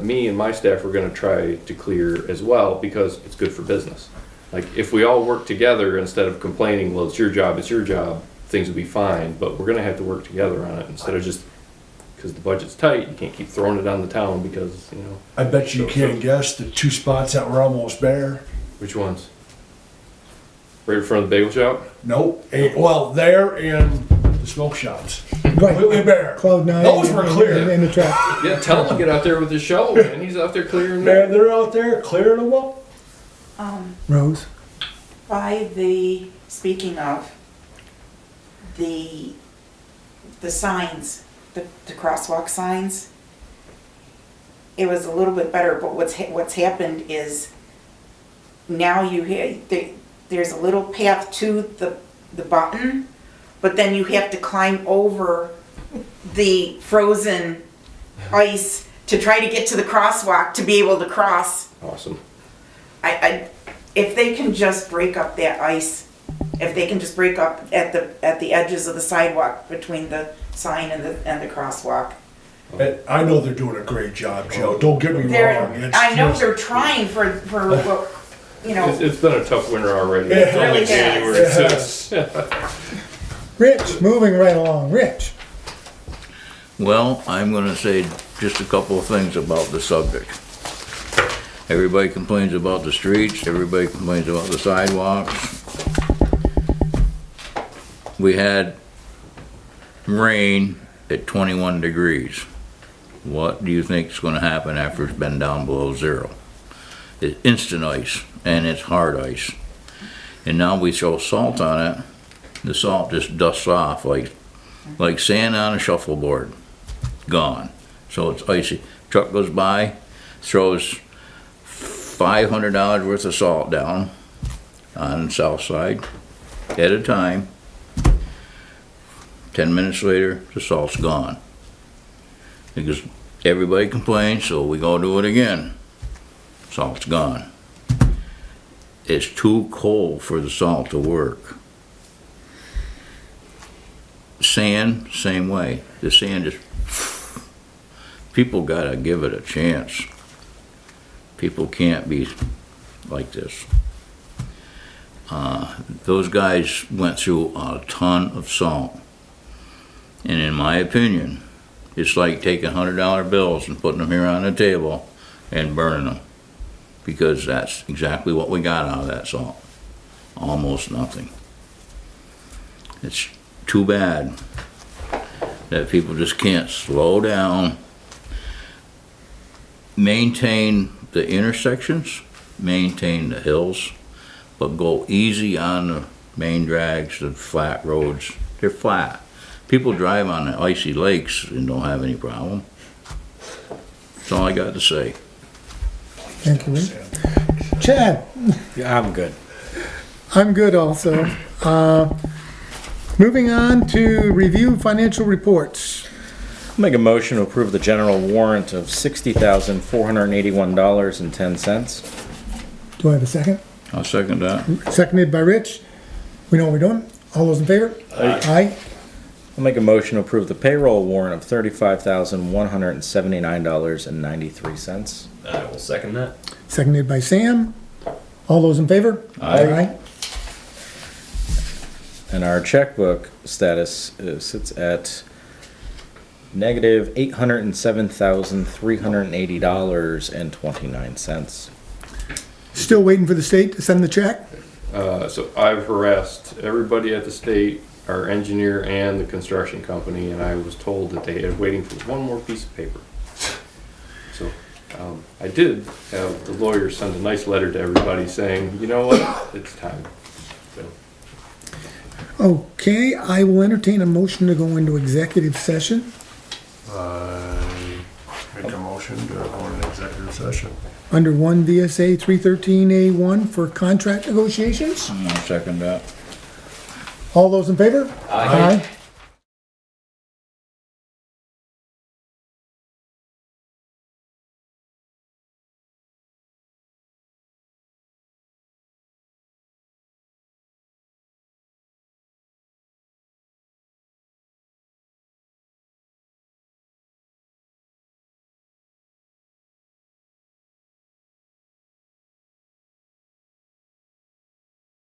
Me and my staff are gonna try to clear as well because it's good for business. Like, if we all work together instead of complaining, well, it's your job, things will be fine, but we're gonna have to work together on it instead of just, because the budget's tight, you can't keep throwing it on the town because, I bet you can't guess the 2 spots that were almost bare. Which ones? Right in front of the bagel shop? Nope. Well, there and the smoke shops. Right. Completely bare. Cloud nine. Those were clear. In the trap. Yeah, tell him to get out there with his shovel, man. He's out there clearing. Man, they're out there clearing them up. Rose? Speaking of, the signs, the crosswalk signs, it was a little bit better, but what's happened is now there's a little path to the button, but then you have to climb over the frozen ice to try to get to the crosswalk to be able to cross. Awesome. If they can just break up that ice, if they can just break up at the edges of the sidewalk between the sign and the crosswalk. And I know they're doing a great job, Joe. Don't get me wrong. It's I know just- they're trying for what, you know. It's been a tough winter already. It It's only has. January It 6th. Rich, moving right along. Rich? Well, I'm gonna say just a couple of things about the subject. Everybody complains about the streets, everybody complains about the sidewalks. We had rain at 21 degrees. What do you think is gonna happen after it's been down below zero? It's instant ice, and it's hard ice. And now we throw salt on it, the salt just dusts off like sand on a shuffleboard. Gone. So it's icy. Truck goes by, throws $500 worth of salt down on the south side at a time. 10 minutes later, the salt's gone. Because everybody complains, so we go do it again. Salt's gone. It's too cold for the salt to work. Sand, same way. The sand just, people gotta give it a chance. People can't be like this. Those guys went through a ton of salt. And in my opinion, it's like taking $100 bills and putting them here on the table and burning them. Because that's exactly what we got out of that salt. Almost nothing. It's too bad that people just can't slow down, maintain the intersections, maintain the hills, but go easy on the main drags, the flat roads. They're flat. People drive on the icy lakes and don't have any problem. That's all I got to say. Thank you, Rich. Chad? Yeah, I'm good. I'm good also. Moving on to review financial reports. Make a motion to approve the general warrant of $60,481.10. Do I have a second? I'll second that. Seconded by Rich. We know what we're doing. All those in favor? Aye. I'll make a motion to approve the payroll warrant of $35,179.93. I will second that. Seconded by Sam. All those in favor? Aye. And our checkbook status sits at negative $807,380.29. Still waiting for the state to send the check? So I've harassed everybody at the state, our engineer and the construction company, and I was told that they are waiting for one more piece of paper. So I did have the lawyer send a nice letter to everybody saying, you know what, it's time. So, Okay, I will entertain a motion to go into executive session. Make a motion to go into executive session. Under 1 VSA 313A1 for contract negotiations. I'll second that. All those in favor? Aye. Aye.